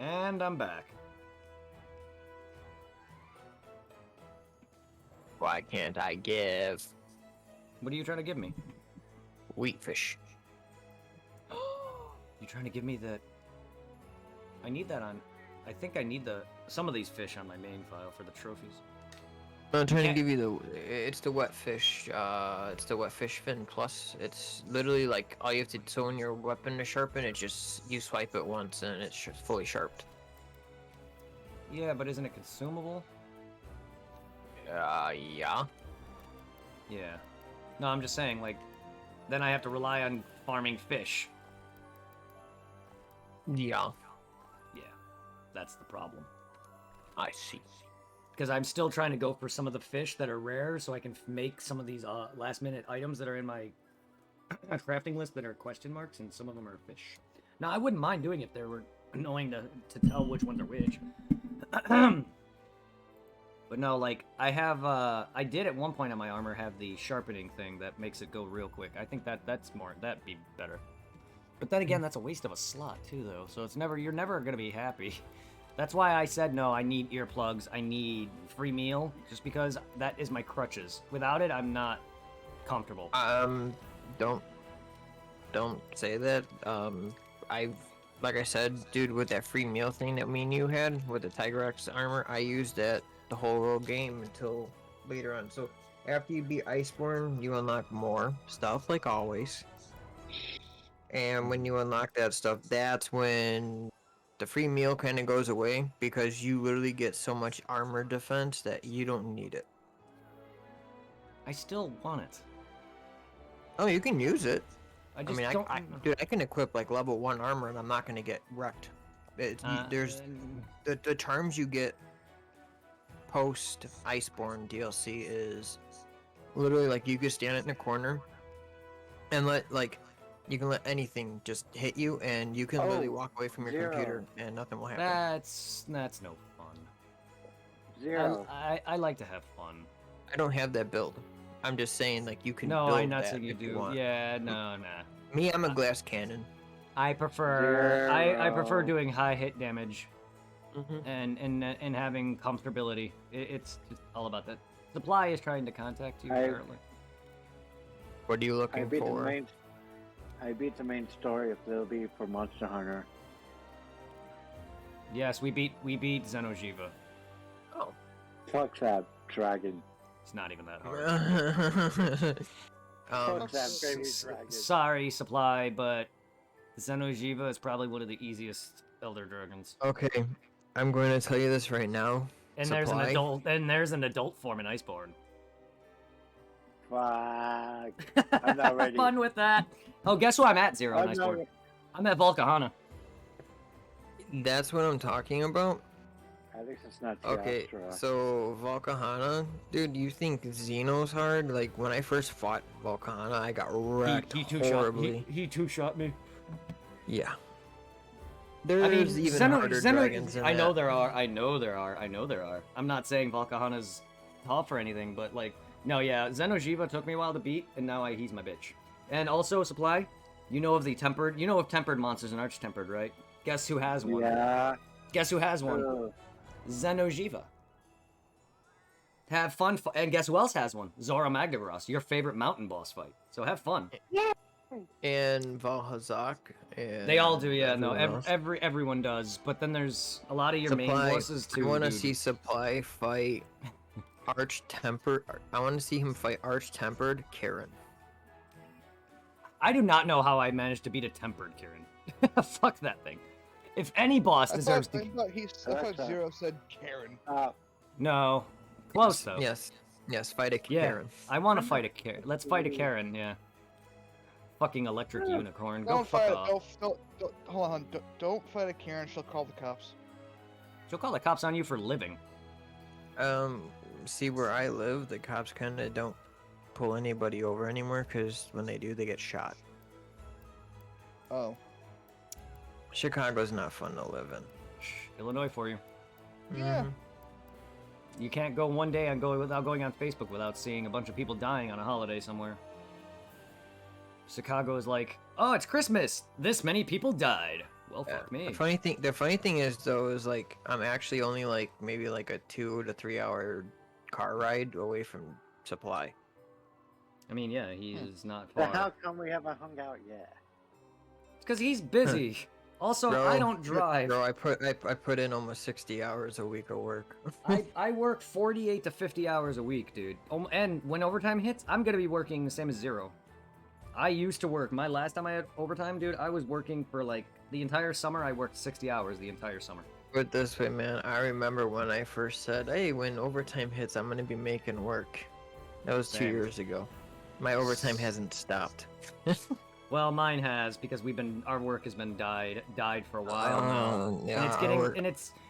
And I'm back. Why can't I give What are you trying to give me? wheat fish? You trying to give me the... I need that on... I think I need some of these fish on my main file for the trophies. I'm trying to can't- give you it's the wet fish, it's the wet fish fin plus. It's literally like all you have to throw in your weapon to sharpen it, just you swipe it once and it's fully sharped. Yeah, but isn't it consumable? Yeah. Yeah. No, I'm just saying, like, then I have to rely on farming fish. Yeah. Yeah, that's the problem. I see. Because I'm still trying to go for some of the fish that are rare so I can make some of these last-minute items that are in my crafting list that are question marks, and some of them are fish. Now, I wouldn't mind doing it if they were annoying to tell which ones are which. But no, like, I have, I did at one point on my armor have the sharpening thing that makes it go real quick. I think that'd be better. But then again, that's a waste of a slot, too, though, so you're never gonna be happy. That's why I said, no, I need earplugs, I need free meal, just because that is my crutches. Without it, I'm not comfortable. Don't say that. Like I said, dude, with that free meal thing that me and you had, with the Tiger X armor, I used that the whole game until later on. So, after you beat Iceborne, you unlock more stuff, like always. And when you unlock that stuff, that's when the free meal kind of goes away, because you literally get so much armor defense that you don't need it. I still want it. Oh, you can use it. I don't... Dude, I can equip like level 1 armor and I'm not gonna get wrecked. There's the charms you get post Iceborne DLC is literally like you can stand it in a corner and you can let anything just hit you, and you can literally walk away from your computer and nothing will happen. That's no fun. Zero. I like to have fun. I don't have that build. I'm just saying, like, you can No, build I'm not that saying you if do. want. Yeah, no, nah. Me, I'm a glass cannon. I prefer I prefer Zero. doing high hit damage Mm-hmm. and having comfortability. It's just all about that. Supply is trying to contact you currently. What are you I looking beat for? I beat the main story if they'll be for Monster Hunter. Yes, we beat Xeno'jiva. Oh. Fuck that dragon. It's not even that hard. Fuck that baby dragon. Sorry, Supply, but Xeno'jiva is probably one of the easiest Elder Dragons. Okay, I'm going to tell you this right now. And Supply? there's an adult form in Iceborne. Fuck. I'm not ready. Have fun with that. Oh, guess who I'm at, Zero, in I'm not Iceborne? re- I'm at Volcahana. That's what I'm talking about? At least it's not Okay, Astra. so Volcahana, dude, you think Xeno's hard? Like, when I first fought Volcahana, I got wrecked horribly. He two-shot me. Yeah. There's I mean, even harder dragons than I know that. there are. I'm not saying Volcahana's tough or anything, but like, no, yeah, Xeno'jiva took me a while to beat, and now he's my bitch. And also, Supply, you know of tempered monsters and arch-tempered, right? Guess who has one? Yeah. Guess who has one? Uh, Xeno'jiva. Have fun, and guess who else has one? Zora Magdaros, your favorite mountain boss fight. So have fun. And Valhazak. And They all do, yeah. No, everyone else. everyone does. But then there's a lot of your main Supply, bosses too. I want to dude. see Supply fight Arch-Tempered. I want to see him fight Arch-Tempered Karen. I do not know how I managed to beat a tempered Kieran. Fuck that thing. If any boss deserves to... I thought Zero said Karen. No. Close, though. Yes, fight a Yeah. Karen. I want to fight a Karen. Let's fight a Karen, yeah. Fucking electric unicorn. Go fuck off. Hold on. Don't fight a Karen. She'll call the cops. She'll call the cops on you for living. See where I live, the cops kind of don't pull anybody over anymore, because when they do, they get shot. Oh. Chicago's not fun to live in. Illinois for you. Yeah. Mhm. You can't go one day without going on Facebook without seeing a bunch of people dying on a holiday somewhere. Chicago is like, oh, it's Christmas. This many people died. well, fuck me. The funny thing is though, is like I'm actually only like maybe like a 2 to 3 hour car ride away from supply. I mean, yeah, he's not Then how far. come we haven't hung out yet? It's because he's busy. Also, Bro, I don't drive. Bro, I put in almost 60 hours a week of work. I work 48 to 50 hours a week, dude. And when overtime hits, I'm gonna be working the same as zero. I used to work. My last time I had overtime, dude, I was working for like the entire summer. I worked 60 hours the entire summer. Put it this way, man. I remember when I first said, "Hey, when overtime hits, I'm gonna be making work." That was 2 Same. years ago. My overtime hasn't stopped. Well, mine has because our work has been died for a while now. Yeah, And it's getting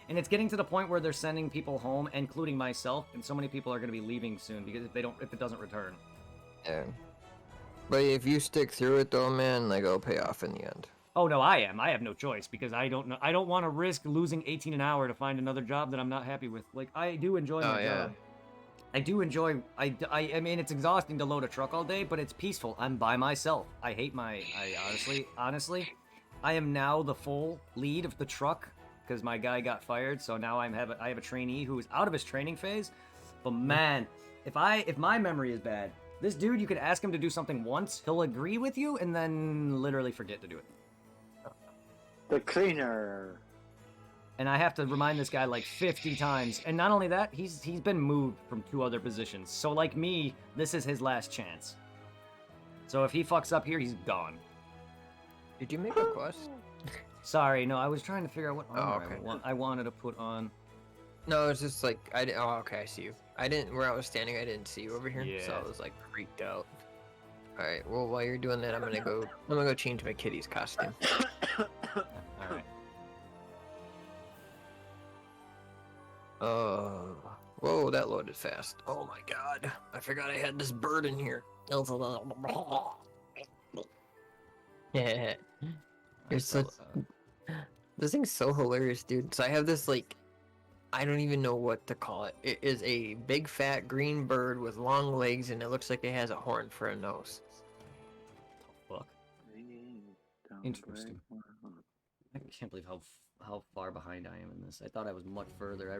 and it's getting to the point where they're sending people home, including myself, and so many people are going to be leaving soon because if it doesn't return. Yeah. But if you stick through it though, man, like it'll pay off in the end. Oh no, I am. I have no choice because I don't want to risk losing 18 an hour to find another job that I'm not happy with. Like I do enjoy my job. I do enjoy. I mean, it's exhausting to load a truck all day, but it's peaceful. I'm by myself. I hate my. Honestly, I am now the full lead of the truck because my guy got fired. So now I have a trainee who is out of his training phase. But man, if my memory is bad, this dude, you could ask him to do something once, he'll agree with you, and then literally forget to do it. The cleaner. And I have to remind this guy like 50 times. And not only that, he's been moved from 2 other positions. So like me, this is his last chance. So if he fucks up here, he's gone. Did you make a quest? Sorry, no, I was trying to figure out what armor okay. I wanted to put on. No, it's just like oh, okay, I see you. I didn't where I was standing. I didn't see you over here, so Yeah. I was like freaked out. All right. Well, while you're doing that, I'm gonna go change my kitty's costume. All right. Whoa, that loaded fast. Oh my god, I forgot I had this bird in here. Yeah, it's such. This thing's so hilarious, dude. So I have this like, I don't even know what to call it. It is a big fat green bird with long legs, and it looks like it has a horn for a nose. Fuck. Interesting. I can't believe how far behind I am in this. I thought I was much further. I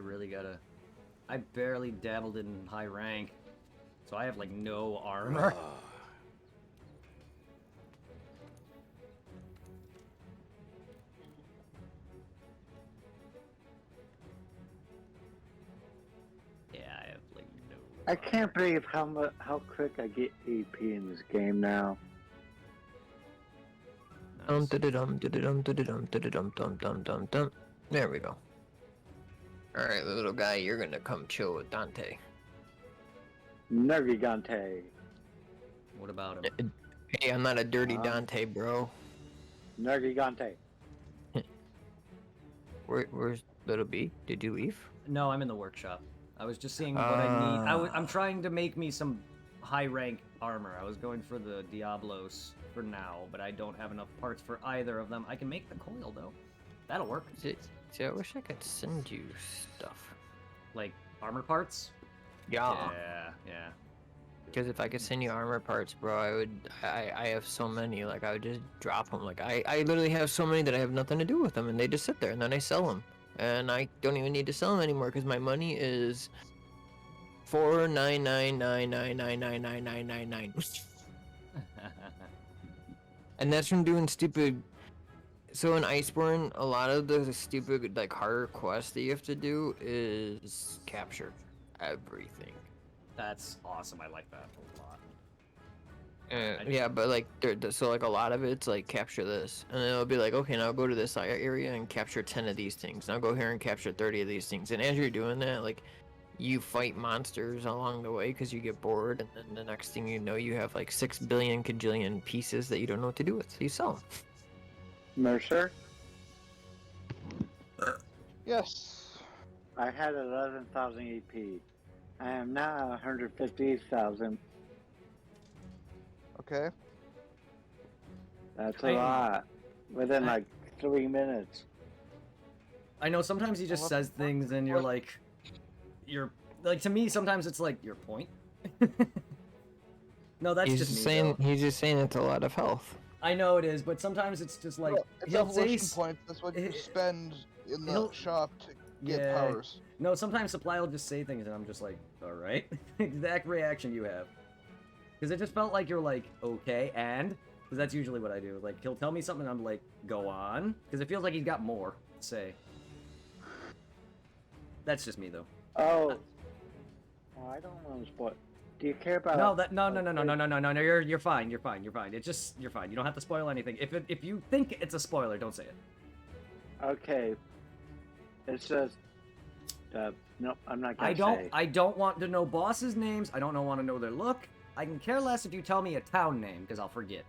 barely dabbled in high rank, so I have like no armor. Yeah, I have like no. I can't believe how quick I get AP in this game now. Dum. There we go. Alright, little guy, you're gonna come chill with Dante. Nergigante. What about him? Hey, I'm not a dirty Dante, bro. Nergigante. Where's little B? Did you leave? No, I'm in the workshop. I was just seeing what I need. I'm trying to make me some high rank armor. I was going for the Diablos for now, but I don't have enough parts for either of them. I can make the coil though. That'll work. See, I wish I could send you stuff. Like armor parts? Yeah. Yeah. Because if I could send you armor parts, bro, I have so many, like, I would just drop them. Like, I literally have so many that I have nothing to do with them, and they just sit there, and then I sell them. And I don't even need to sell them anymore, because my money is 49999999999. And that's from doing stupid... So in Iceborne, a lot of the stupid, like, harder quests that you have to do is capture everything. That's awesome. I like that a lot. Yeah, but like, so like a lot of it's like capture this, and then it'll be like, okay, now go to this area and capture 10 of these things. Now go here and capture 30 of these things. And as you're doing that, like, you fight monsters along the way because you get bored, and then the next thing you know, you have like 6 billion kajillion pieces that you don't know what to do with. So you sell them. Mercer? Yes. I had 11,000 AP. I am now 150,000. Okay. That's a lot. Within like 3 minutes. I know sometimes he just says things and you're like, to me sometimes it's like your point. No, that's He's just just me, saying though. he's just saying it's a lot of health. I know it is, but sometimes it's just like Well, it's he'll say evolution points. That's what you spend in the he'll- shop to get Yeah. powers. No, sometimes Supply will just say things and I'm just like, all right. Exact reaction you have. Because it just felt like you're like, okay, and? Because that's usually what I do. Like, he'll tell me something and I'm like, go on. Because it feels like he's got more to say. That's just me, though. Oh. Oh, I don't want to spoil. Do you care about? No. You're fine. You're fine. It's just you're fine. You don't have to spoil anything. If you think it's a spoiler, don't say it. Okay. It says. Nope, I'm not gonna say. I don't want to know bosses' names. I don't want to know their look. I can care less if you tell me a town name because I'll forget.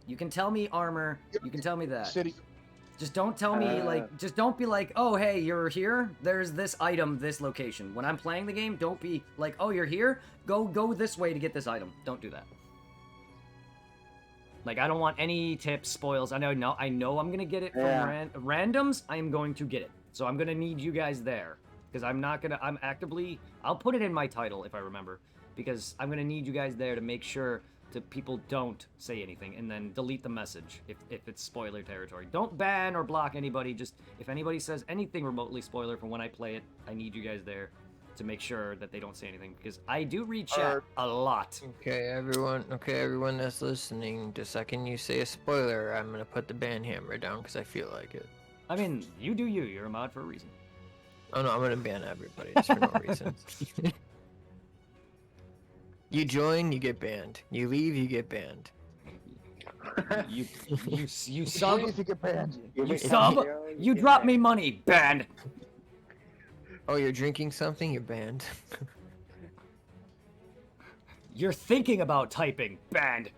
You can tell me armor. You can tell me that. City. Just don't tell me like. Just don't be like, oh hey, you're here. There's this item, this location. When I'm playing the game, don't be like, oh you're here. Go this way to get this item. Don't do that. Like I don't want any tips, spoils. I know I'm gonna get it from randoms. I am going to get it. So I'm gonna need you guys there because I'm actively. I'll put it in my title if I remember because I'm gonna need you guys there to make sure that people don't say anything and then delete the message if it's spoiler territory. Don't ban or block anybody. Just if anybody says anything remotely spoiler from when I play it, I need you guys there to make sure that they don't say anything because I do read chat a lot. Okay, everyone that's listening, the second you say a spoiler, I'm gonna put the ban hammer down because I feel like it. I mean, you do you. You're a mod for a reason. Oh no, I'm gonna ban everybody just for no reason. You join, you get banned. You leave, you get banned. You sub. If you get banned. You sub. You drop me money. Banned. Oh, you're drinking something? You're banned. You're thinking about typing. Banned.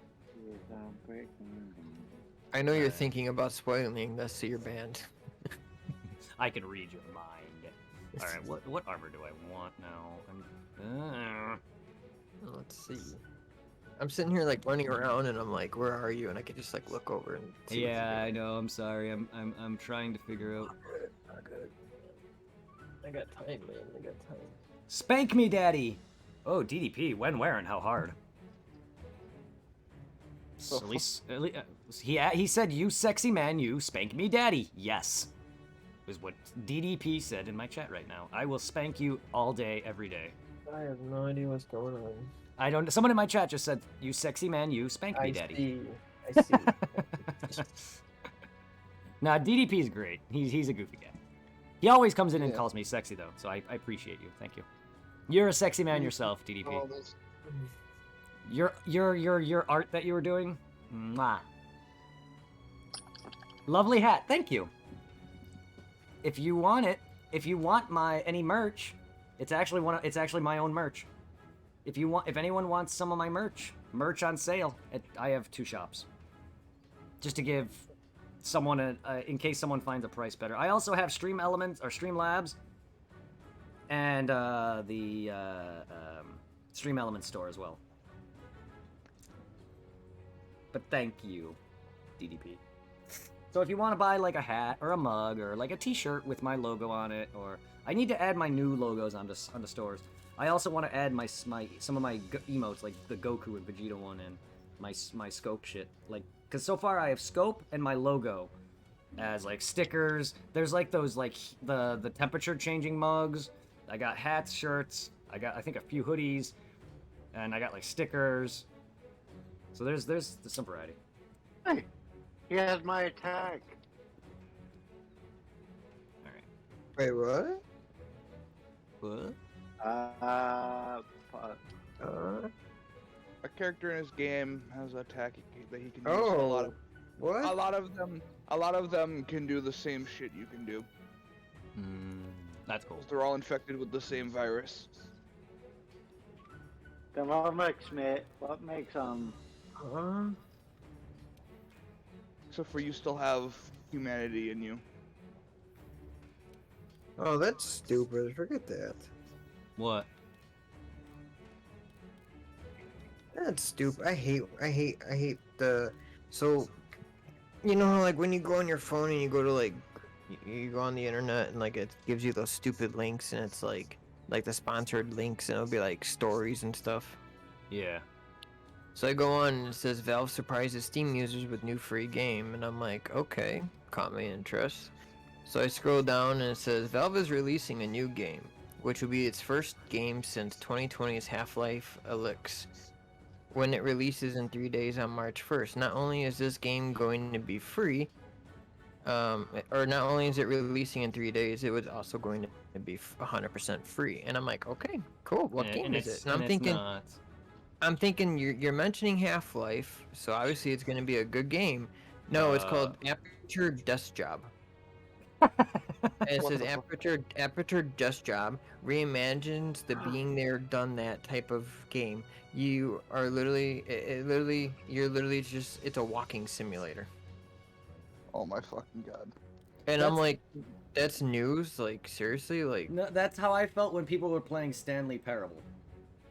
I know you're thinking about spoiling this, so you're banned. I can read your mind. All right, what armor do I want now? Let's see. I'm sitting here like running around, and I'm like, "Where are you?" And I can just like look over and. See yeah, I know. I'm sorry. I'm trying to figure out. Not good. I got time, man. I got time. Spank me, daddy. Oh, DDP. When, where, and how hard? At least, he said, "You sexy man, you spank me, daddy." Yes, is what DDP said in my chat right now. I will spank you all day, every day. I have no idea what's going on. I don't. Someone in my chat just said, "You sexy man, you spank me, daddy." I see. Nah, DDP is great. He's a goofy guy. He always comes in and calls me sexy though, so I appreciate you. Thank you. You're a sexy man yourself, DDP. Your art that you were doing, mwah. Lovely hat. Thank you. If you want it, if you want any merch, it's actually my own merch. If anyone wants some of my merch on sale, I have 2 shops. Just to give someone in case someone finds a price better. I also have Stream Elements or Stream Labs and the Stream Elements store as well. But thank you, DDP. So if you want to buy like a hat or a mug or like a t-shirt with my logo on it, or I need to add my new logos on the stores. I also want to add some of my emotes like the Goku and Vegeta one and my scope shit. Like, cause so far I have scope and my logo as like stickers. There's like those like the temperature changing mugs. I got hats, shirts. I got I think a few hoodies, and I got like stickers. So there's some variety. Hey, he has my attack. All right. Wait, what? What? A character in his game has an attack that he can use. Oh, what? A lot of them can do the same shit you can do. That's cool. They're all infected with the same virus. Then what makes Except for you still have humanity in you. Oh, that's stupid. Forget that. What? That's stupid. I hate the. So, you know how like when you go on your phone and you go to like, you go on the internet and like it gives you those stupid links and it's like the sponsored links and it'll be like stories and stuff. Yeah. So I go on and it says Valve surprises Steam users with new free game, and I'm like, okay, caught my interest. So I scroll down and it says Valve is releasing a new game, which will be its first game since 2020's Half-Life Alyx, when it releases in 3 days on March 1st. Not only is this game going to be free, or not only is it releasing in 3 days, it was also going to be 100% free. And I'm like, okay, cool. What game is it? And I'm thinking, not. you're mentioning Half-Life, so obviously it's going to be a good game. No, it's called Aperture Desk Job. And it What says the fuck? Aperture Desk Job reimagines the being there, done that type of game. You are literally, you're literally just, it's a walking simulator. Oh my fucking god. And I'm That's- like, that's news? Like, seriously? Like, No, that's how I felt when people were playing Stanley Parable.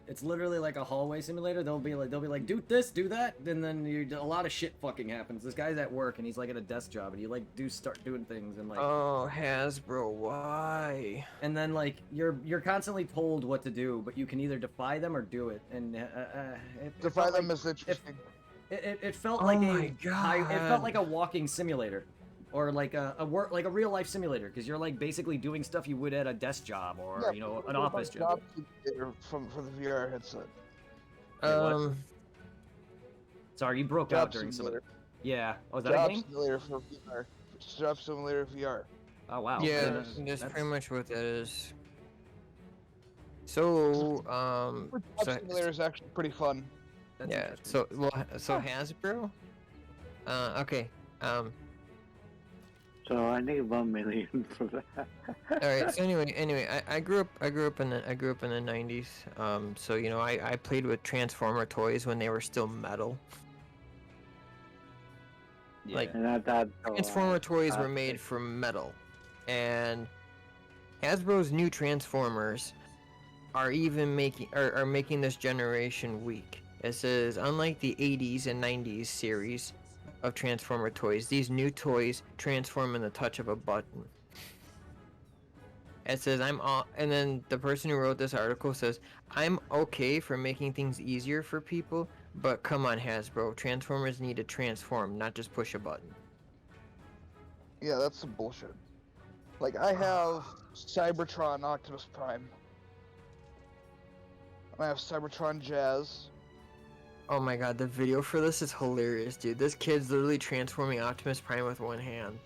It's literally like a hallway simulator. They'll be like, do this, do that, and then a lot of shit fucking happens. This guy's at work and he's like at a desk job, and you like start doing things and like. oh, Hasbro, why? And then like you're constantly told what to do, but you can either defy them or do it. And Defy them is interesting. It felt Oh like my it felt God. like a walking simulator, or like a real life simulator, because you're like basically doing stuff you would at a desk job or Yeah, you know it's an like office a job. simulator for the VR headset. what? Sorry, you broke Job out during some of simulator. the. Yeah. Oh, is that a Job game? simulator for VR. Job simulator VR. Oh wow. Yeah, That's that's pretty much what that is. So, Job so, simulator is actually pretty fun. that's yeah, interesting. so Hasbro? Okay, So I need 1 million for that. alright, so anyway, I grew up in the 90s, so, you know, I played with Transformer toys when they were still metal. Yeah. like, And I thought, Transformer toys were made from metal, and Hasbro's new Transformers are making this generation weak. It says, unlike the 80s and 90s series of Transformer toys, these new toys transform in the touch of a button. It says, and then the person who wrote this article says, I'm okay for making things easier for people, but come on, Hasbro, Transformers need to transform, not just push a button. Yeah, that's some bullshit. Like, I have Cybertron Optimus Prime. I have Cybertron Jazz. Oh my god, the video for this is hilarious, dude. This kid's literally transforming Optimus Prime with one hand.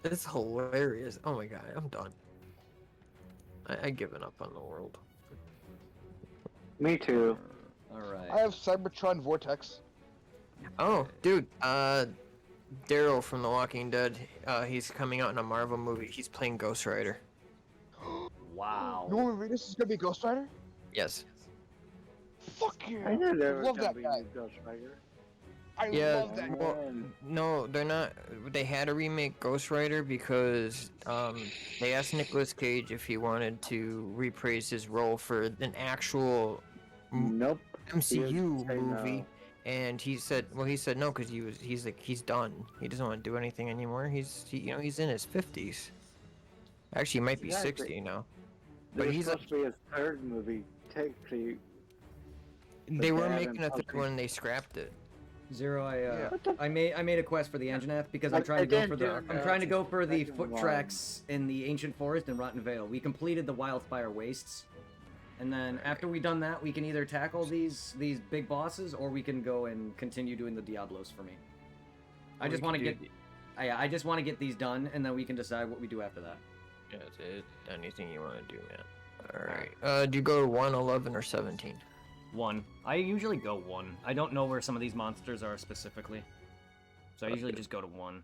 It's hilarious. Oh my god, I'm done. I given up on the world. me too. All right. I have Cybertron Vortex. Oh, dude, Daryl from The Walking Dead, he's coming out in a Marvel movie. He's playing Ghost Rider. Wow. Norman Reedus is gonna be Ghost Rider? Yes. Fuck yeah! I knew there was love gonna that be guy. a Ghost Rider. I Yeah, love that guy. well, no, they're not. They had to remake Ghost Rider because they asked Nicolas Cage if he wanted to reprise his role for an actual Nope. MCU say movie, no. and he said no because he's done. He doesn't want to do anything anymore. He's in his 50s. Actually, he might be Exactly. 60 now. But But he's he's supposed to be his third movie. Technically, They they were haven't making a third published- one, and they scrapped it. Zero, Yeah. I made a quest for the Anjanath because I'm But trying to they go didn't for the do I'm trying to go for the second foot one. tracks in the ancient forest in Rotten Vale. We completed the Wildfire Wastes, and then after we done that, we can either tackle these big bosses or we can go and continue doing the Diablos for me. I just want to get I just want to get these done, and then we can decide what we do after that. Yeah, that's it. Anything you want to do, man. Alright. Do you go to 1, 11, or 17? 1. I usually go 1. I don't know where some of these monsters are specifically, so I usually just go to 1.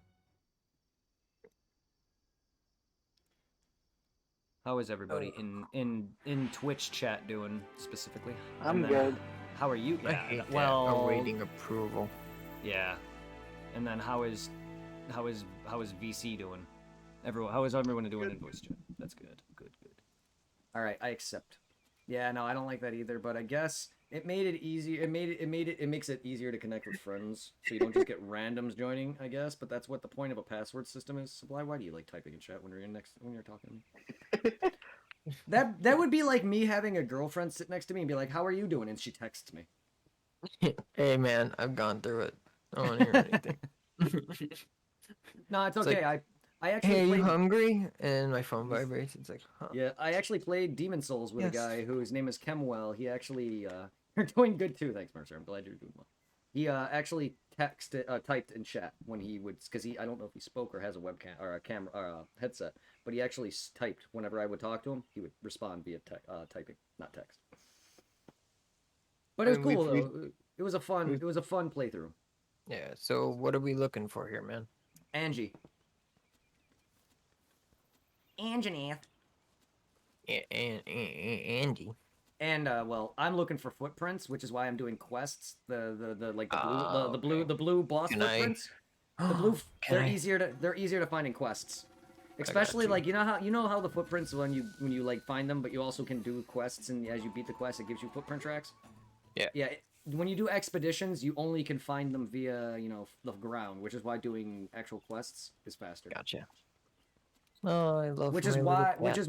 How is everybody in Twitch chat doing specifically? I'm And then, good. How are you? I Yeah. hate that. Well, Awaiting approval. yeah. And then how is VC doing? How is everyone doing in voice chat? That's good. Good. All right, I accept. Yeah, no, I don't like that either. But I guess it made it easier. It makes it easier to connect with friends, so you don't just get randoms joining. I guess, but that's what the point of a password system is. So why do you like typing in chat when you're talking to me? That would be like me having a girlfriend sit next to me and be like, "How are you doing?" and she texts me. Hey man, I've gone through it. I don't hear anything. No, it's It's okay. like, I actually hey, you played. hungry? And my phone vibrates. It's like, huh? Yeah, I actually played Demon Souls with a Yes. guy whose name is Kemwell. He actually, you're doing good too. Thanks, Mercer. I'm glad you're doing well. He actually typed in chat when he would, because I don't know if he spoke or has a webcam or a camera or a headset, but he actually typed whenever I would talk to him. He would respond via typing, not text. But it was cool though. It was a fun playthrough. Yeah. So what are we looking for here, man? Angie. Angie. Andy. And well, I'm looking for footprints, which is why I'm doing quests. The like the blue Okay. the blue boss Can I- footprints. The blue Can I- they're easier to find in quests. Especially you. like you know how the footprints when you like find them, but you also can do quests, and as you beat the quest, it gives you footprint tracks. Yeah. Yeah. When you do expeditions, you only can find them via the ground, which is why doing actual quests is faster. Gotcha. Oh, I love. Which is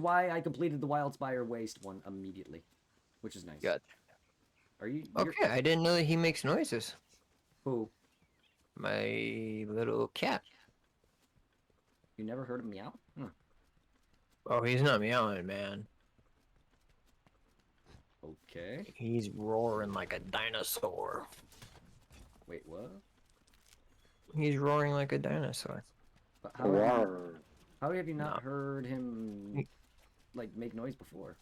why I completed the Wildspire Waste one immediately, which is nice. Good. Are you Okay, I didn't know that he makes noises. Who? My little cat. You never heard him meow? Hmm. Oh, he's not meowing, man. Okay. He's roaring like a dinosaur. Wait, what? He's roaring like a dinosaur. But Rawr. how have you not No. heard him like make noise before?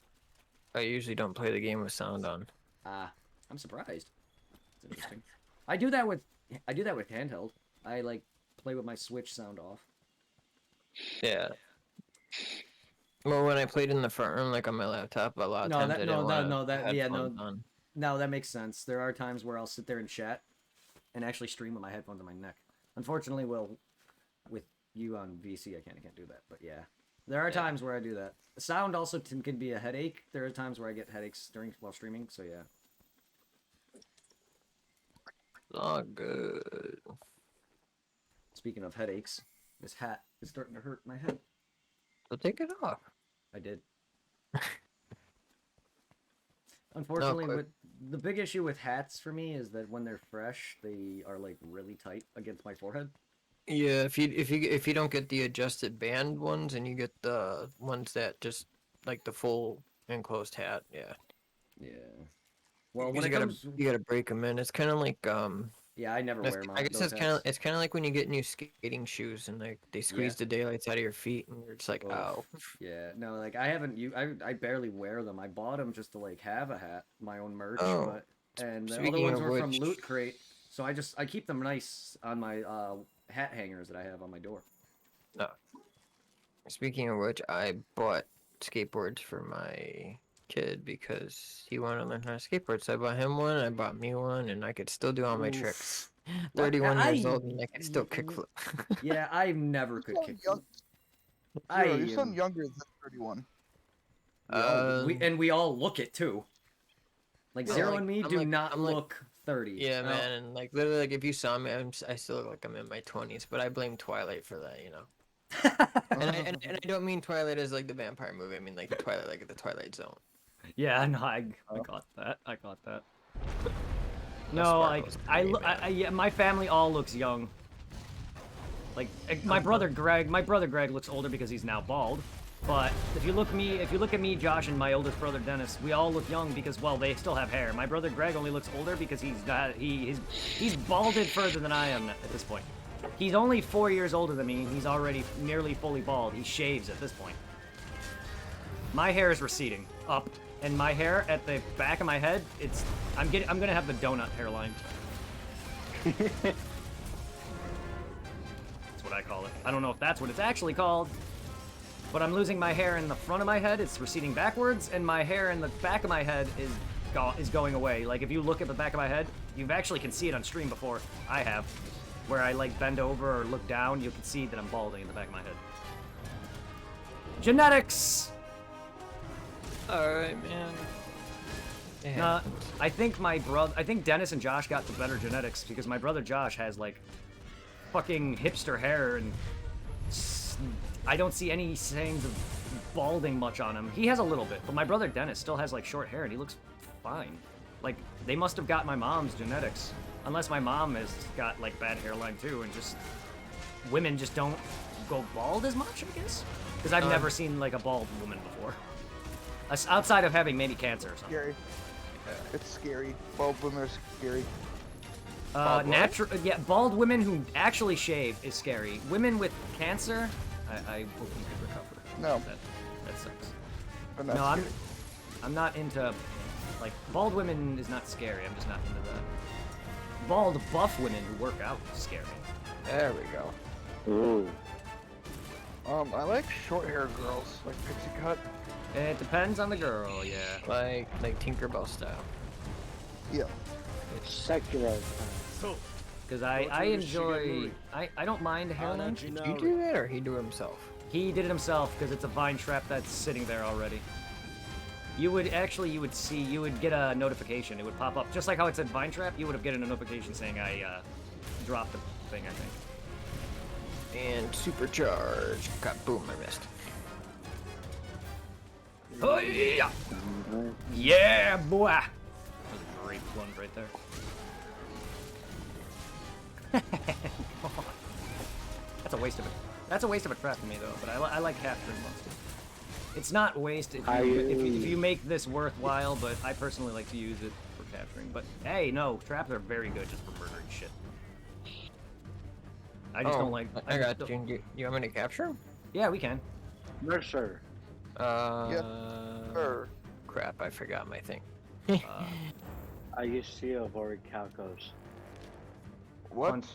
I usually don't play the game with sound on. Ah, I'm surprised. It's interesting. I do that with handheld. I like play with my Switch sound off. Yeah. Well, when I played in the front room, like on my laptop, a lot of No, times that- I no, didn't that- want no, that- yeah, no. headphones on. No, that makes sense. There are times where I'll sit there and chat and actually stream with my headphones on my neck. Unfortunately, well, with you on VC, I can't do that. But yeah, there are times where I do that. Sound also can be a headache. There are times where I get headaches while streaming. So yeah. Oh, good. Speaking of headaches, this hat is starting to hurt my head. So take it off. I did. Unfortunately, but- with the big issue with hats for me is that when they're fresh, they are like really tight against my forehead. Yeah, if you don't get the adjusted band ones and you get the ones that just like the full enclosed hat, yeah. Yeah. Well, when Because it comes, you gotta break them in. It's kind of like yeah, I never wear my. I guess those it's hats. kind of like when you get new skating shoes and like they squeeze the daylights out of your feet and you're just like, Oof. oh. Yeah, no, like I haven't. I barely wear them. I bought them just to like have a hat, my own merch. Oh, But and the other speaking ones of were from which- Loot Crate, so I keep them nice on my hat hangers that I have on my door. Speaking of which, I bought skateboards for my kid because he wanted to learn how to skateboard. So I bought him one, I bought me one, and I could still do all my Oof. tricks. What- 31 years I- old and I can still kickflip. Yeah, I never could sound kick. young. I Zero, you sound am- younger than 31. we all look it too. Like Yeah, Zero like, and me I'm do like- not I'm like- look 30. Yeah, No. man, and like literally, like if you saw me, I still look like I'm in my 20s, but I blame Twilight for that, you know. And I don't mean Twilight as like the vampire movie. I mean like the Twilight, like the Twilight Zone. Yeah, no, I got that. I got that. No, like sparkles, yeah, my family all looks young. Like my brother Greg looks older because he's now bald. But if you look at me, Josh, and my oldest brother Dennis, we all look young because well, they still have hair. My brother Greg only looks older because he's balded further than I am at this point. He's only 4 years older than me, and he's already nearly fully bald. He shaves at this point. My hair is receding up, and my hair at the back of my head, I'm gonna have the donut hairline. That's what I call it. I don't know if that's what it's actually called, but I'm losing my hair in the front of my head. It's receding backwards, and my hair in the back of my head is going away. Like if you look at the back of my head, you actually can see it on stream before. I have. Where I like bend over or look down, you can see that I'm balding in the back of my head. Genetics! Alright, man. Nah, I think Dennis and Josh got the better genetics because my brother Josh has like fucking hipster hair and I don't see any signs of balding much on him. He has a little bit, but my brother Dennis still has like short hair and he looks fine. Like they must have got my mom's genetics, unless my mom has got like bad hairline too, and just women just don't go bald as much, I guess. Because I've never seen like a bald woman before, outside of having maybe cancer or something. Scary. It's scary. Bald women are scary. Natural, yeah, bald women who actually shave is scary. Women with cancer, I hope you could recover. No. That sucks. But not No, scary. I'm not into, like, bald women is not scary. I'm just not into the bald buff women who work out scare me. There we go. Ooh. I like short hair girls, like pixie cut. It depends on the girl, yeah. Like Tinkerbell style. Yeah. Secular. Because I enjoy, I don't mind a hairline. Did you do that or he do it himself? He did it himself because it's a vine trap that's sitting there already. You would get a notification. It would pop up. Just like how it said vine trap, you would have gotten a notification saying I dropped the thing, I think. And supercharge. God, boom, I missed. Oh, yeah! Yeah, boy! That was a great plunge right there. Come on. That's a waste of it. That's a waste of a trap for me, though, but I like capturing monsters. It's not waste if you make this worthwhile, but I personally like to use it for capturing. But hey, no, traps are very good just for murdering shit. I just don't like... I got you. You want me to capture him? Yeah, we can. Mercer. Crap, I forgot my thing. I used to avoid Calcos. What? Hunt.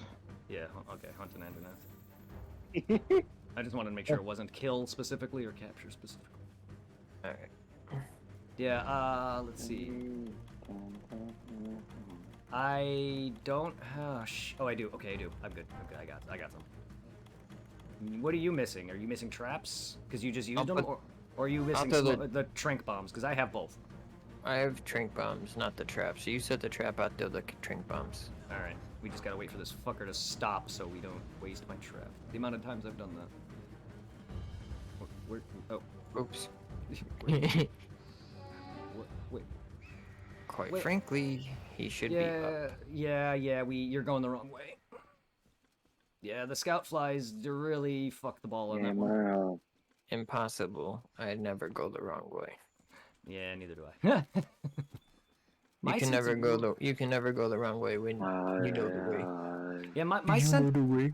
Yeah, okay, hunt and Andonath. I just wanted to make sure it wasn't kill specifically or capture specifically. Alright. Yeah, let's see. I don't oh, I do. Okay, I do. I'm good. I got some. What are you missing? Are you missing traps? Because you just used them? Or are you missing the trank bombs? Because I have both. I have trank bombs, not the traps. So you set the trap out there, the trank bombs. Alright. We just gotta wait for this fucker to stop so we don't waste my trap. The amount of times I've done that. Oh. Oops. Wait. Quite Wait. frankly, he should be up. Yeah, you're going the wrong way. Yeah, the scout flies really fuck the ball on that one. Wow. Impossible. I'd never go the wrong way. Yeah, neither do I. You can never go the wrong way when you know the way. Yeah, my sense. the way.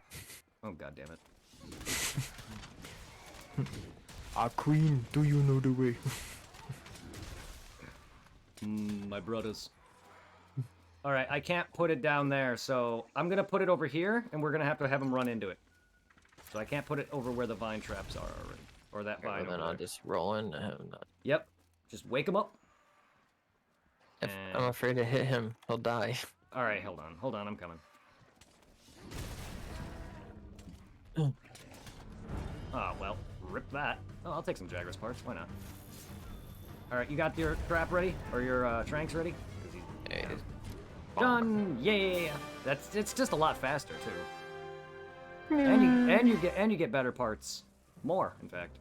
Oh god damn it. Queen, do you know the way? My brothers. Alright, I can't put it down there, so I'm gonna put it over here, and we're gonna have him run into it. So I can't put it over where the vine traps are already. Or that vine over Then I'll there. just roll in. Yep. Just wake him up. If I'm afraid to hit him, he'll die. Alright, hold on, I'm coming. Oh, well, rip that. Oh, I'll take some Jagras parts, why not? Alright, you got your trap ready? Or your tranks ready? 'Cause he's Yeah. done! Yeah! It's just a lot faster too. And you get better parts. More, in fact.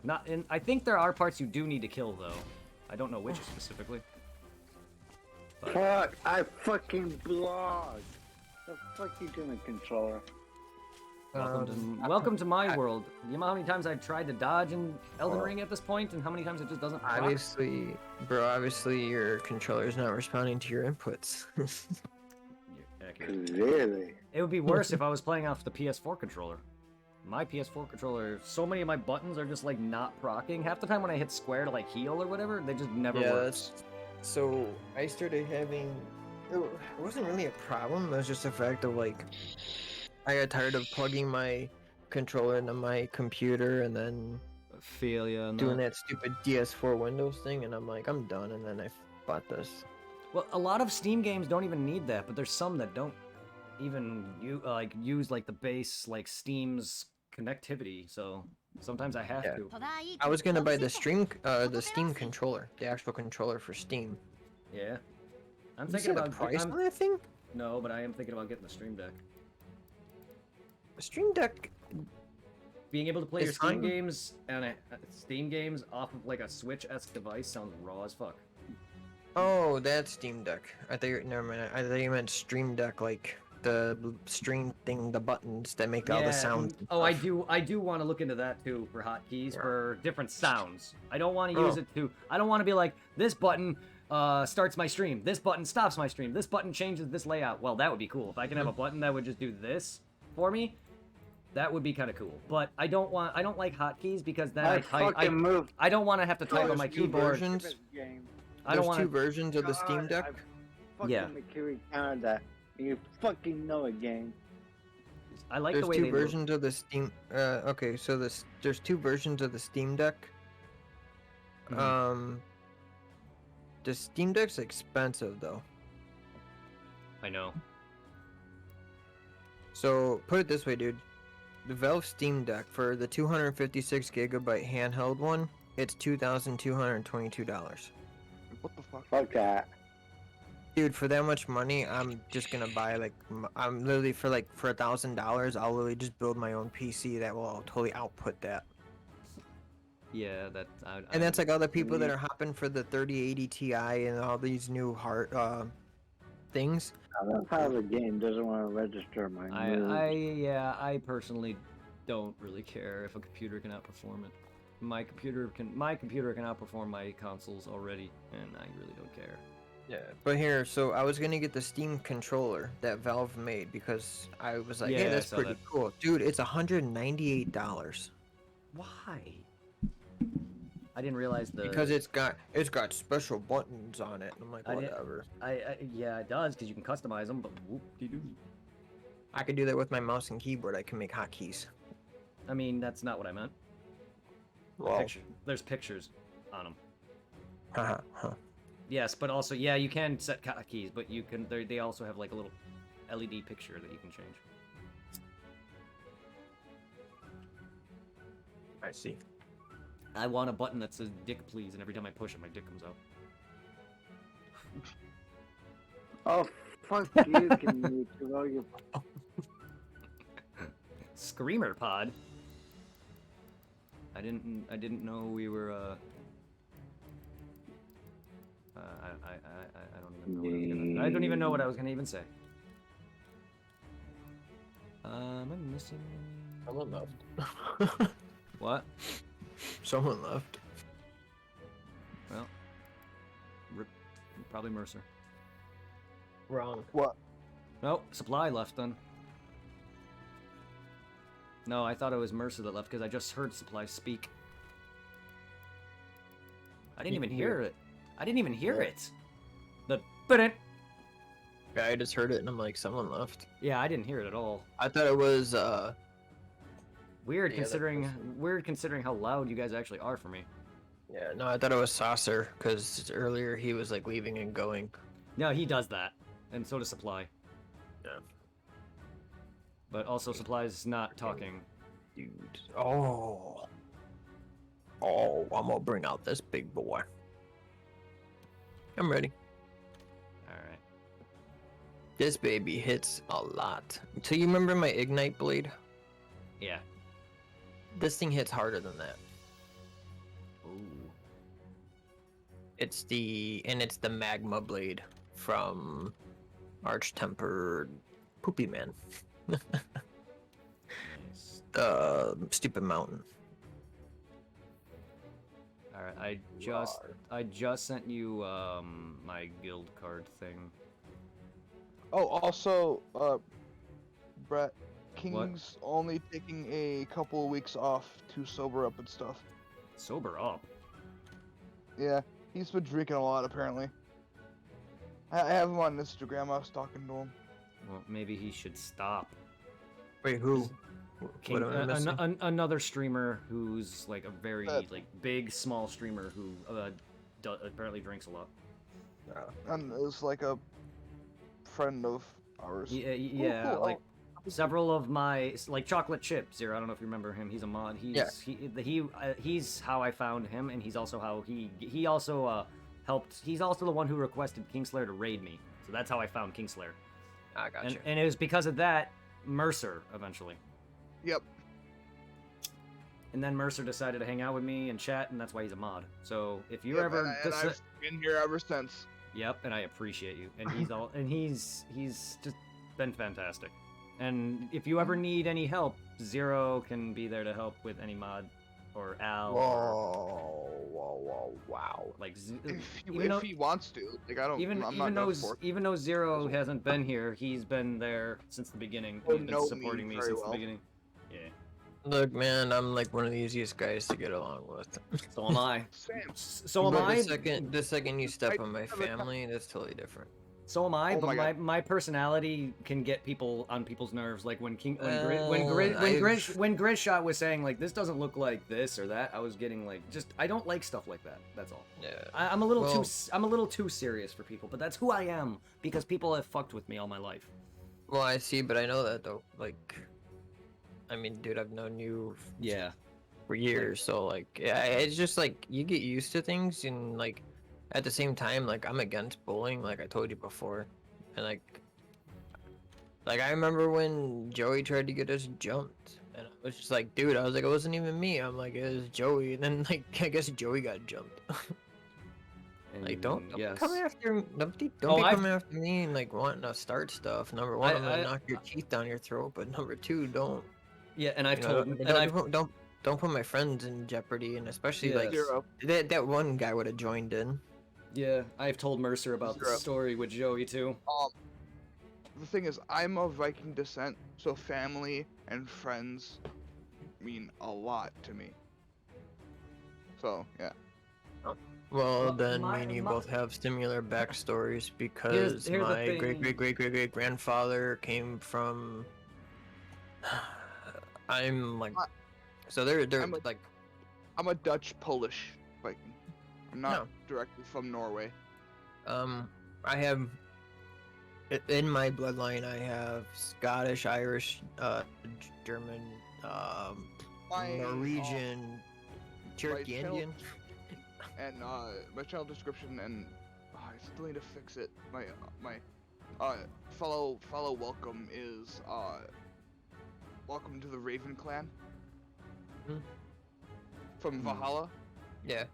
I think there are parts you do need to kill though. I don't know which specifically. But... Fuck! I fucking blocked! The fuck you doing, controller? Welcome to my world. You know how many times I've tried to dodge in Elden Ring at this point, and how many times it just doesn't proc? Obviously your controller's not responding to your inputs. You're accurate. Really? It would be worse if I was playing off the PS4 controller. My PS4 controller, so many of my buttons are just like not proccing. Half the time when I hit square to like heal or whatever, they just never work. So I started having. It wasn't really a problem. It was just a fact of like, I got tired of plugging my controller into my computer and then doing that stupid DS4 Windows thing, and I'm like, I'm done. And then I bought this. Well, a lot of Steam games don't even need that, but there's some that don't even use like the base like Steam's connectivity. So sometimes I have to. I was gonna buy the Steam controller, the actual controller for Steam. Yeah, I'm You thinking said about the price on that thing. No, but I am thinking about getting the Stream Deck. The Stream Deck. being able to play your It's Steam fine. games and Steam games off of like a Switch-esque device sounds raw as fuck. Oh, that's Steam Deck. Never mind. I thought you meant Stream Deck, like the stream thing, the buttons that make all the sounds. and Oh, I stuff. do want to look into that too for hotkeys Yeah. for different sounds. I don't want to Oh. use it to. I don't want to be like this button starts my stream. This button stops my stream. This button changes this layout. Well, that would be cool if I can have a button that would just do this for me. That would be kind of cool. But I don't like hotkeys because then I type. I don't want to have to type on my There's two keyboard. versions. I don't There's want two versions of the Steam Deck. Yeah. McCurry Canada. You fucking know it, game. I like There's the way two they look. versions of the Steam. Okay, so there's two versions of the Steam Deck. Mhm. The Steam Deck's expensive though. I know. So put it this way, dude. The Valve Steam Deck for the 256 gigabyte handheld one, it's $2,222. What the fuck? Fuck that. Dude, for that much money, I'm just gonna buy I'm literally for $1,000, I'll literally just build my own PC that will totally output that. Yeah, that. And that's like all the people that are hopping for the 3080 Ti and all these new things. I don't know how the game doesn't want to register my move. I personally don't really care if a computer can outperform it. My computer can outperform my consoles already, and I really don't care. Yeah, but here, so I was gonna get the Steam controller that Valve made because I was like, Yeah, hey, I that's saw pretty that. cool, dude. It's $198 Why? I didn't realize because it's got special buttons on it. I'm like, I didn't- whatever. Yeah, it does because you can customize them, but whoop-de-doo. I could do that with my mouse and keyboard. I can make hotkeys. I mean, that's not what I meant. Well, There's pictures on them. huh. Yes, but also, yeah, you can set keys, but you can. They also have like a little LED picture that you can change. I see. I want a button that says "Dick, please," and every time I push it, my dick comes out. Oh, fuck you, can you throw your... Screamer pod. I didn't know we were. I don't even know what I was gonna even say. I'm missing. Someone left. What? Someone left. Well, probably Mercer. Wrong. What? No, Supply left then. No, I thought it was Mercer that left because I just heard Supply speak. I didn't even hear it. I didn't even hear it. The but Yeah, I just heard it and I'm like, someone left. yeah, I didn't hear it at all. I thought it was Weird the other considering how loud you guys actually are for me. yeah, no, I thought it was Saucer because earlier he was like leaving and going. No, he does that, and so does Supply. Yeah. But also Supply's not talking. Dude. Oh, I'm gonna bring out this big boy. I'm ready. All right. This baby hits a lot. So you remember my Ignite blade? Yeah. This thing hits harder than that. Ooh. It's the magma blade from Arch-Tempered Poopy Man. Nice. Stupid mountain. All right. I just sent you my guild card thing. Oh, also, Brett, King's only taking a couple of weeks off to sober up and stuff. Sober up. Yeah, he's been drinking a lot apparently. I have him on Instagram. I was talking to him. Well, maybe he should stop. Wait, who? King, What am I missing? another streamer who's like a very Uh, like big small streamer who apparently drinks a lot. And it was like a friend of ours. Yeah, cool. like several of my like Chocolate Chip Zero. I don't know if you remember him. He's a mod. He's how I found him, and he's also how he also helped. He's also the one who requested Kingslayer to raid me. So that's how I found Kingslayer. I got you. And it was because of that Mercer eventually. Yep. and then Mercer decided to hang out with me and chat, and that's why he's a mod. So if you Yep, ever, and I've been here ever since. yep, and I appreciate you. And he's just been fantastic. And if you ever need any help, Zero can be there to help with any mod, or Al. Wow. Like If he wants to, like I don't. I'm not gonna force. even though Zero hasn't been here, he's been there since the beginning. Oh, He's been know me supporting me very since well. the beginning. Yeah. Look, man, I'm like one of the easiest guys to get along with. So am I. Same. So am But I. the second you step I on my have a family, that's totally different. So am I, Oh but my my personality can get people on people's nerves. Like when I've- when Gridshot was saying like this doesn't look like this or that, I was getting like just I don't like stuff like that. That's all. Yeah. I'm a little Well- I'm a little too serious for people, but that's who I am because people have fucked with me all my life. Well, I see, but I know that though. Like, I mean, dude, I've known you Yeah. for years, so like, yeah, it's just like you get used to things, and like, at the same time, like I'm against bullying, like I told you before, and like I remember when Joey tried to get us jumped, and I was just like, dude, I was like, it wasn't even me. I'm like, it was Joey, and then like I guess Joey got jumped. Like, don't be yes. coming after don't be Oh, coming after me and like wanting to start stuff. Number one, I'm gonna I- knock your teeth down your throat, but number two, don't. Yeah, and I've You know, told and I've don't put my friends in jeopardy, and especially Yes. like Zero. that one guy would have joined in. yeah, I've told Mercer about the Zero. story with Joey too. The thing is, I'm of Viking descent, so family and friends mean a lot to me. So yeah. Well, Well, then my- me and you my- both have similar backstories because here's the my thing. great grandfather came from. I'm like, so they're I'm a- like, I'm a Dutch Polish Viking. I'm not No. directly from Norway. I have in my bloodline I have Scottish, Irish, German, My, Norwegian, Cherokee child- Indian. And my child description, and I still need to fix it. My fellow welcome is welcome to the Raven clan Hmm. from Hmm. Valhalla. Yeah.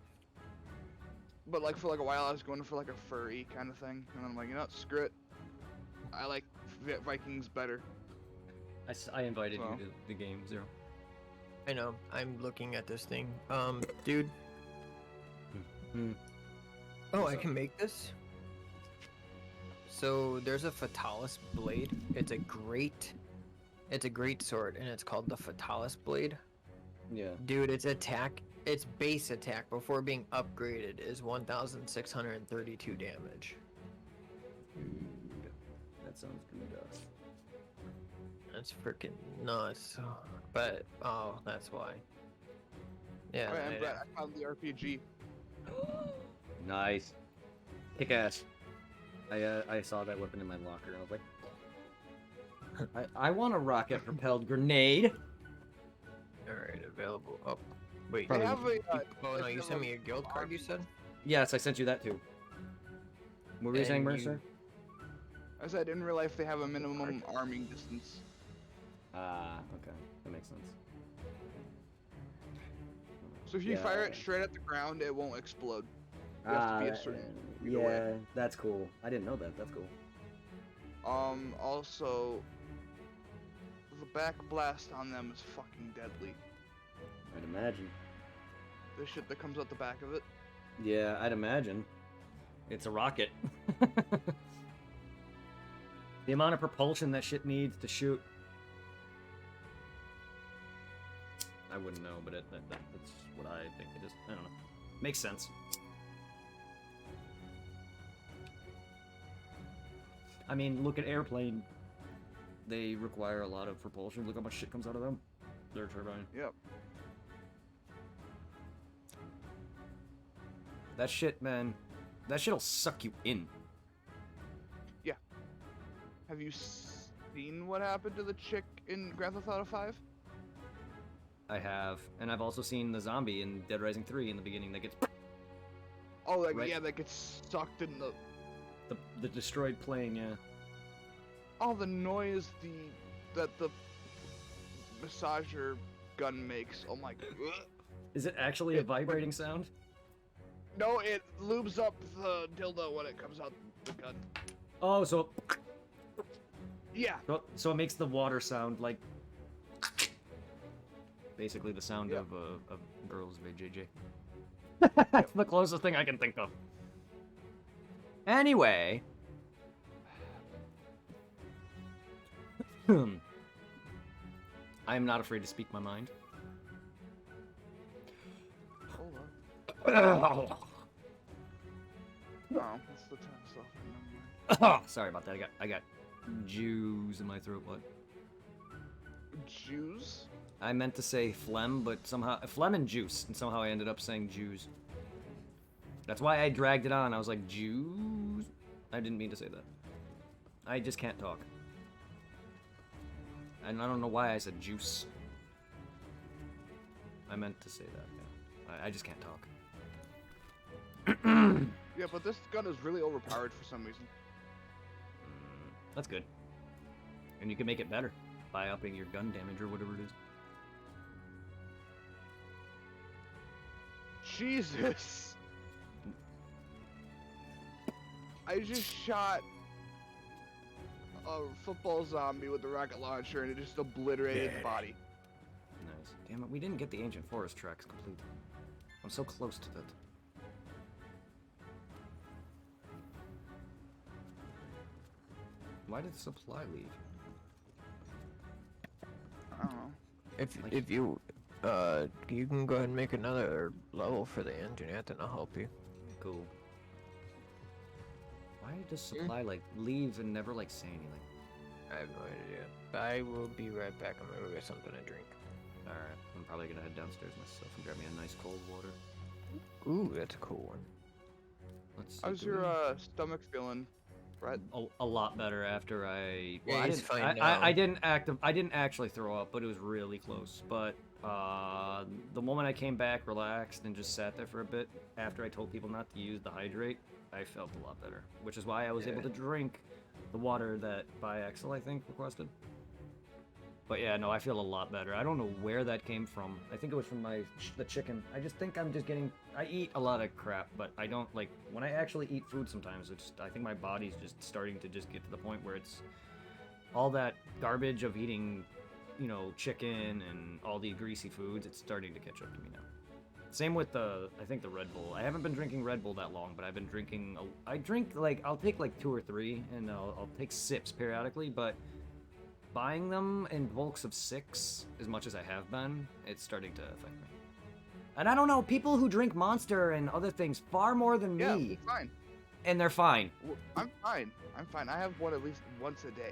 But like for like a while, I was going for like a furry kind of thing, and I'm like, you know what, screw it. I like Vikings better. I invited So. you to the game, Zero. I know. I'm looking at this thing. Dude. Hmm. Oh, What's I up? can make this? So there's a Fatalis blade. It's a great sword, and it's called the Fatalis blade. Yeah. Dude, its base attack before being upgraded is 1,632 damage. That sounds good. That's freaking nuts. But oh, that's why. Yeah. Alright, I- and Brett, I found the RPG. Nice. Kick ass. I saw that weapon in my locker and I was like, I want a rocket propelled grenade. All right, available. Oh, wait. They Probably- have a. Oh no, you sent me a guild card. You said. Yes, I sent you that too. What were you And saying, you- Mercer? I said in real life they have a minimum arming distance. Ah, okay. That makes sense. So if you Yeah. fire it straight at the ground, it won't explode. You have to be a certain feet away. that's cool. I didn't know that. That's cool. Also, the back blast on them is fucking deadly. I'd imagine. The shit that comes out the back of it. Yeah, I'd imagine. It's a rocket. The amount of propulsion that shit needs to shoot. I wouldn't know, but that's what I think it is. I don't know. Makes sense. I mean, look at airplane. They require a lot of propulsion. Look how much shit comes out of them. Their turbine. Yep. That shit, man. That shit'll suck you in. Have you seen what happened to the chick in Grand Theft Auto 5? I have, and I've also seen the zombie in Dead Rising 3 in the beginning that gets Oh, like Right. yeah, that gets sucked in the. the destroyed plane. Yeah. All the noise that the massager gun makes. Oh my. Is it actually a vibrating sound? No, it lubes up the dildo when it comes out the gun. Oh, so Yeah. so it makes the water sound like basically the sound Yep. of girls by JJ. That's the closest thing I can think of. Anyway. I am not afraid to speak my mind. Hold on. Oh, Oh, that's the time stuff. sorry about that. I got Jews in my throat. What? Jews? I meant to say phlegm, but somehow phlegm and juice, and somehow I ended up saying Jews. That's why I dragged it on. I was like, Jews? I didn't mean to say that. I just can't talk. And I don't know why I said juice. I meant to say that, yeah. I just can't talk. Yeah, but this gun is really overpowered for some reason. That's good. And you can make it better by upping your gun damage or whatever it is. Jesus! I just shot a football zombie with a rocket launcher and it just obliterated the body. Nice. Damn it, we didn't get the Ancient Forest tracks complete. I'm so close to that. Why did supply leave? I don't know. If you you can go ahead and make another level for the internet, and I'll help you. Cool. Why does supply like leave and never like say anything? I have no idea. I will be right back. I'm gonna go get something to drink. Alright, I'm probably gonna head downstairs myself and grab me a nice cold water. Ooh, that's a cool one. Let's see. How's do your we- stomach feeling, Brett? a lot better after I. Yeah, I he's didn't. fine now. I didn't I didn't actually throw up, but it was really close. But the moment I came back, relaxed, and just sat there for a bit after I told people not to use the hydrate, I felt a lot better. Which is why I was able to drink the water that Biaxel I think requested. But yeah, no, I feel a lot better. I don't know where that came from. I think it was from the chicken. I just think I'm just getting. I eat a lot of crap, but I don't like when I actually eat food. Sometimes it's. I think my body's just starting to just get to the point where it's all that garbage of eating, you know, chicken and all the greasy foods. It's starting to catch up to me now. Same with I think the Red Bull. I haven't been drinking Red Bull that long, but I've been drinking. I drink like I'll take like 2 or 3, and I'll take sips periodically, but. Buying them in bulks of 6, as much as I have been, it's starting to affect me. And I don't know, people who drink Monster and other things far more than Yeah, me, it's fine. and they're fine. I'm fine. I'm fine. I have one at least once a day.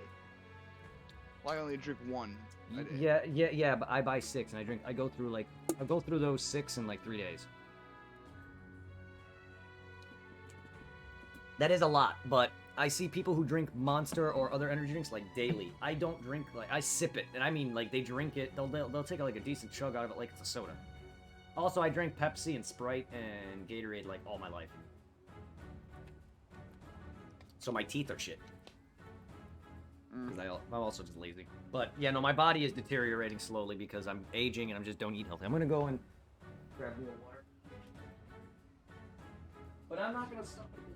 Well, I only drink one a day. Yeah, but I buy 6, and I go through those 6 in like 3 days. That is a lot, but I see people who drink Monster or other energy drinks like daily. I don't drink like I sip it, and I mean like they drink it. They'll take like a decent chug out of it like it's a soda. Also, I drank Pepsi and Sprite and Gatorade like all my life, so my teeth are shit. Because I'm also just lazy. But yeah, no, my body is deteriorating slowly because I'm aging and I just don't eat healthy. I'm gonna go and grab more water, but I'm not gonna stop at this.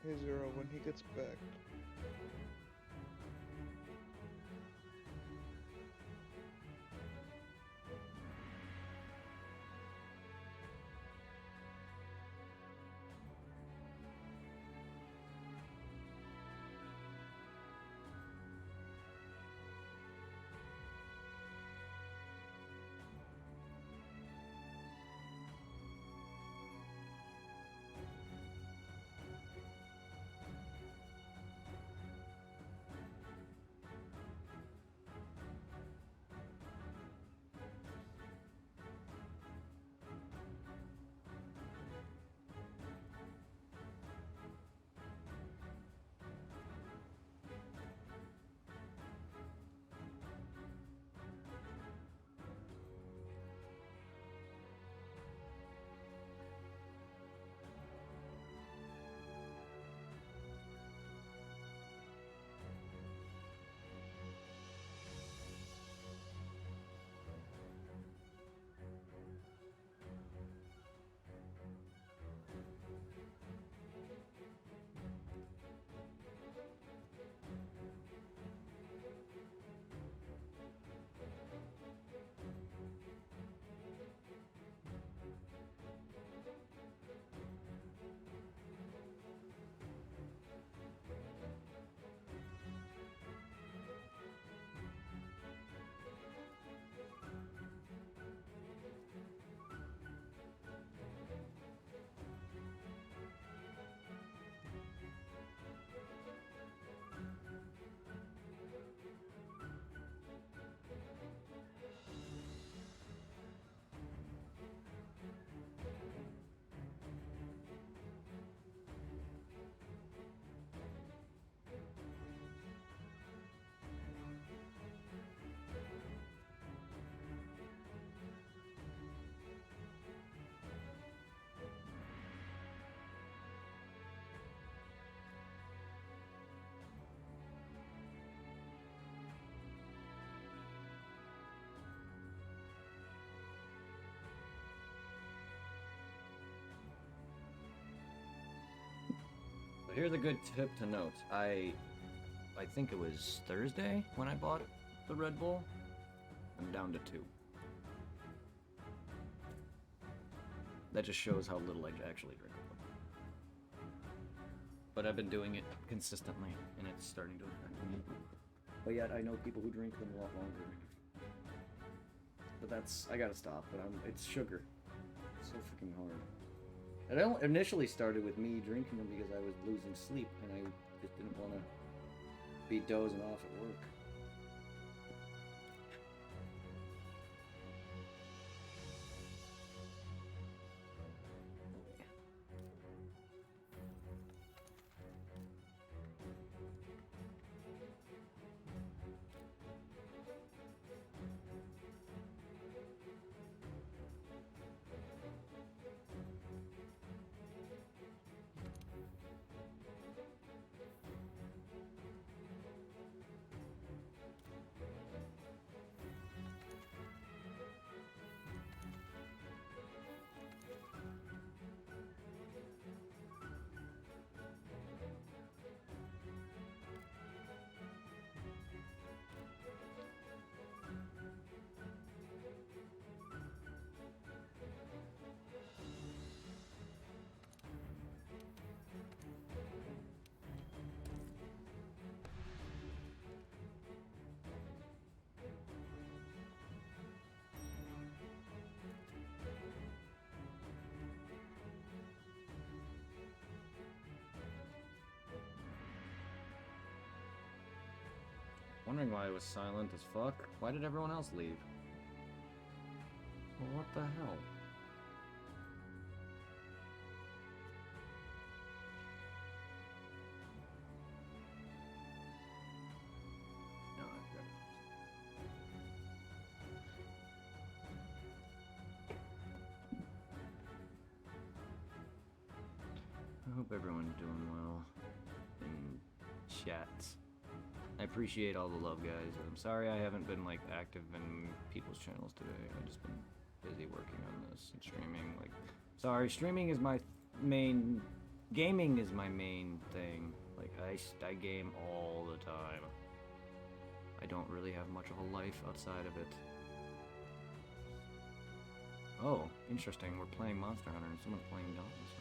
Hey Zero, when he gets back. So here's a good tip to note. I think it was Thursday when I bought the Red Bull. I'm down to 2. That just shows how little I actually drink of them. But I've been doing it consistently, and it's starting to affect me. But yet, I know people who drink them a lot longer. But I gotta stop. But it's sugar. It's so freaking hard. It initially started with me drinking them because I was losing sleep, and I just didn't want to be dozing off at work. Wondering why it was silent as fuck. Why did everyone else leave? Well, what the hell? No, I've got it. I hope everyone's doing well in chat. I appreciate all the love, guys. I'm sorry I haven't been like active in people's channels today. I've just been busy working on this and streaming. Like, sorry, streaming is my main gaming is my main thing. Like, I game all the time. I don't really have much of a life outside of it. Oh, interesting. We're playing Monster Hunter and someone's playing Dauntless.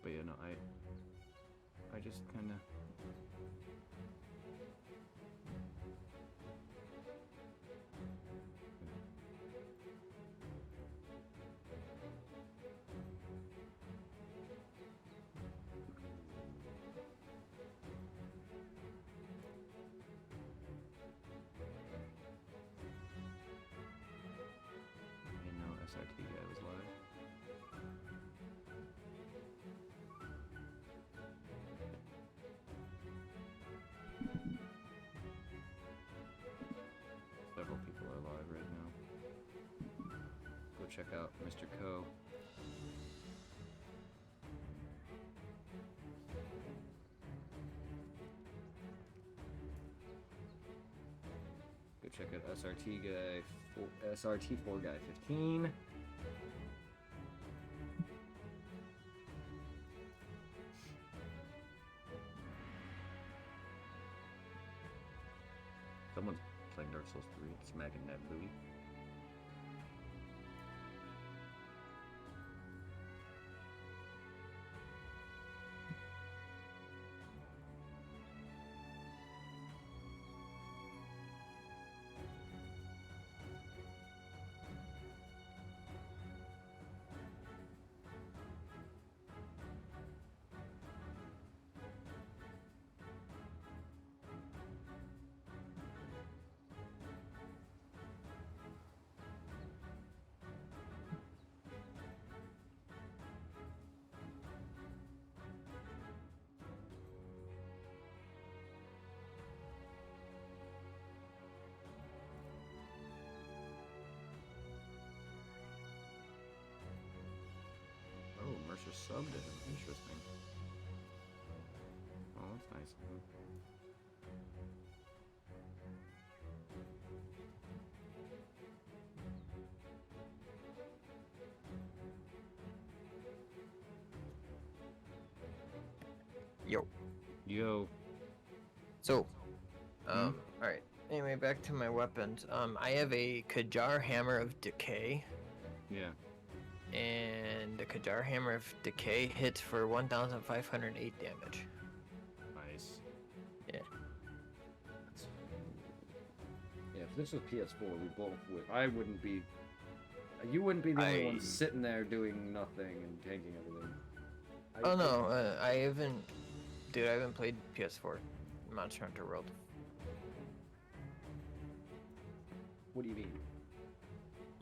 But yeah, no, I just kind of... I didn't know SRT guy was live. Several people are live right now. Go check out Mr. Co. Go check out SRT guy, SRT4 guy 15. Someone's playing Dark Souls 3, smacking that booty. Oh, Mercer subbed it. Interesting. Oh, that's nice of him. Yo. Yo. So, alright. Anyway, back to my weapons. I have a Kajar Hammer of Decay, Yeah. and the Kajar Hammer of Decay hits for 1,508 damage. Nice. Yeah. Yeah, if this was PS4, we both would. I wouldn't be. You wouldn't be the only one sitting there doing nothing and tanking everything. Oh no, I haven't. Dude, I haven't played PS4 Monster Hunter World. What do you mean?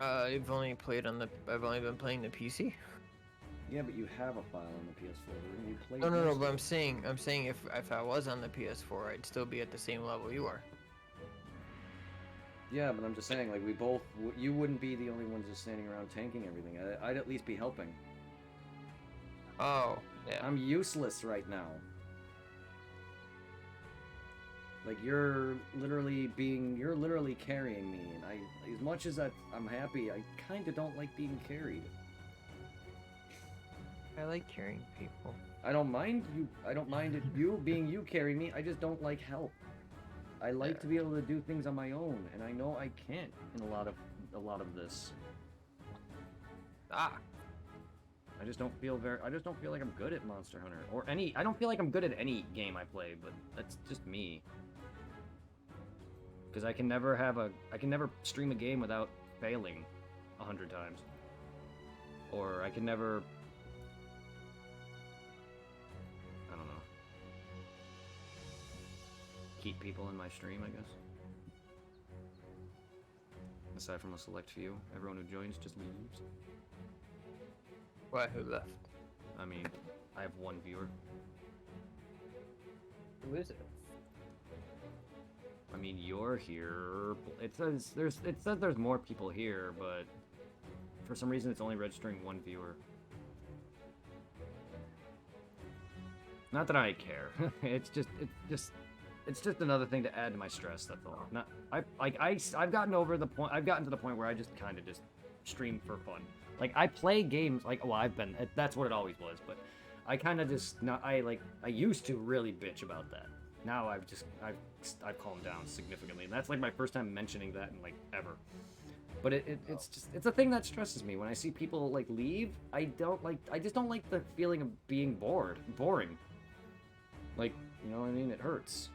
I've only played on the. I've only been playing the PC. Yeah, but you have a file on the PS4. You played. No. But I'm saying if I was on the PS4, I'd still be at the same level you are. Yeah, but I'm just saying, like, we both. You wouldn't be the only ones just standing around tanking everything. I'd at least be helping. Oh, yeah. I'm useless right now. Like, you're literally carrying me, and as much as I'm happy, I kind of don't like being carried. I like carrying people. I don't mind you being you carrying me. I just don't like help. I like to be able to do things on my own, and I know I can't in a lot of this. Ah. I just don't feel like I'm good at Monster Hunter or any. I don't feel like I'm good at any game I play, but that's just me. Because I can never stream a game without failing 100 times. Or I can never. I don't know. Keep people in my stream, I guess. Aside from a select few, everyone who joins just leaves. What? Who left? I mean, I have one viewer. Who is it? I mean, you're here. It says there's more people here, but for some reason it's only registering one viewer. Not that I care. It's just another thing to add to my stress. That's all. I've gotten to the point where I just kind of just stream for fun. Like I play games like well that's what it always was, but I kind of just not I used to really bitch about that. Now I've calmed down significantly, and that's like my first time mentioning that in like ever. But it's a thing that stresses me when I see people like leave. I just don't like the feeling of being boring. Like, you know what I mean? It hurts.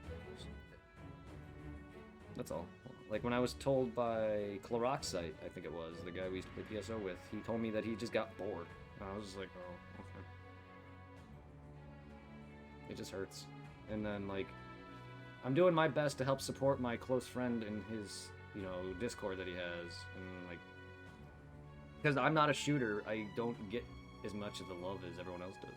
That's all. Like when I was told by Cloroxite, I think it was, the guy we used to play PSO with, he told me that he just got bored. And I was just like, oh, okay. It just hurts. And then, like, I'm doing my best to help support my close friend in his, you know, Discord that he has. And, like, because I'm not a shooter, I don't get as much of the love as everyone else does.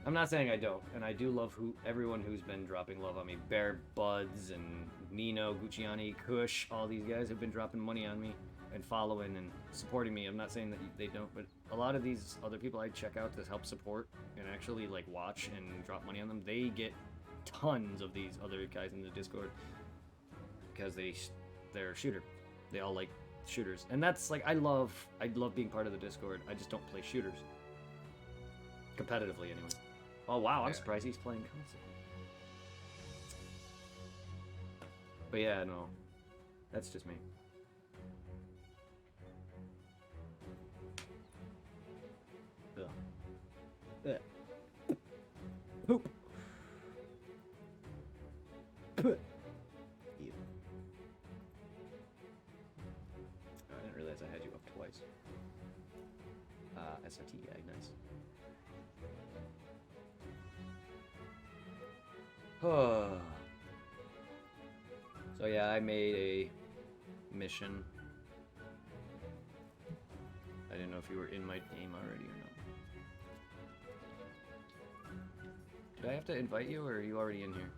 I'm not saying I don't, and I do love everyone who's been dropping love on me. Bear Buds and Nino, Gucciani, Kush, all these guys have been dropping money on me and following and supporting me. I'm not saying that they don't, but a lot of these other people I check out to help support and actually like watch and drop money on them, they get tons of these other guys in the Discord because they're a shooter. They all like shooters, and that's like I love being part of the Discord. I just don't play shooters competitively anyway. Oh wow, I'm surprised he's playing console. But yeah, no. That's just me. Ugh. Ugh. Poop. Puh. Ew. Oh, I didn't realize I had you up twice. SRT, yeah, nice. So yeah, I made a mission. I didn't know if you were in my game already or not. Did I have to invite you, or are you already in here?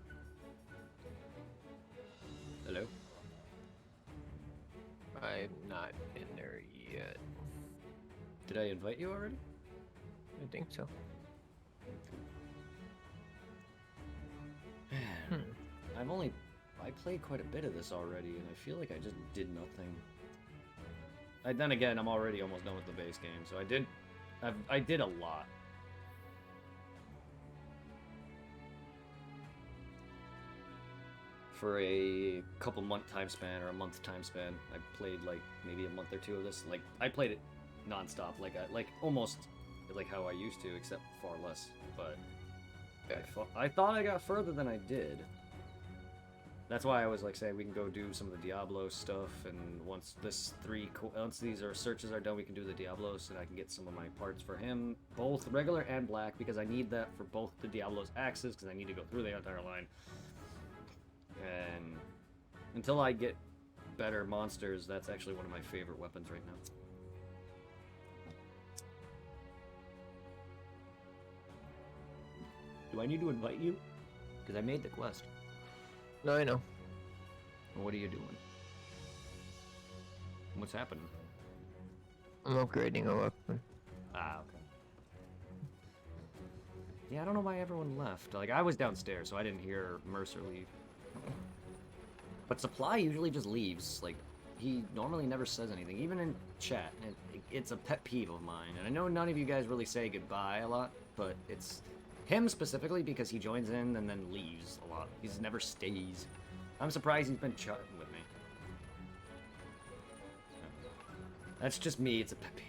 Hello? I'm not in there yet. Did I invite you already? I think so. I played quite a bit of this already, and I feel like I just did nothing. Then again, I'm already almost done with the base game, so I did a lot. For a couple month time span, or a month time span, I played like maybe a month or two of this. Like I played it non-stop, like almost like how I used to, except far less. But I thought I got further than I did. That's why I was like saying we can go do some of the Diablo stuff, and once these searches are done, we can do the Diablos, and I can get some of my parts for him, both regular and black, because I need that for both the Diablos axes, because I need to go through the entire line. And until I get better monsters, that's actually one of my favorite weapons right now. Do I need to invite you? Because I made the quest. No, I know. What are you doing? What's happening? I'm upgrading a weapon. Ah, okay. Yeah, I don't know why everyone left. Like, I was downstairs, so I didn't hear Mercer leave. But Supply usually just leaves. Like, he normally never says anything, even in chat. It's a pet peeve of mine. And I know none of you guys really say goodbye a lot, but it's him specifically because he joins in and then leaves a lot. He never stays. I'm surprised he's been chatting with me. That's just me, it's a pet peeve.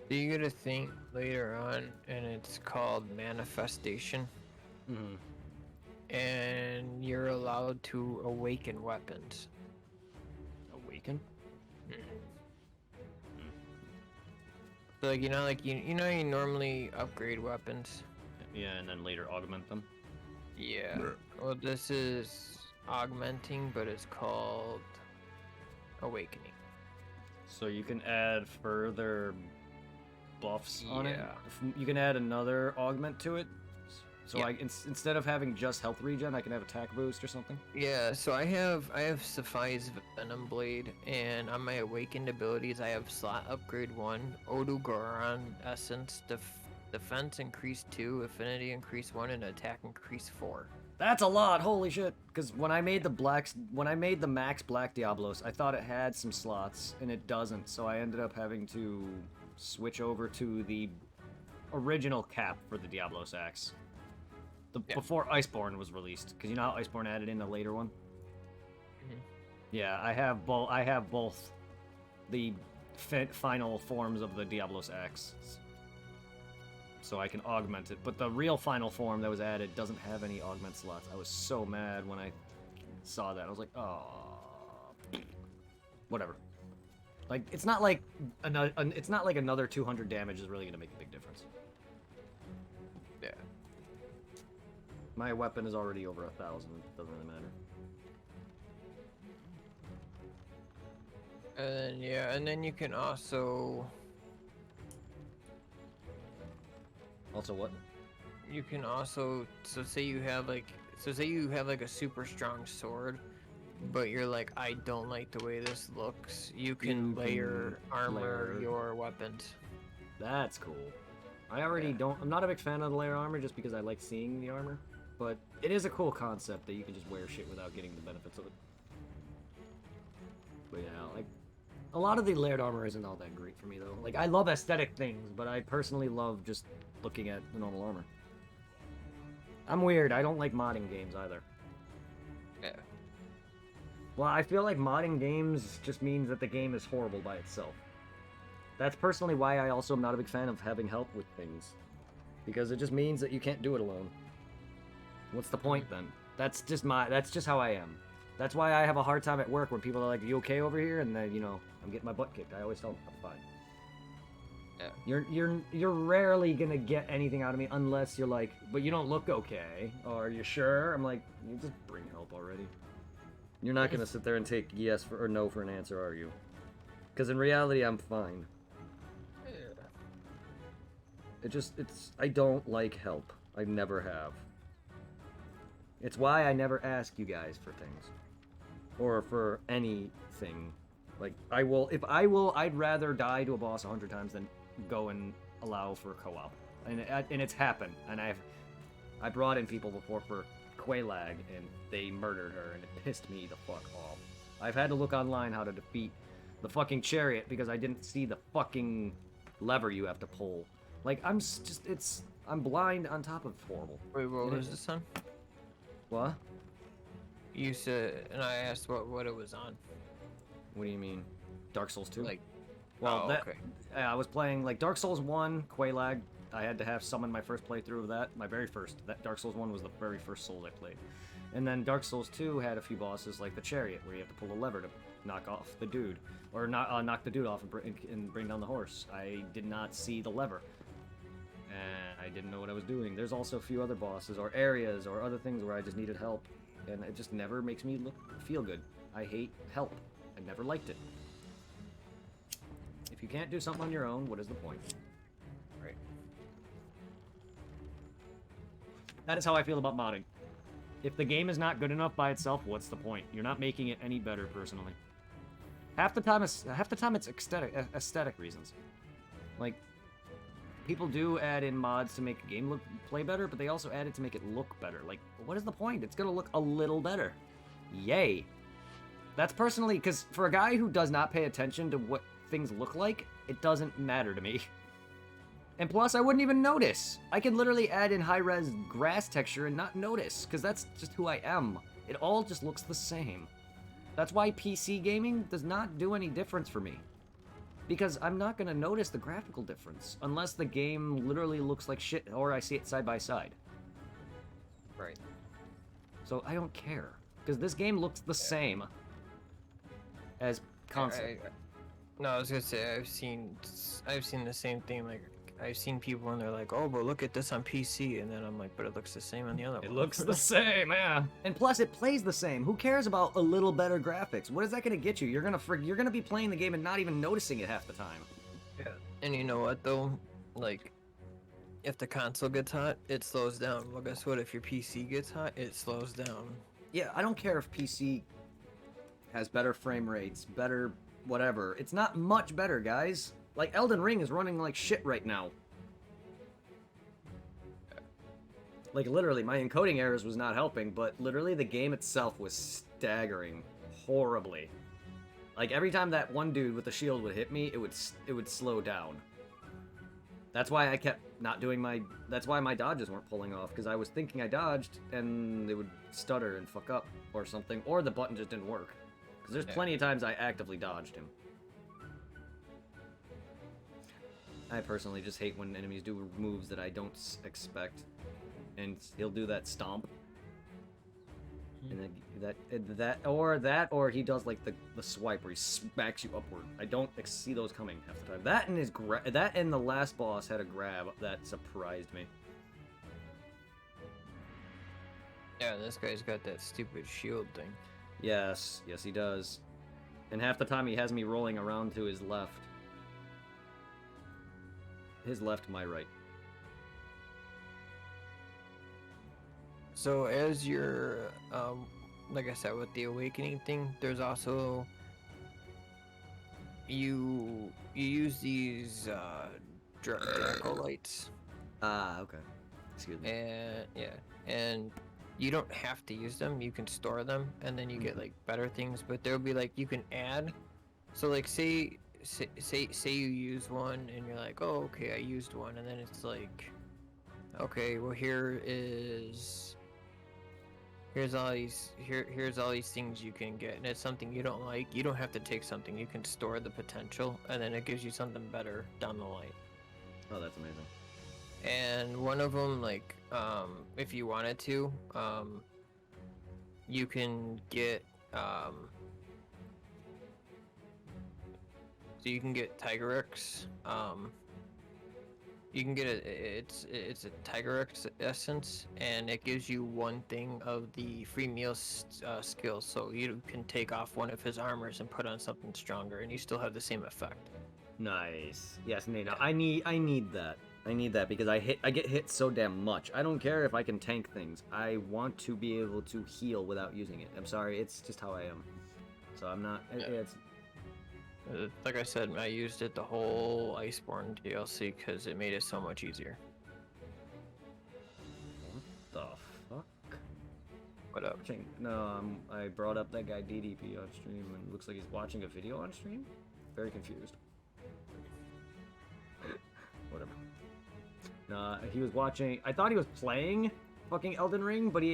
So you get a thing later on, and it's called Manifestation. Mm-hmm. And you're allowed to awaken weapons. Awaken? So like, you know, you normally upgrade weapons. Yeah, and then later augment them. Yeah. Well, this is augmenting, but it's called awakening. So you can add further buffs on it? Yeah. You can add another augment to it? So Yeah. instead of having just health regen, I can have attack boost or something. Yeah, so I have Saphai's Venom Blade, and on my awakened abilities I have Slot Upgrade 1, Odogoron Essence, Defense Increase 2, Affinity Increase 1, and Attack Increase 4. That's a lot, holy shit! Because when I made the max Black Diablos, I thought it had some slots, and it doesn't. So I ended up having to switch over to the original cap for the Diablos axe. Before Iceborne was released, because you know how Iceborne added in a later one. Mhm. Yeah, I have both. I have both the final forms of the Diablos axe, so I can augment it. But the real final form that was added doesn't have any augment slots. I was so mad when I saw that. I was like, oh, whatever. Like it's not like another 200 damage is really gonna make a big difference. Yeah. My weapon is already over 1,000. It doesn't really matter. And yeah, and then you can also What? you can also say you have like a super strong sword, but you're like, I don't like the way this looks. You can layer armor layer- your weapons. That's cool. I already don't. I'm not a big fan of the layer armor just because I like seeing the armor, but it is a cool concept that you can just wear shit without getting the benefits of it. But yeah, like a lot of the layered armor isn't all that great for me though. Like I love aesthetic things, but I personally love just looking at the normal armor. I'm weird. I don't like modding games either. Yeah. Well, I feel like modding games just means that the game is horrible by itself. That's personally why I also am not a big fan of having help with things. Because it just means that you can't do it alone. What's the point then? That's just how I am. That's why I have a hard time at work when people are like, "You okay over here?" And then, you know, I'm getting my butt kicked. I always tell them, "I'm fine." Yeah. You're rarely gonna get anything out of me unless you're like, "But you don't look okay." Or, "Are you sure?" I'm like, "You just bring help already." You're not gonna sit there and take yes for, or no for an answer, are you? Because in reality, I'm fine. I don't like help. I never have. It's why I never ask you guys for things. Or for anything. Like, I'd rather die to a boss 100 times than go and allow for co-op. And it's happened. And I brought in people before for Quelaag, and they murdered her, and it pissed me the fuck off. I've had to look online how to defeat the fucking chariot because I didn't see the fucking lever you have to pull. Like, I'm blind on top of horrible. Wait, what was this on? What? You said, and I asked what it was on. What do you mean? Dark Souls 2? Like, well, okay. I was playing, like, Dark Souls 1, Quelaag. I had to have summon my first playthrough of that. My very first. That Dark Souls 1 was the very first Souls I played. And then Dark Souls 2 had a few bosses, like the chariot, where you have to pull a lever to knock off the dude. Or knock the dude off and bring down the horse. I did not see the lever. And I didn't know what I was doing. There's also a few other bosses or areas or other things where I just needed help, and it just never makes me feel good. I hate help. I never liked it. If you can't do something on your own, what is the point? Right. That is how I feel about modding. If the game is not good enough by itself, what's the point? You're not making it any better, personally. Half the time it's aesthetic reasons. Like, people do add in mods to make a game play better, but they also add it to make it look better. Like, what is the point? It's gonna look a little better. Yay. That's personally, because for a guy who does not pay attention to what things look like, it doesn't matter to me. And plus, I wouldn't even notice. I can literally add in high-res grass texture and not notice, because that's just who I am. It all just looks the same. That's why PC gaming does not do any difference for me. Because I'm not going to notice the graphical difference, unless the game literally looks like shit, or I see it side by side. Right. So I don't care, because this game looks the same as console. No, I was gonna say I've seen the same thing. Like, I've seen people and they're like, "Oh, but look at this on PC," and then I'm like, "But it looks the same on the other one." It looks the same, yeah. And plus, it plays the same. Who cares about a little better graphics? What is that gonna get you? You're gonna be playing the game and not even noticing it half the time. Yeah. And you know what though? Like, If the console gets hot, it slows down. Well, guess what? If your PC gets hot, it slows down. Yeah, I don't care if PC has better frame rates, better whatever. It's not much better, guys. Like, Elden Ring is running like shit right now. Like, literally, my encoding errors was not helping, but literally the game itself was staggering horribly. Like, every time that one dude with the shield would hit me, it would slow down. That's why I kept not doing my... That's why my dodges weren't pulling off, because I was thinking I dodged, and it would stutter and fuck up or something, or the button just didn't work. Because there's plenty of times I actively dodged him. I personally just hate when enemies do moves that I don't expect. And he'll do that stomp. And then or he does like the swipe where he smacks you upward. I don't see those coming half the time. That and the last boss had a grab that surprised me. Yeah, this guy's got that stupid shield thing. Yes, he does. And half the time he has me rolling around to his left. His left, my right. So as you're, like I said, with the awakening thing, there's also you use these Draco lights. Ah, okay. Excuse me. And yeah, and you don't have to use them. You can store them, and then you get like better things. But there'll be like you can add. So like say you use one, and you're like, oh okay, I used one, and then it's like, okay, well here's all these things you can get, and it's something you don't like. You don't have to take something. You can store the potential, and then it gives you something better down the line. Oh, that's amazing. And one of them, like, if you wanted to, you can get, so you can get Tiger-X, you can get it's a Tiger-X essence, and it gives you one thing of the free meal skill, so you can take off one of his armors and put on something stronger, and you still have the same effect. Nice. Yes, Nate. I need that. I need that because I get hit so damn much. I don't care if I can tank things. I want to be able to heal without using it. I'm sorry, it's just how I am. So I'm not. It's. Like I said, I used it the whole Iceborne DLC because it made it so much easier. What the fuck? What up? No, I brought up that guy DDP on stream, and it looks like he's watching a video on stream. Very confused. Whatever. Nah, he was watching. I thought he was playing fucking Elden Ring, but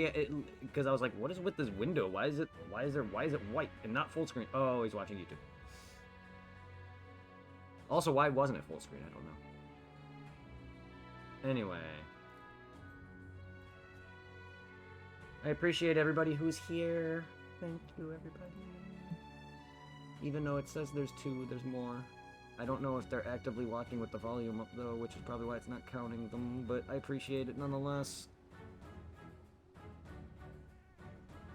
because I was like, what is with this window? Why is it white and not full screen? Oh, he's watching YouTube. Also, why wasn't it full screen? I don't know. Anyway. I appreciate everybody who's here. Thank you, everybody. Even though it says there's 2, there's more. I don't know if they're actively watching with the volume up, though, which is probably why it's not counting them, but I appreciate it nonetheless.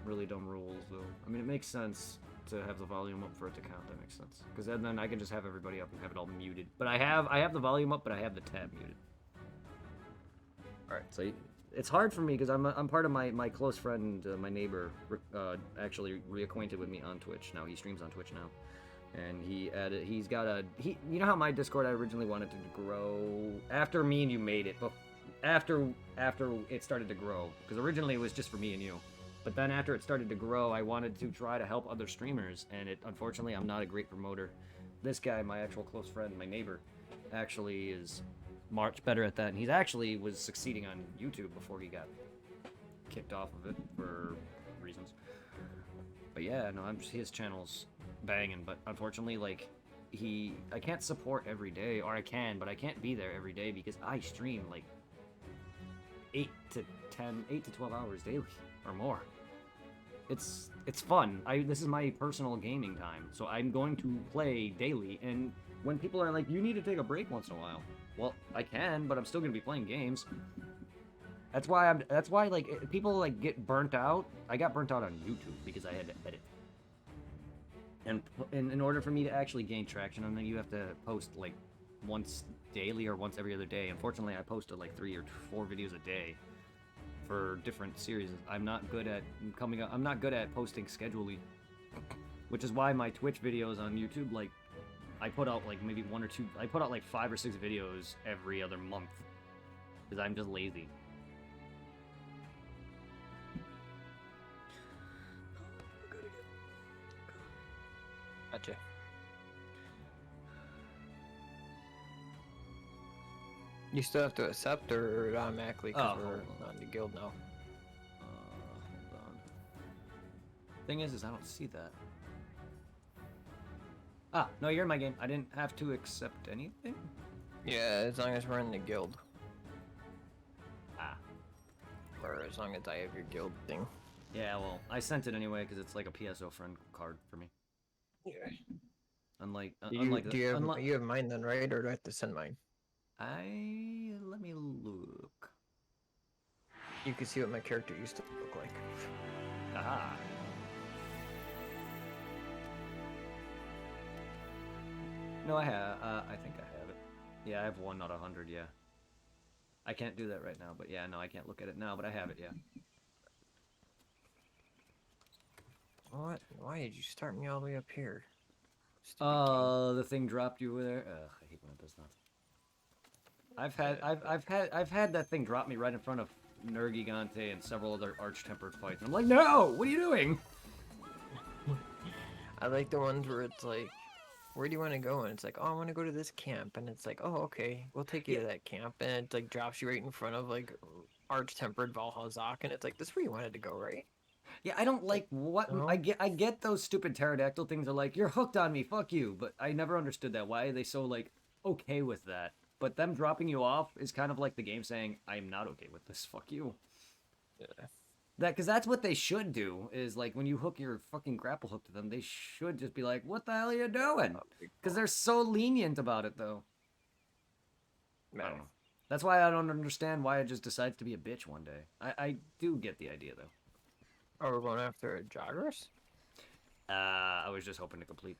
Really dumb rules, though. I mean, it makes sense to have the volume up for it to count. That makes sense. Because then I can just have everybody up and have it all muted. But I have the volume up, but I have the tab muted. Alright, so it's hard for me because I'm part of my close friend, my neighbor, actually reacquainted with me on Twitch. Now he streams on Twitch now. And he's got you know how my Discord I originally wanted to grow after me and you made it, but after it started to grow, because originally it was just for me and you, but then after it started to grow, I wanted to try to help other streamers, and unfortunately I'm not a great promoter. This guy, my actual close friend, my neighbor, actually is much better at that, and he actually was succeeding on YouTube before he got kicked off of it for reasons. But yeah, no, his channel's banging, but unfortunately, like, I can't support every day, or I can, but I can't be there every day because I stream like 8 to 12 hours daily or more. It's fun. This is my personal gaming time, so I'm going to play daily, and when people are like, you need to take a break once in a while, well, I can, but I'm still gonna be playing games. That's why like people like get burnt out. I got burnt out on YouTube because I had to edit. And in order for me to actually gain traction on that, you have to post like once daily or once every other day. Unfortunately, I post like 3 or 4 videos a day for different series. I'm not good at coming up. I'm not good at posting schedulely, which is why my Twitch videos on YouTube, like, I put out like maybe 1 or 2. I put out like 5 or 6 videos every other month because I'm just lazy. Gotcha. You still have to accept or automatically because Oh, we're hold on. not in the guild now. Hold on. Thing is I don't see that. Ah, no, you're in my game. I didn't have to accept anything? Yeah, as long as we're in the guild. Ah. Or as long as I have your guild thing. Yeah, well, I sent it anyway because it's like a PSO friend card for me. Yeah. Unlike, Do you have mine then, right? Or do I have to send mine? Let me look. You can see what my character used to look like. Aha. No, I have. I think I have it. Yeah, I have 1 out of 100. Yeah. I can't do that right now, but yeah, no, I can't look at it now, but I have it. Yeah. What? Why did you start me all the way up here? The thing dropped you over there. Ugh, I hate when it does that. I've had that thing drop me right in front of Nergigante and several other arch-tempered fights. I'm like, no! What are you doing? I like the ones where it's like, where do you want to go? And it's like, oh, I want to go to this camp. And it's like, oh, okay, we'll take you to that camp. And it like drops you right in front of like arch-tempered Valhazak. And it's like, this is where you wanted to go, right? Yeah, I don't like what no? I get those stupid pterodactyl things are like, you're hooked on me, fuck you. But I never understood that. Why are they so like okay with that? But them dropping you off is kind of like the game saying, I'm not okay with this, fuck you. Yeah. Because that's what they should do, is like when you hook your fucking grapple hook to them, they should just be like, what the hell are you doing? Because they're so lenient about it, though. I don't know. That's why I don't understand why it just decides to be a bitch one day. I do get the idea, though. Oh, we're going after a joggers? I was just hoping to complete.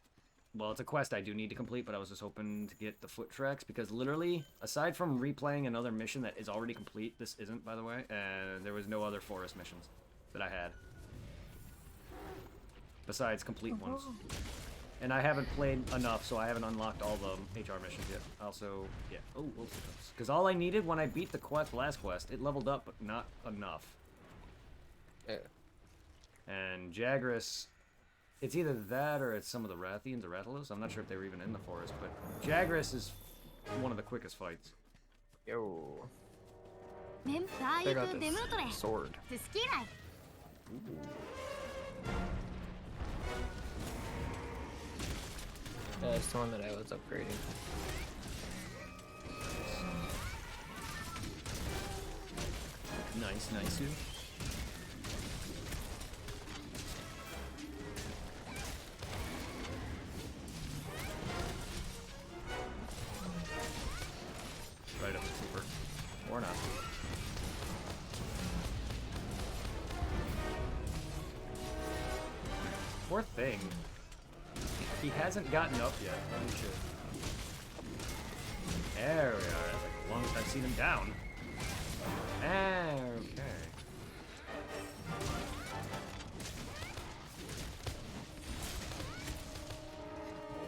Well, it's a quest I do need to complete, but I was just hoping to get the foot tracks, because literally, aside from replaying another mission that is already complete, this isn't, by the way, and there was no other forest missions that I had. Besides complete ones. And I haven't played enough, so I haven't unlocked all the HR missions yet. Also, yeah. Oh, because all I needed when I beat the last quest, it leveled up, but not enough. Yeah. And Jagras, it's either that or it's some of the Rathians or Rathalos. I'm not sure if they were even in the forest, but Jagras is one of the quickest fights. Yo. Check out this sword. Yeah, it's the one that I was upgrading. Nice, nice. Right up the super. Or not. Poor thing. He hasn't gotten up yet. Holy shit. There we are. That's like the longest I've seen him down. Okay.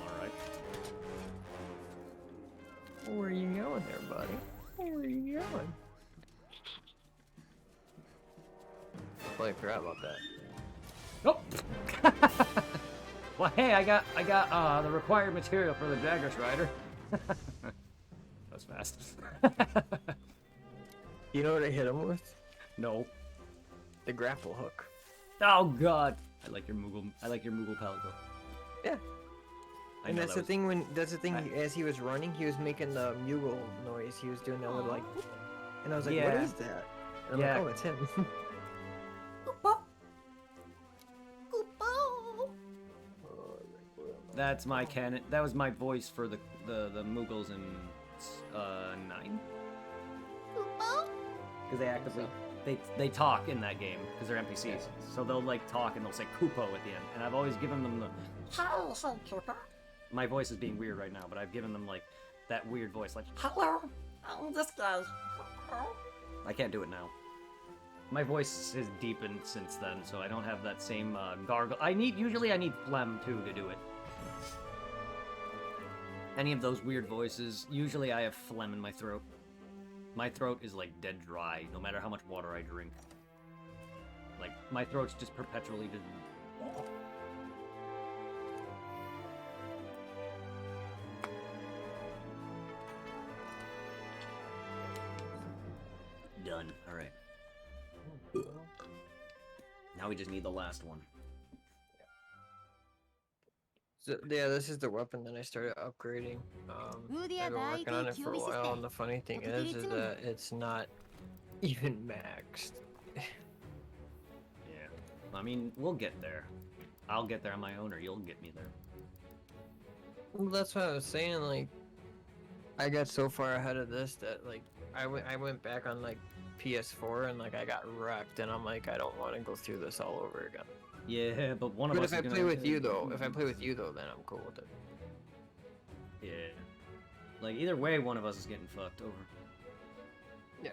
Alright. Where are you going there, buddy? Where are you going? Totally forgot about that. Nope. Well, hey, I got the required material for the Jagras Rider. That was fast. You know what I hit him with? No. The grapple hook. Oh God. I like your Moogle Palico. Yeah. And that's the thing as he was running, he was making the Moogle noise. He was doing that little like, and I was like, Yeah. what is that? And I'm Yeah. like, oh, it's him. That's my canon. That was my voice for the Moogles in 9. Because they actively they talk in that game because they're NPCs. So they'll like talk and they'll say Koopo at the end. And I've always given them the. My voice is being weird right now, but I've given them like that weird voice, like, hello, this guy's. I can't do it now. My voice has deepened since then, so I don't have that same gargle. Usually I need phlegm too to do it. Any of those weird voices, usually I have phlegm in my throat. My throat is like dead dry, no matter how much water I drink. Like, my throat's just perpetually just... Done. Alright. Now we just need the last one. So, yeah, this is the weapon that I started upgrading. I've been working on it for a while, and the funny thing is that it's not even maxed. Yeah. I mean, we'll get there. I'll get there on my own, or you'll get me there. Well, that's what I was saying, like, I got so far ahead of this that, like, I went back on, like, PS4, and, like, I got wrecked, and I'm like, I don't want to go through this all over again. Yeah, but one of But us if I is play with you, though, then I'm cool with it. Yeah. Like, either way, one of us is getting fucked over. Yeah.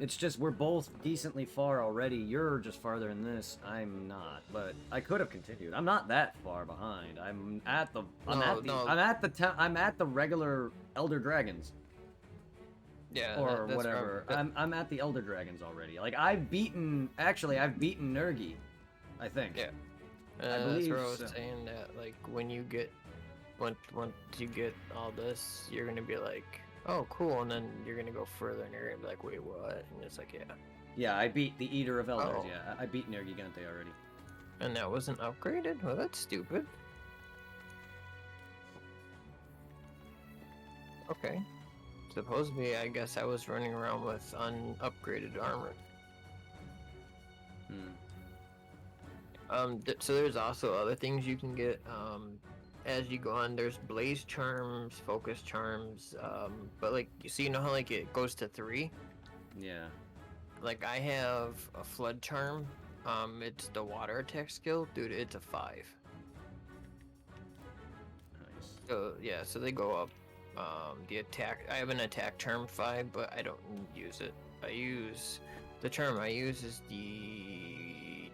It's just, we're both decently far already. You're just farther in this. I'm not. But I could have continued. I'm not that far behind. I'm at the... I'm at the regular Elder Dragons. Yeah, Or that's whatever. wrong, I'm at the Elder Dragons already. Like, I've beaten... Actually, I've beaten Nergi. I think. Yeah. I That's believe where I was so. saying that, like, when you get... Once you get all this, you're gonna be like, oh, cool, and then you're gonna go further, and you're gonna be like, wait, what? And it's like, yeah. Yeah, I beat the Eater of Elders, Oh. yeah. I beat Nergigante already. And that wasn't upgraded? Well, that's stupid. Okay. Supposedly, I guess I was running around with unupgraded armor. So there's also other things you can get, as you go on. There's blaze charms, focus charms, but like, you know how like it goes to 3? Yeah. Like, I have a flood charm, it's the water attack skill, dude, it's a 5. Nice. So, yeah, so they go up. The attack, I have an attack charm 5, but I don't use it. The charm I use is the...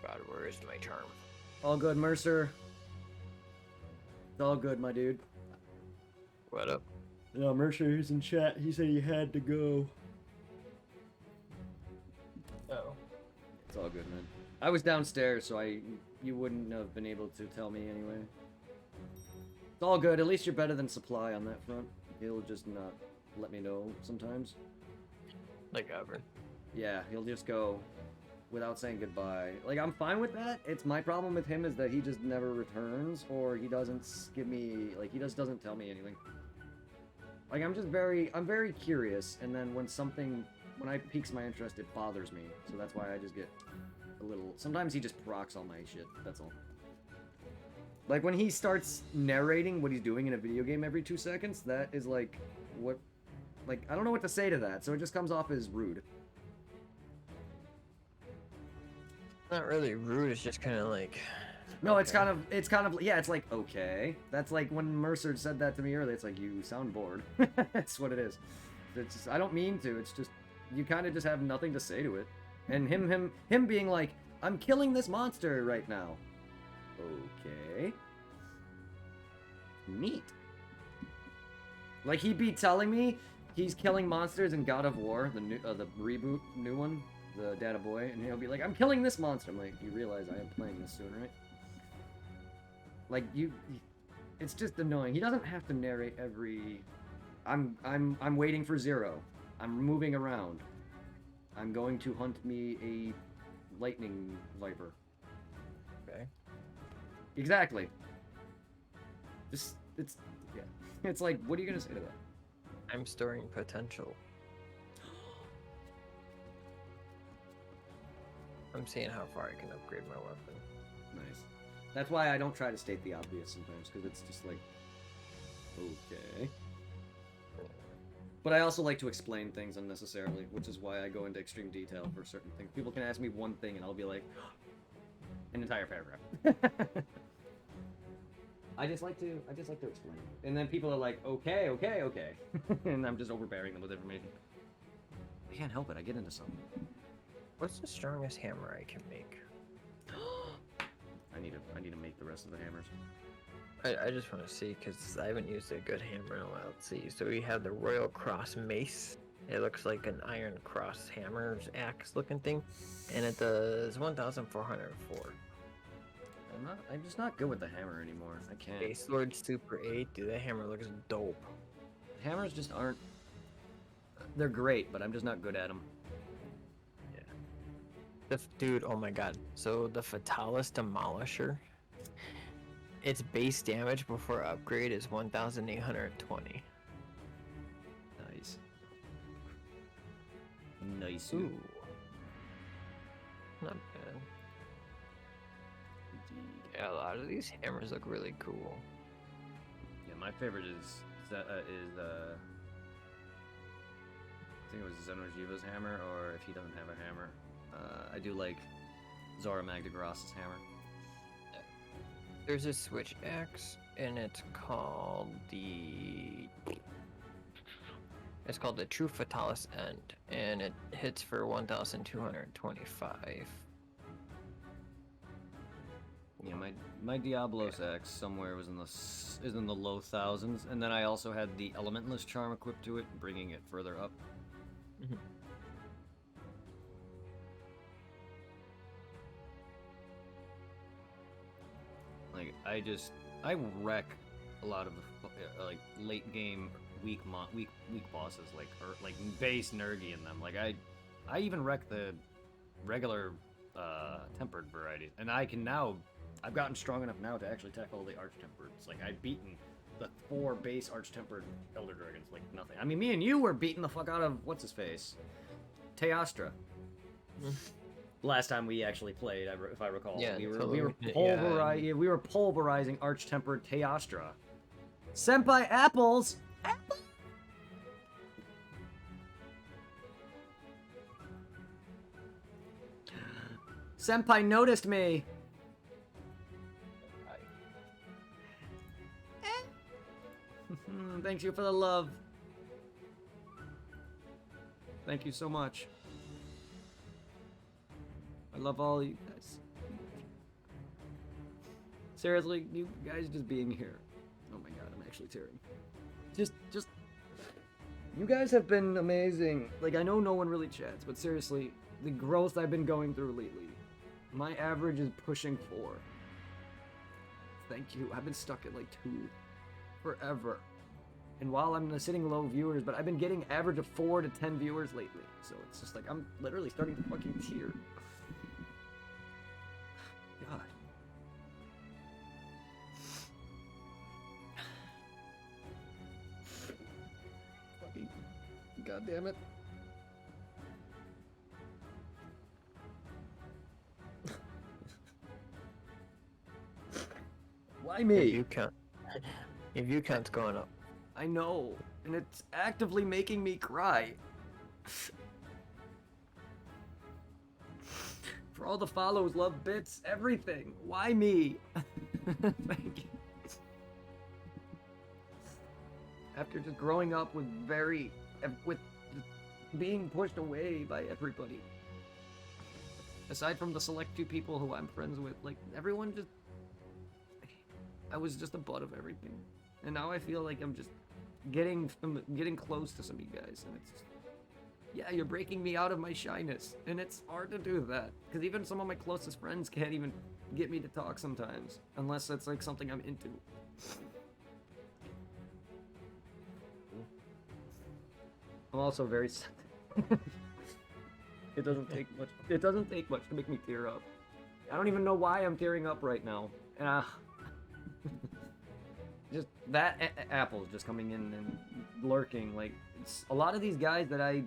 God, where is my charm? All good, Mercer. It's all good, my dude. What up? Yeah, Mercer, he's in chat. He said he had to go. Oh. It's all good, man. I was downstairs, so you wouldn't have been able to tell me anyway. It's all good. At least you're better than Supply on that front. He'll just not let me know sometimes. Like ever. Yeah, he'll just go without saying goodbye. Like, I'm fine with that. It's my problem with him is that he just never returns, or he doesn't give me, like, he just doesn't tell me anything. Like, I'm very curious, and then when I piques my interest, it bothers me. So that's why I just get a little, sometimes he just procs all my shit, that's all. Like, when he starts narrating what he's doing in a video game every 2 seconds, that is like, what, like, I don't know what to say to that, so it just comes off as rude. Not really rude, it's just kind of like... No, okay. it's kind of, yeah, it's like, okay. That's like when Mercer said that to me earlier, it's like, you sound bored. That's what it is. It's just, I don't mean to, it's just, you kind of just have nothing to say to it. And him being like, I'm killing this monster right now. Okay. Neat. Like, he'd be telling me he's killing monsters in God of War, the reboot, new one, the Data Boy, and he'll be like, I'm killing this monster. I'm like, you realize I am playing this soon, right? Like, it's just annoying. He doesn't have to narrate every... I'm waiting for Zero. I'm moving around. I'm going to hunt me a lightning viper. Okay. Exactly. It's yeah. It's like, what are you gonna say to that? I'm storing potential. I'm seeing how far I can upgrade my weapon. Nice. That's why I don't try to state the obvious sometimes, because it's just like, okay. But I also like to explain things unnecessarily, which is why I go into extreme detail for certain things. People can ask me one thing, and I'll be like, an entire paragraph. I just like to explain. And then people are like, okay, and I'm just overbearing them with information. I can't help it. I get into something. What's the strongest hammer I can make? I need to make the rest of the hammers. I just want to see because I haven't used a good hammer in a while. Let's see. So we have the Royal Cross Mace. It looks like an iron cross hammer's axe looking thing, and it does 1,404. I'm just not good with the hammer anymore. I can't. Base Lord Super 8, dude, that hammer looks dope. Hammers just aren't. They're great, but I'm just not good at them. Dude, oh my god. So the Fatalis Demolisher, its base damage before upgrade is 1,820. Nice. Nice. Ooh. Not bad. Yeah, a lot of these hammers look really cool. Yeah, my favorite is I think it was Xenojiva's hammer, or if he doesn't have a hammer, I do like Zora Magdagross's hammer. There's a switch axe, and it's called the True Fatalis End, and it hits for 1,225. Yeah, my Diablos X somewhere was is in the low thousands, and then I also had the Elementless Charm equipped to it, bringing it further up. Mhm. Like I wreck a lot of the like late game weak bosses, like base Nergi in them. Like I even wreck the regular tempered varieties, and I've gotten strong enough now to actually tackle the arch-tempereds. Like, I've beaten the 4 base arch-tempered Elder Dragons like nothing. I mean, me and you were beating the fuck out of, what's-his-face? Teostra. Last time we actually played, if I recall. Yeah, we totally. were pulverizing arch-tempered Teostra. Senpai Apples! Apple! Senpai noticed me! Thank you for the love. Thank you so much. I love all you guys. Seriously, you guys just being here. Oh my god, I'm actually tearing. Just you guys have been amazing. Like, I know no one really chats, but seriously, the growth I've been going through lately. My average is pushing 4. Thank you. I've been stuck at like 2 forever. And while I'm sitting low viewers, but I've been getting average of 4 to 10 viewers lately. So it's just like, I'm literally starting to fucking tear. God. Fucking, God damn it. Why me? Your view count's going up. I know, and it's actively making me cry. For all the follows, love, bits, everything. Why me? Thank you. After just growing up with being pushed away by everybody. Aside from the select few people who I'm friends with, like, everyone just... I was just a butt of everything. And now I feel like I'm just getting close to some of you guys, and it's just, yeah, you're breaking me out of my shyness, and it's hard to do that because even some of my closest friends can't even get me to talk sometimes, unless it's like something I'm into. I'm also very it doesn't take much to make me tear up. I don't even know why I'm tearing up right now. Just that Apple's just coming in and lurking. Like, it's a lot of these guys that I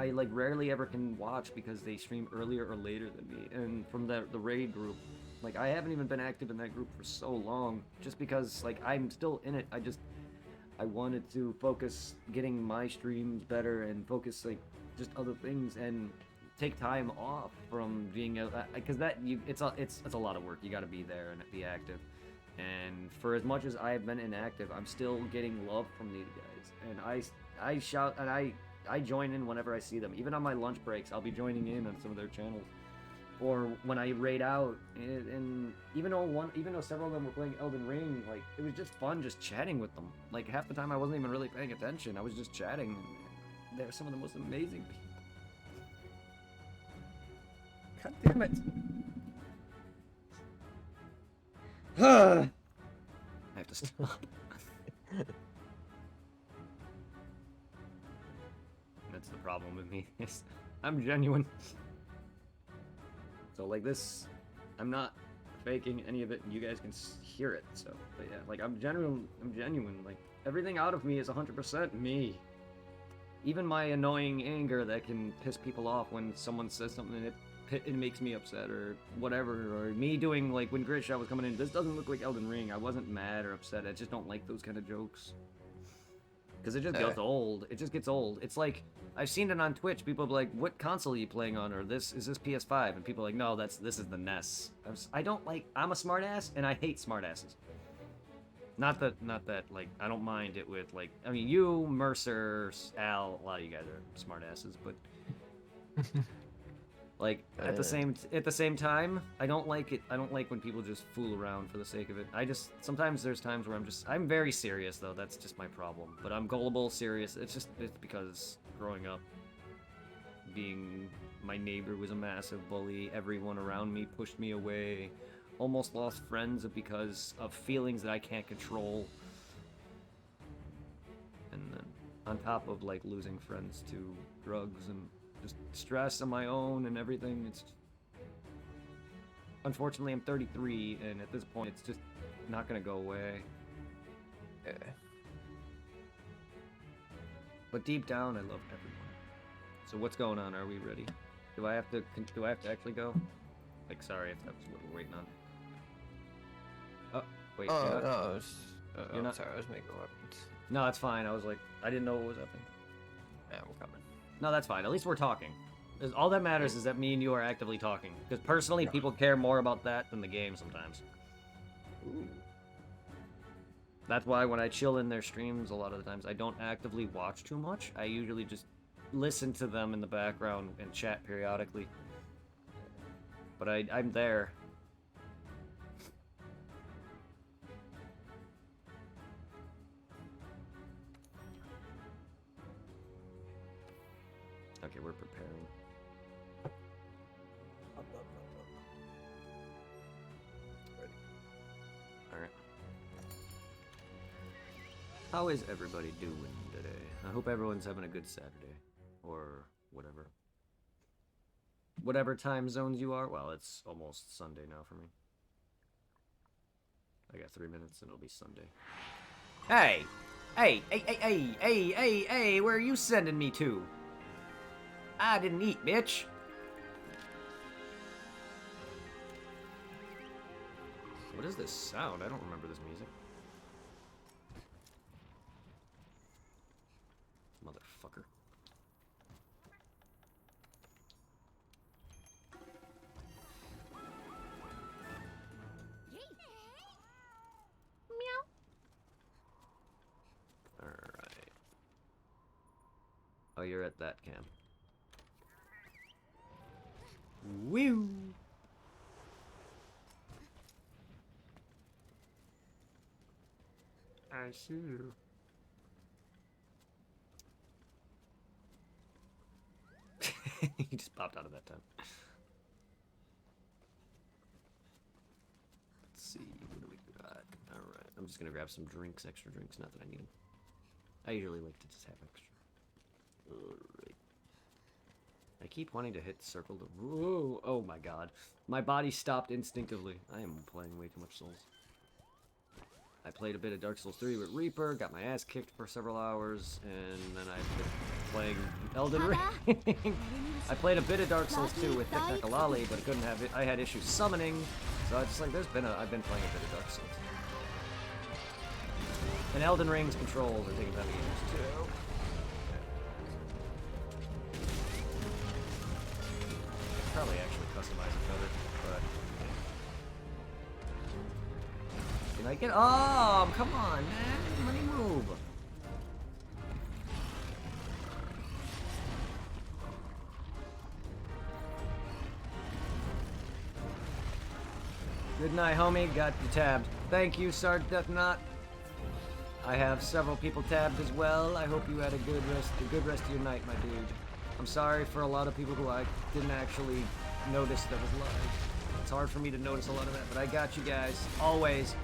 like rarely ever can watch because they stream earlier or later than me. And from the raid group, like, I haven't even been active in that group for so long, just because like I'm still in it. I wanted to focus getting my streams better and focus like just other things and take time off from being because it's a lot of work. You got to be there and be active. And for as much as I have been inactive, I'm still getting love from these guys. And I shout and I join in whenever I see them. Even on my lunch breaks, I'll be joining in on some of their channels. Or when I raid out, and even though several of them were playing Elden Ring, like it was just fun just chatting with them. Like half the time I wasn't even really paying attention. I was just chatting. And they're some of the most amazing people. God damn it. I have to stop. That's the problem with me. I'm genuine. So like this, I'm not faking any of it, and you guys can hear it. So, but yeah, like I'm genuine. Like everything out of me is 100% me. Even my annoying anger that can piss people off when someone says something and it makes me upset or whatever, or me doing like when Grit Shot was coming in, this doesn't look like Elden Ring. I wasn't mad or upset. I just don't like those kind of jokes. Because it just gets old. It just gets old. It's like, I've seen it on Twitch. People be like, what console are you playing on? Or is this PS5? And people are like, no, this is the NES. I'm a smartass, and I hate smartasses. Not that, like, I don't mind it with, like, I mean, you, Mercer, Al, a lot of you guys are smartasses, but... Like at the same time, I don't like it. I don't like when people just fool around for the sake of it. Sometimes there's times where I'm very serious though. That's just my problem. But I'm gullible, serious. It's because growing up, my neighbor was a massive bully. Everyone around me pushed me away. Almost lost friends because of feelings that I can't control. And then on top of like losing friends to drugs and just stress on my own and everything. It's unfortunately I'm 33, and at this point it's just not gonna go away. Yeah. But deep down, I love everyone. So what's going on? Are we ready? Do I have to actually go? Like, sorry if that was what we're waiting on. Oh, wait. No, you're not. Sorry, I was making weapons. No, it's fine. I was like, I didn't know what was happening. Yeah, we're coming. No, that's fine. At least we're talking. All that matters is that me and you are actively talking. Because personally, people care more about that than the game sometimes. Ooh. That's why when I chill in their streams, a lot of the times, I don't actively watch too much. I usually just listen to them in the background and chat periodically. But I'm there. Okay, we're preparing. Ready. Alright. How is everybody doing today? I hope everyone's having a good Saturday. Or whatever. Whatever time zones you are. Well, it's almost Sunday now for me. I got 3 minutes and it'll be Sunday. Hey! Hey, where are you sending me to? I didn't eat, bitch. What is this sound? I don't remember this music. Motherfucker. Meow. Alright. Oh, you're at that camp. Woo! I see you. He just popped out of that time. Let's see, what do we got? Alright, I'm just gonna grab some drinks, extra drinks, not that I need them. I usually like to just have extra. Alright. I keep wanting to hit circle to... Whoa! Oh my god. My body stopped instinctively. I am playing way too much Souls. I played a bit of Dark Souls 3 with Reaper, got my ass kicked for several hours, and then I been playing Elden Ring. I played a bit of Dark Souls 2 with Teknakalali, but I couldn't have it. I had issues summoning, so I just like, I've been playing a bit of Dark Souls. And Elden Ring's controls are taking heavy use too. Probably actually customize it better, but... Can I I get? Oh, come on, man. Let me move. Good night, homie. Got you tabbed. Thank you, Sarge Deathnot. I have several people tabbed as well. I hope you had a good rest of your night, my dude. I'm sorry for a lot of people who I didn't actually notice that was live. It's hard for me to notice a lot of that, but I got you guys. Always.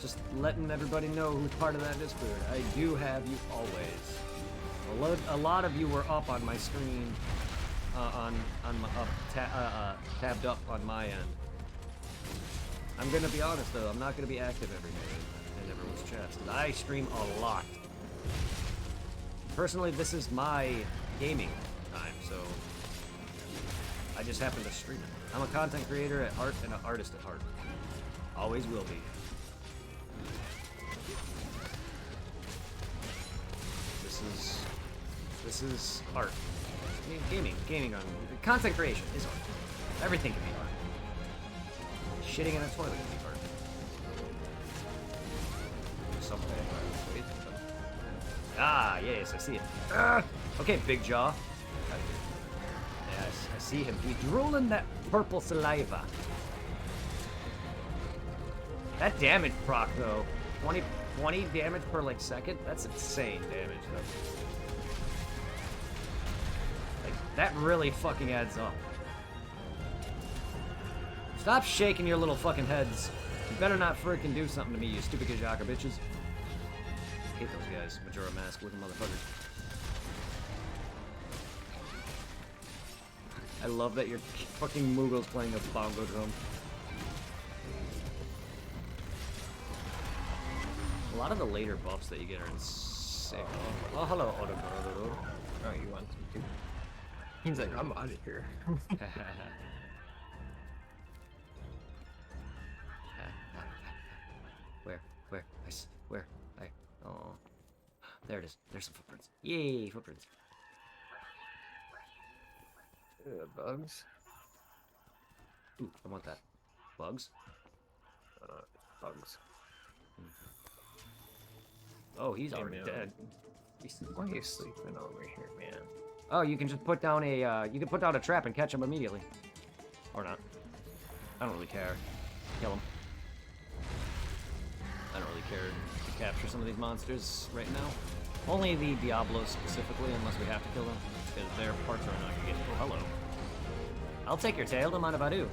Just letting everybody know who's part of that Discord. I do have you always. A lot of you were up on my screen, tabbed up on my end. I'm gonna be honest though, I'm not gonna be active every day in everyone's chats. I stream a lot. Personally, this is my gaming time, so I just happen to stream it. I'm a content creator at heart and an artist at heart. Always will be. This is art. Gaming on content creation is art. Everything can be art. Shitting in a toilet can be art. Something. Ah, yes, I see it. Okay, Big Jaw. Yes, I see him. He's drooling that purple saliva. That damage proc though, 20 damage per like second. That's insane damage though. Like that really fucking adds up. Stop shaking your little fucking heads. You better not freaking do something to me, you stupid Gajaka bitches. I hate those guys, Majora Mask looking motherfuckers. I love that your fucking Moogle's playing a bongo drum. A lot of the later buffs that you get are insane. Oh, hello, Odo. Oh, you want to? He's like, I'm out of here. Where? Oh. There it is. There's some footprints. Yay, footprints. Bugs. Ooh, I want that. Bugs? Bugs. Oh, he's already dead. Why are you sleeping over here, man? Oh, you can just put down a, you can put down a trap and catch him immediately. Or not. I don't really care. Kill him. I don't really care to capture some of these monsters right now. Only the Diablos specifically, unless we have to kill them, because their parts are not gonna get. Oh, hello. I'll take your tail, no mind if I do.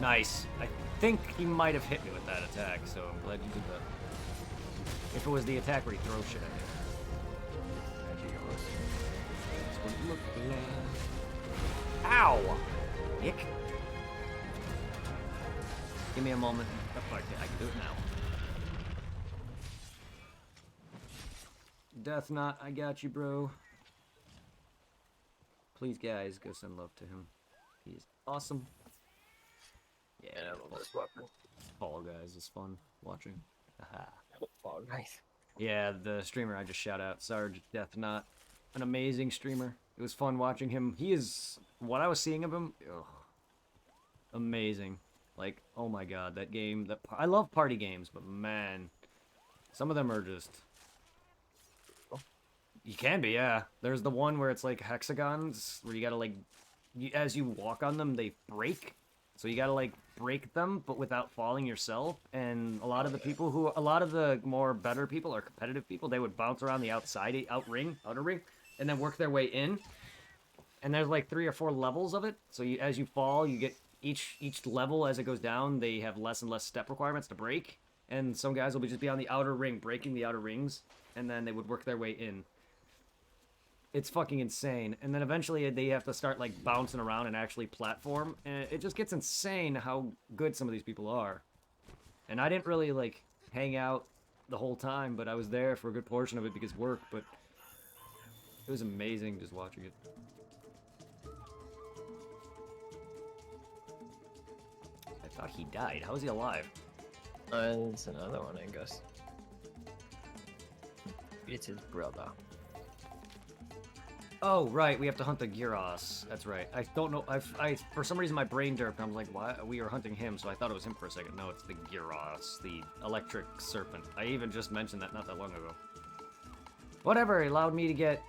Nice. I think he might have hit me with that attack, so I'm glad you did that. If it was the attack where he throws shit at me. That's what it looked like. Ow! Ick. Give me a moment. Oh, I can do it now. Death Knot, I got you, bro. Please, guys, go send love to him. He is awesome. Yeah, I love this weapon. Fall Guys is fun watching. Haha. Fall Guys. Yeah, the streamer I just shout out, Sarge Death Knot. An amazing streamer. It was fun watching him. He is, what I was seeing of him, ugh, amazing. Like, oh my god, that game, I love party games, but man, some of them are just, you can be, yeah. There's the one where it's like hexagons, where you gotta like, as you walk on them, they break. So you gotta like break them, but without falling yourself. And a lot of the more better people or competitive people, they would bounce around the outside, outer ring, and then work their way in. And there's like 3 or 4 levels of it. So as you fall, you get each level as it goes down, they have less and less step requirements to break. And some guys will just be on the outer ring, breaking the outer rings, and then they would work their way in. It's fucking insane. And then eventually they have to start like bouncing around and actually platform. And it just gets insane how good some of these people are. And I didn't really like hang out the whole time, but I was there for a good portion of it because work, but it was amazing just watching it. I thought he died. How is he alive? It's another one, I guess. It's his brother. Oh, right, we have to hunt the Gyros. That's right. I don't know. I for some reason my brain derped. I was like, why? We were hunting him, so I thought it was him for a second. No, it's the Gyros, the electric serpent. I even just mentioned that not that long ago. Whatever, it allowed me to get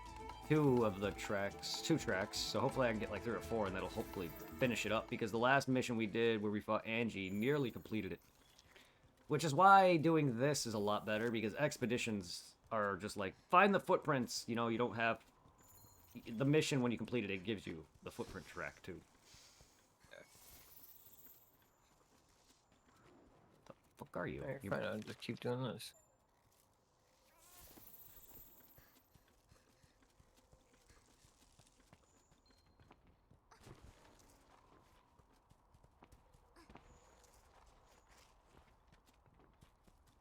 two tracks. So hopefully I can get like 3 or 4, and that'll hopefully finish it up. Because the last mission we did, where we fought Angie, nearly completed it. Which is why doing this is a lot better, because expeditions are just like, find the footprints. You know, you don't have... The mission, when you complete it, it gives you the footprint track, too. The fuck are you? Alright, fine, I'll just keep doing this.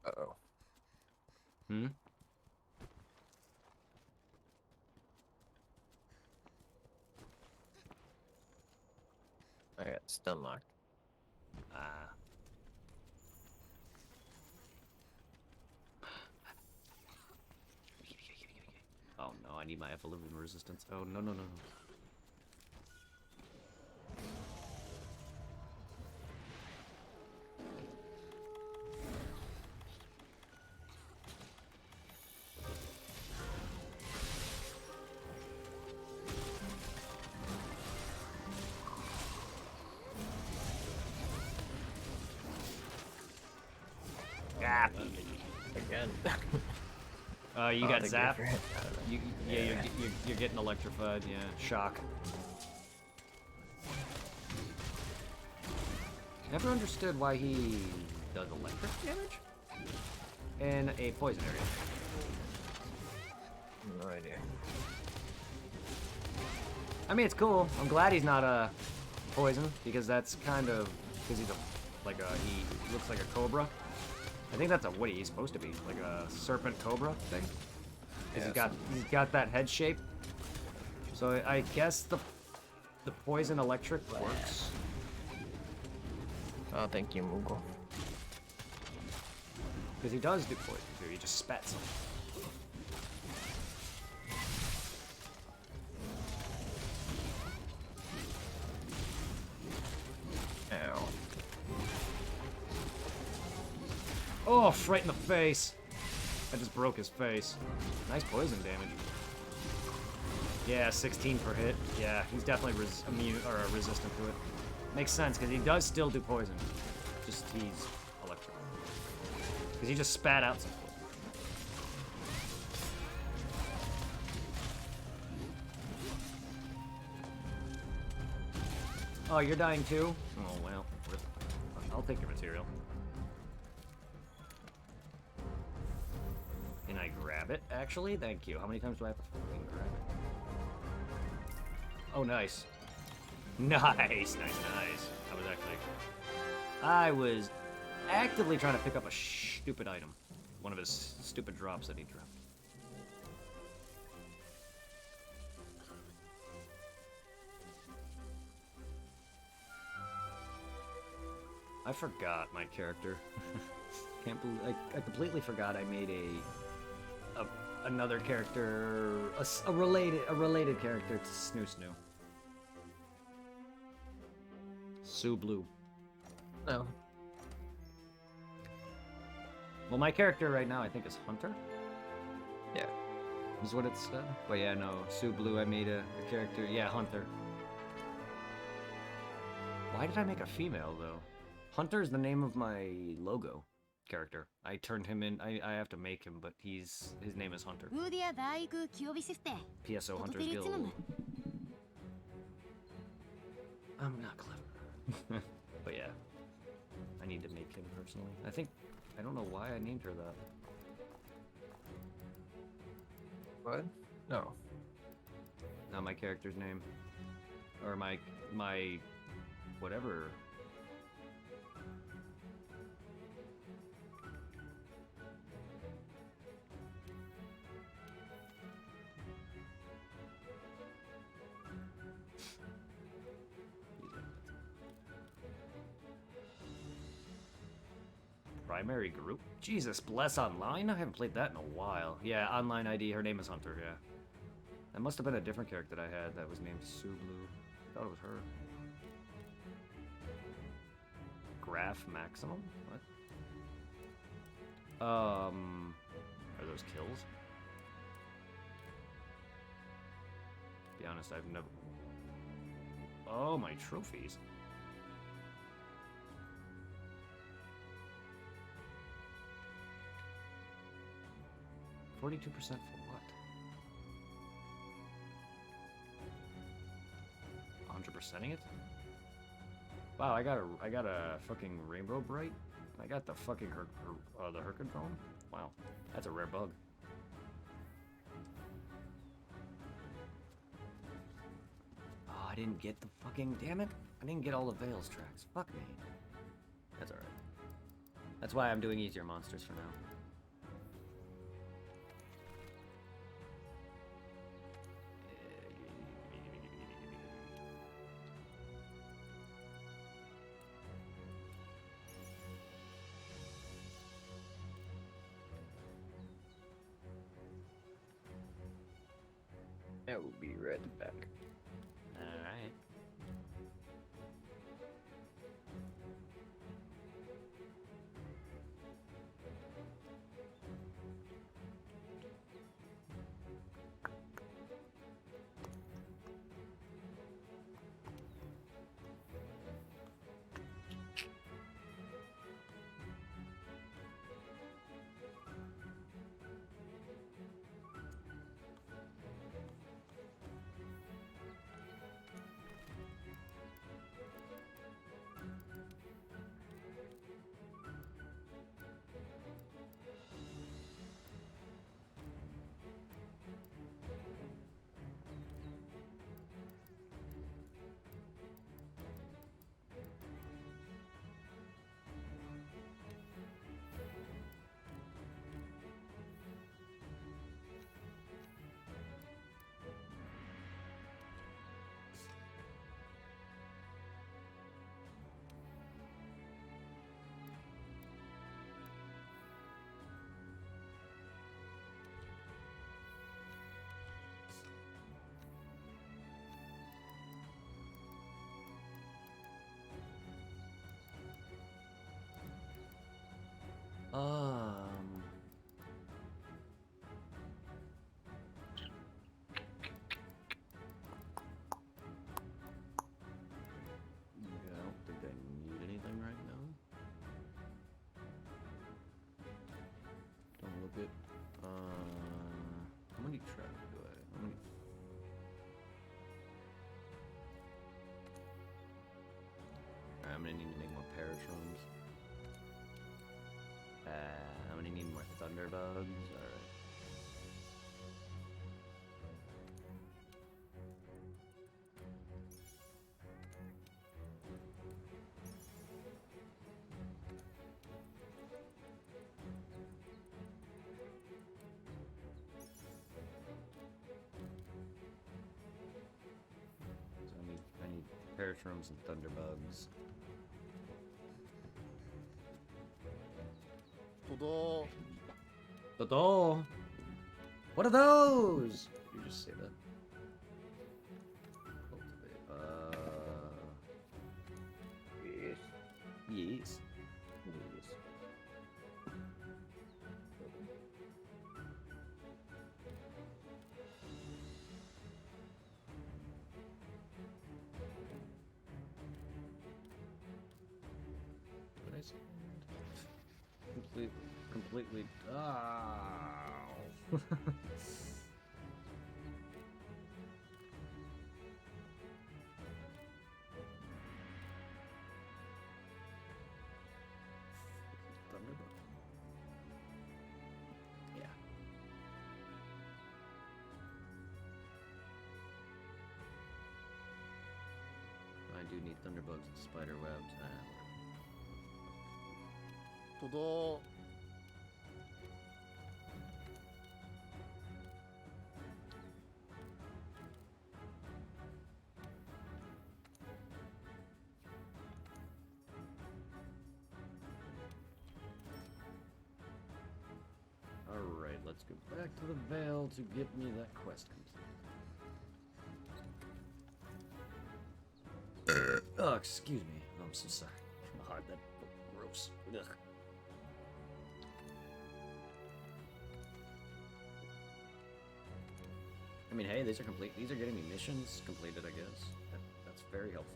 Uh-oh. Hmm? I got stun locked. Ah. Oh no, I need my evolution resistance. Oh no, no, no, no. Ah. Again. You Oh, got the zapped. Griffer. Yeah, you're getting electrified. Yeah, shock. Never understood why he does electric damage in a poison area. No idea. I mean, it's cool. I'm glad he's not poison, because that's kind of, because he's he looks like a cobra. I think that's what he's supposed to be, like a serpent cobra thing. Because he's got that head shape. So I guess the poison electric works. Oh, thank you, Moogle. Because he does do poison too. He just spats him. Ow. Oh, right in the face. I just broke his face. Nice poison damage. Yeah, 16 per hit. Yeah, he's definitely resistant to it. Makes sense, because he does still do poison. Just he's electric. Because he just spat out some poison. Oh, you're dying too? Oh, well. I'll take your material. Can I grab it, actually? Thank you. How many times do I have to fucking grab it? Oh, nice. Nice, nice, nice. I was actively trying to pick up a stupid item. One of his stupid drops that he dropped. I forgot my character. Can't believe I completely forgot I made another character, a related character to Snoo Snoo. Sue Blue. No. Well, my character right now I think is Hunter. Yeah. Is what it's. But yeah, no, Sue Blue. I made a character. Yeah, Hunter. Why did I make a female though? Hunter is the name of my logo character. I turned him in. I have to make him, but his name is Hunter. PSO Hunter's Guild. I'm not clever. But yeah. I need to make him personally. I don't know why I named her that. What? No. Not my character's name. Or my whatever. Primary group? Jesus, Bless Online? I haven't played that in a while. Yeah, online ID, her name is Hunter, yeah. That must have been a different character that I had that was named Sulu. I thought it was her. Graph maximum? What? Are those kills? Be honest, I've never... Oh, my trophies. $42% for what? 100%ing it? Wow, I got a fucking Rainbow Bright. I got the fucking the Hercadrone. Wow, that's a rare bug. Oh, I didn't get the fucking, damn it! I didn't get all the Veils tracks. Fuck me. That's alright. That's why I'm doing easier monsters for now. That will be right back. Alright. Yeah, I don't think I need anything right now. Don't look it. How many traps do I? How many? Alright, I'm gonna need to make more paratrons. I'm gonna need more thunderbugs. Alright. So I need paratrons and thunderbugs. Todo. What are those? You just say that. Cultivate. Yes. Yes. Yes. What did I say? Completely. Oh. Thunderbolt. Yeah. I do need thunderbugs and spider webs. Todo. Alright, let's let's go back to the Vale to get me that quest complete. Oh, excuse me. Oh, I'm so sorry. God, that gross. Ugh. I mean, hey, these are complete. These are getting me missions completed, I guess. That's very helpful.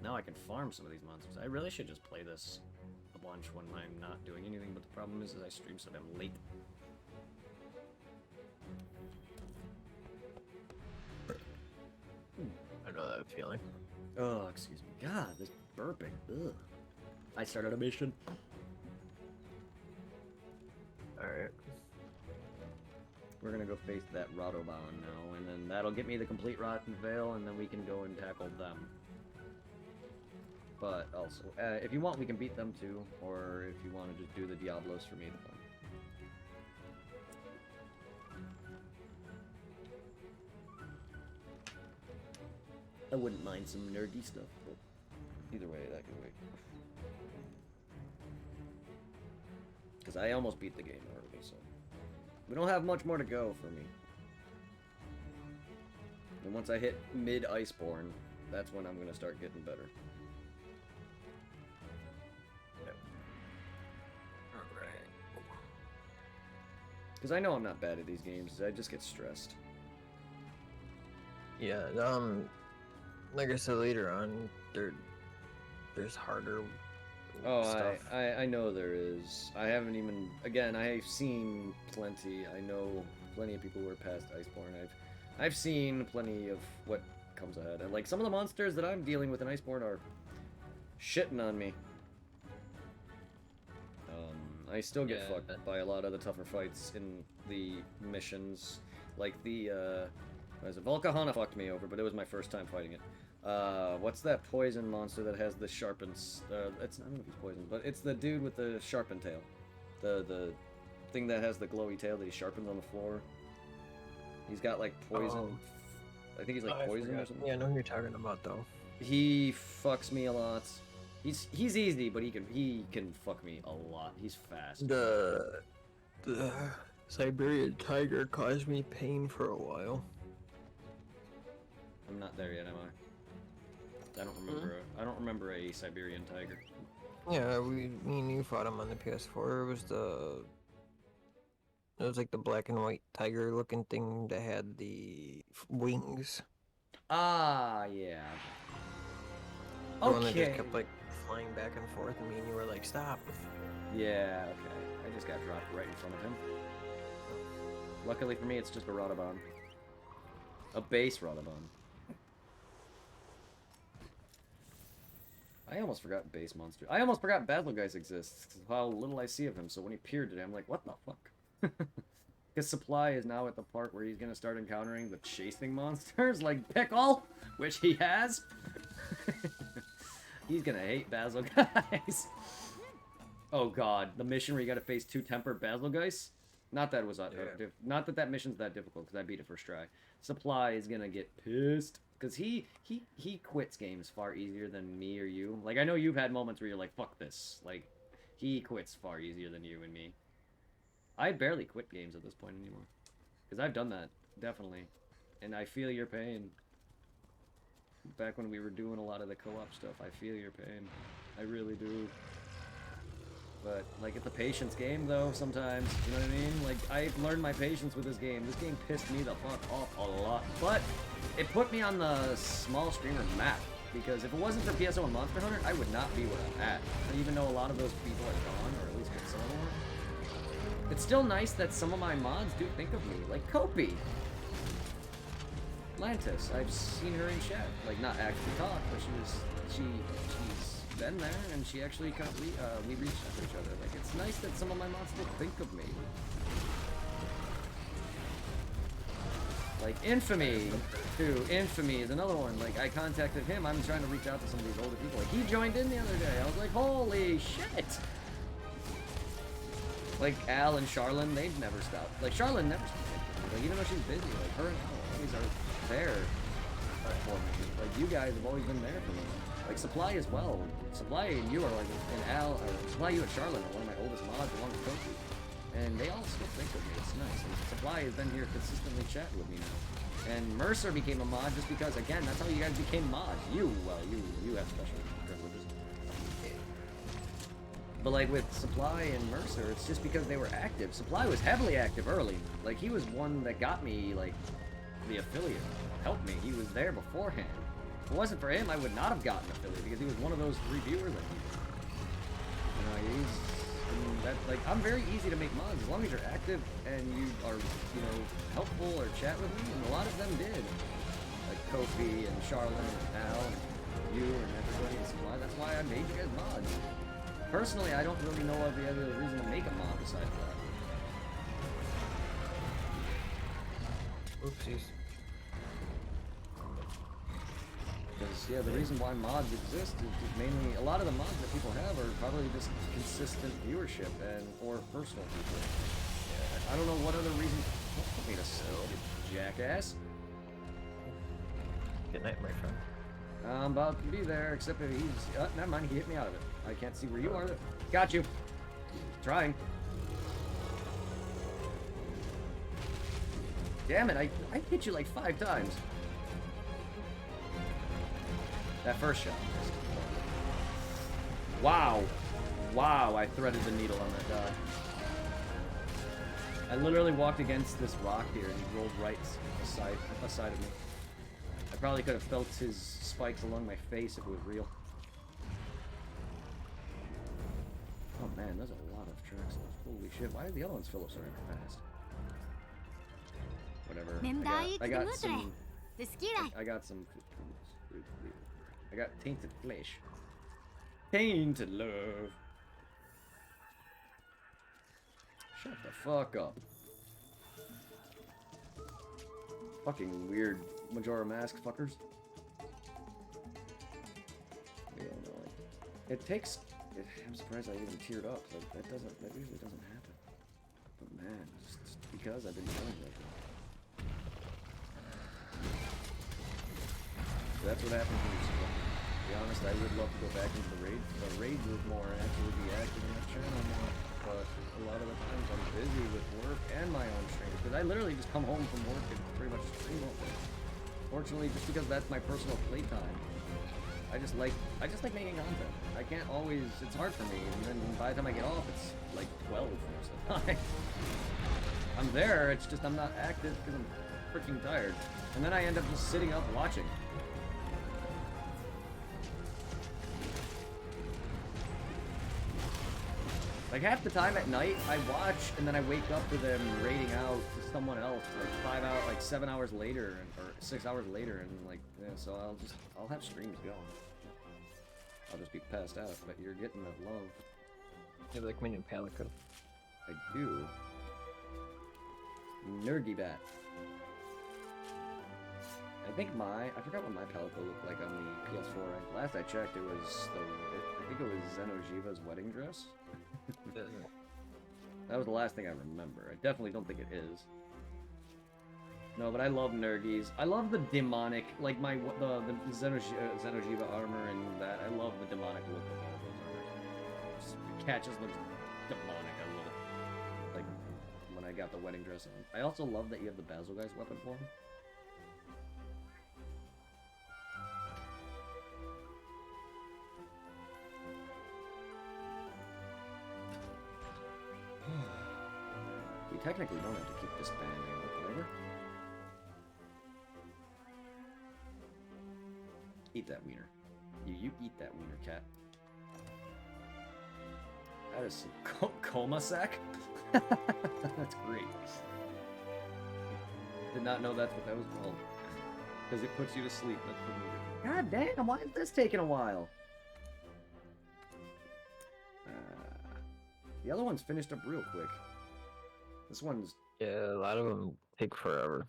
Now I can farm some of these monsters. I really should just play this a bunch when I'm not doing anything, but the problem is I stream so damn late. I know that feeling. Oh, excuse me. God, this burping. Ugh. I started a mission. Alright. We're gonna go face that Rotobon now, and then that'll get me the complete Rotten Vale, and then we can go and tackle them. But also, if you want, we can beat them too, or if you want to just do the Diablos for me, the fun. I wouldn't mind some nerdy stuff, but either way, that can wait. Because I almost beat the game already, so... We don't have much more to go for me. And once I hit mid-Iceborne, that's when I'm going to start getting better. Yep. Alright. Because I know I'm not bad at these games, I just get stressed. Yeah, like I said later on, there's harder Oh, stuff. I know there is. I haven't even... Again, I've seen plenty. I know plenty of people who are past Iceborne. I've seen plenty of what comes ahead. And, like, some of the monsters that I'm dealing with in Iceborne are shitting on me. I still get fucked by a lot of the tougher fights in the missions. Like the, what is it? Volcahana fucked me over, but it was my first time fighting it. What's that poison monster that has the sharpened... it's, I don't know if he's poisoned, but it's the dude with the sharpened tail. The thing that has the glowy tail that he sharpens on the floor. He's got, like, poison... I think he's, like, poison or something. Yeah, I know who you're talking about, though. He fucks me a lot. He's easy, but he can fuck me a lot. He's fast. The Siberian tiger caused me pain for a while. I'm not there yet, am I? I don't remember. I don't remember a Siberian tiger. Yeah, me and you fought him on the PS4. It was like the black and white tiger looking thing that had the wings. Ah, yeah. The one that just Okay. kept like flying back and forth, and me and you were like, stop. Yeah, okay. I just got dropped right in front of him. Luckily for me, it's just a Rotobon. A base Rotobon. I almost forgot base monster. I almost forgot Basilgeist exists, 'cause how little I see of him, so when he appeared today, I'm like, what the fuck? His supply is now at the part where he's gonna start encountering the chasing monsters, like Pickle, which he has. He's gonna hate Basilgeist. Oh god, the mission where you gotta face 2 tempered Basilgeists? Not that it was not that mission's that difficult, because I beat it first try. Supply is gonna get pissed. Because he quits games far easier than me or you. Like, I know you've had moments where you're like, fuck this. Like, he quits far easier than you and me. I barely quit games at this point anymore. Because I've done that, definitely. And I feel your pain. Back when we were doing a lot of the co-op stuff, I feel your pain. I really do. But, like, it's a patience game, though, sometimes. You know what I mean? Like, I've learned my patience with this game. This game pissed me the fuck off a lot. But it put me on the small streamer map. Because if it wasn't for PSO and Monster Hunter, I would not be where I'm at. Even though a lot of those people are gone, or at least some of them are. It's still nice that some of my mods do think of me. Like Coopy. Lantis. I've seen her in chat. Like, not actually talk, but she's been there, and she actually kind of, we reached out to each other. Like, it's nice that some of my mods still think of me. Like, Infamy, too. Infamy is another one. Like, I contacted him. I'm trying to reach out to some of these older people. Like, he joined in the other day. I was like, holy shit! Like, Al and Charlene, they've never stopped. Like, Charlene never stopped. Like, even though she's busy, like, her and Al always are there for me. Like, you guys have always been there for me. Like, Supply as well. Supply and you are like, and Al, or Supply, you and Charlotte are one of my oldest mods along with Coop. and they all still think of me. It's nice. And Supply has been here consistently chatting with me now. And Mercer became a mod just because, again, that's how you guys became mods. You have special privileges. But like with Supply and Mercer, it's just because they were active. Supply was heavily active early. Like he was one that got me like the affiliate, helped me. He was there beforehand. If it wasn't for him, I would not have gotten affiliate because he was one of those reviewers that you know, like I'm very easy to make mods as long as you're active and you are, you know, helpful or chat with me, and a lot of them did. Like Kofi and Charlotte and Al and you and everybody in Supply. That's why I made you guys mods. Personally, I don't really know of the other reason to make a mod besides that. Oopsies. Because, yeah, the reason why mods exist is just mainly, a lot of the mods that people have are probably just consistent viewership and or personal people. Yeah, I don't know what other reason. Don't put me to sleep, you jackass. Good night, my friend. I'm about to be there, except that he's... never mind, he hit me out of it. I can't see where you are. Got you. Trying. Damn it, I hit you like 5 times. That first shot. Wow. Wow, I threaded the needle on that dog. I literally walked against this rock here and he rolled right aside of me. I probably could have felt his spikes along my face if it was real. Oh man, there's a lot of tracks left. Holy shit, why did the other ones fill up so fast? Whatever. I got some... I got tainted flesh. Tainted love. Shut the fuck up. Fucking weird Majora Mask fuckers. Yeah, no, like, it takes... I'm surprised I even teared up. Like, that usually doesn't happen. But man, it's because I've been doing that. So that's what happens when you scroll. To be honest, I would love to go back into the raid. The raid group more and actually be active in the channel more. But a lot of the times I'm busy with work and my own streams. Because I literally just come home from work and pretty much stream all day. Fortunately, just because that's my personal playtime. I just like making content. I can't always, it's hard for me, and then by the time I get off, it's like 12 most of the time. I'm there, it's just I'm not active because I'm freaking tired. And then I end up just sitting up watching. Like half the time at night, I watch and then I wake up to them raiding out to someone else like 7 hours later or 6 hours later, and like yeah, so I'll have streams going. I'll just be passed out, but you're getting that love. You like my new Palico? I do. Nergy bat. I forgot what my Palico looked like on the PS4. Last I checked, I think it was Xenojiva's wedding dress. That was the last thing I remember. I definitely don't think it is. No, but I love Nergies. I love the demonic, like the Xenojiva armor and that. I love the demonic look of all those armors. The cat just looks demonic. I love it. Like when I got the wedding dress on. I also love that you have the Basil guy's weapon form. We technically don't have to keep disbanding it later. Eat that wiener. You eat that wiener, cat. That is some coma sack? That's great. Did not know that's what that was called. Because it puts you to sleep. That's the movie. God damn, why is this taking a while? The other one's finished up real quick. This one's... Yeah, a lot of them take forever.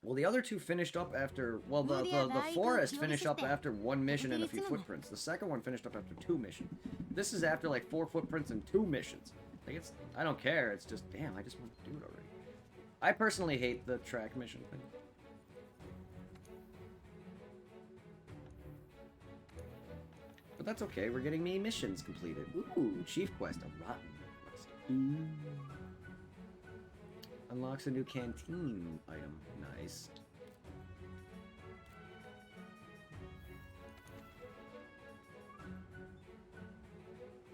Well, the other two finished up after... Well, the forest finished up after 1 mission and a few footprints. The second one finished up after 2 missions. This is after, like, 4 footprints and 2 missions. Like, it's... I don't care. It's just, damn, I just want to do it already. I personally hate the track mission thing. But that's okay. We're getting me missions completed. Ooh, Chief Quest. A rotten quest. Ooh. Unlocks a new canteen item. Nice.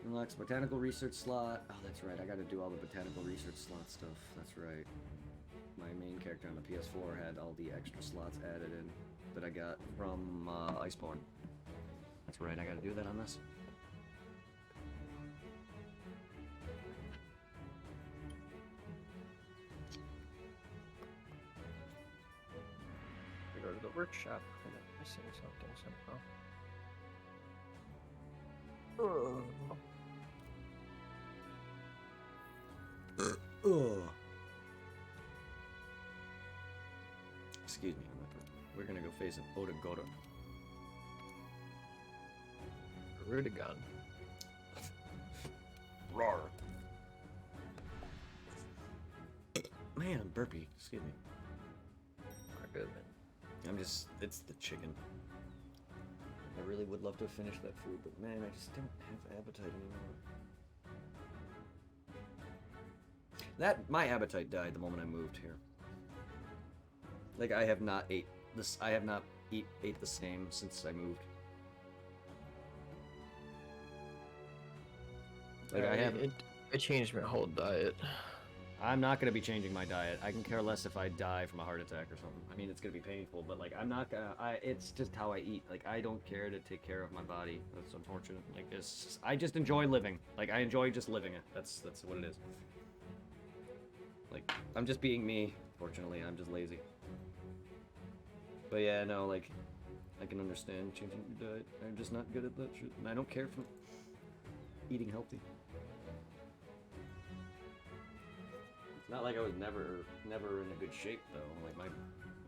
Unlocks botanical research slot. Oh, that's right. I gotta do all the botanical research slot stuff. That's right. My main character on the PS4 had all the extra slots added in that I got from Iceborne. That's right. I gotta do that on this. We go to the workshop. And I'm missing something somehow. Ugh. Excuse me, we're gonna go face an Odagota. Rudigan. Rawr. Man, I'm burpy. Excuse me. Not good, man. It's the chicken. I really would love to finish that food, but man, I just don't have appetite anymore. My appetite died the moment I moved here. Like, I have not ate the same since I moved. Like, I changed my whole diet. I'm not gonna be changing my diet. I can care less if I die from a heart attack or something. I mean, it's gonna be painful, but like, I'm not gonna. It's just how I eat. Like, I don't care to take care of my body. That's unfortunate. Like, I just enjoy living. Like, I enjoy just living it. That's what it is. Like, I'm just being me. Fortunately, I'm just lazy. But yeah, no, like, I can understand changing your diet. I'm just not good at that shit, and I don't care for eating healthy. It's not like I was never in a good shape though. Like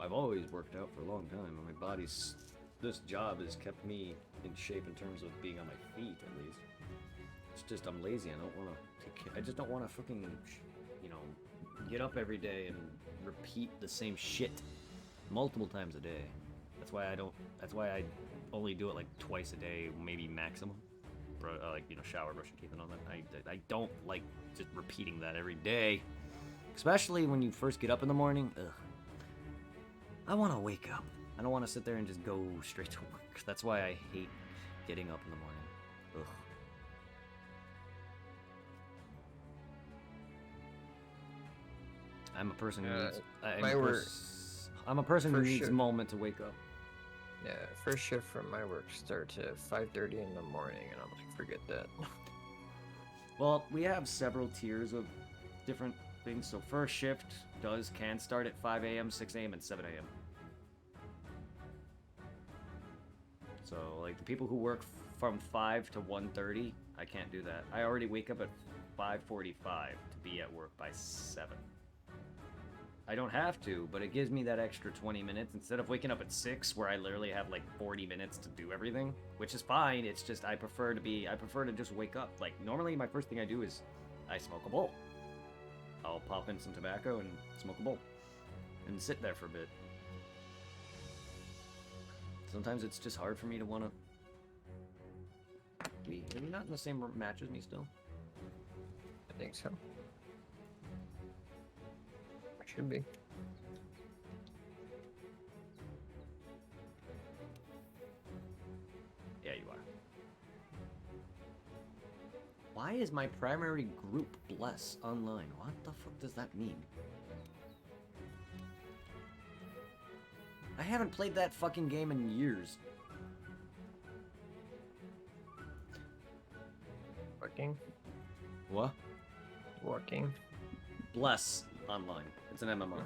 I've always worked out for a long time, and my body's. This job has kept me in shape in terms of being on my feet at least. It's just I'm lazy. I don't want to take care. I just don't want to fucking, get up every day and repeat the same shit multiple times a day. That's why I only do it like twice a day, maybe maximum. Shower, brush your teeth, and all that. I don't like just repeating that every day, especially when you first get up in the morning. Ugh. I want to wake up. I don't want to sit there and just go straight to work. That's why I hate getting up in the morning. Ugh. I'm a person who needs. I'm a person who needs a moment to wake up. Yeah, first shift from my work starts at 5:30 in the morning, and I'm like, forget that. Well, we have several tiers of different things. So first shift can start at 5 a.m., 6 a.m., and 7 a.m. So like the people who work from 5 to 1:30, I can't do that. I already wake up at 5:45 to be at work by 7. I don't have to, but it gives me that extra 20 minutes instead of waking up at 6 where I literally have like 40 minutes to do everything, which is fine. It's just I prefer to just wake up. Like normally my first thing I do is I smoke a bowl. I'll pop in some tobacco and smoke a bowl and sit there for a bit. Sometimes it's just hard for me to want to be. Are you not in the same match as me still? I think so. Should be. Yeah, you are. Why is my primary group Bless online? What the fuck does that mean? I haven't played that fucking game in years. Working. What? Working. Bless online. It's an MMO.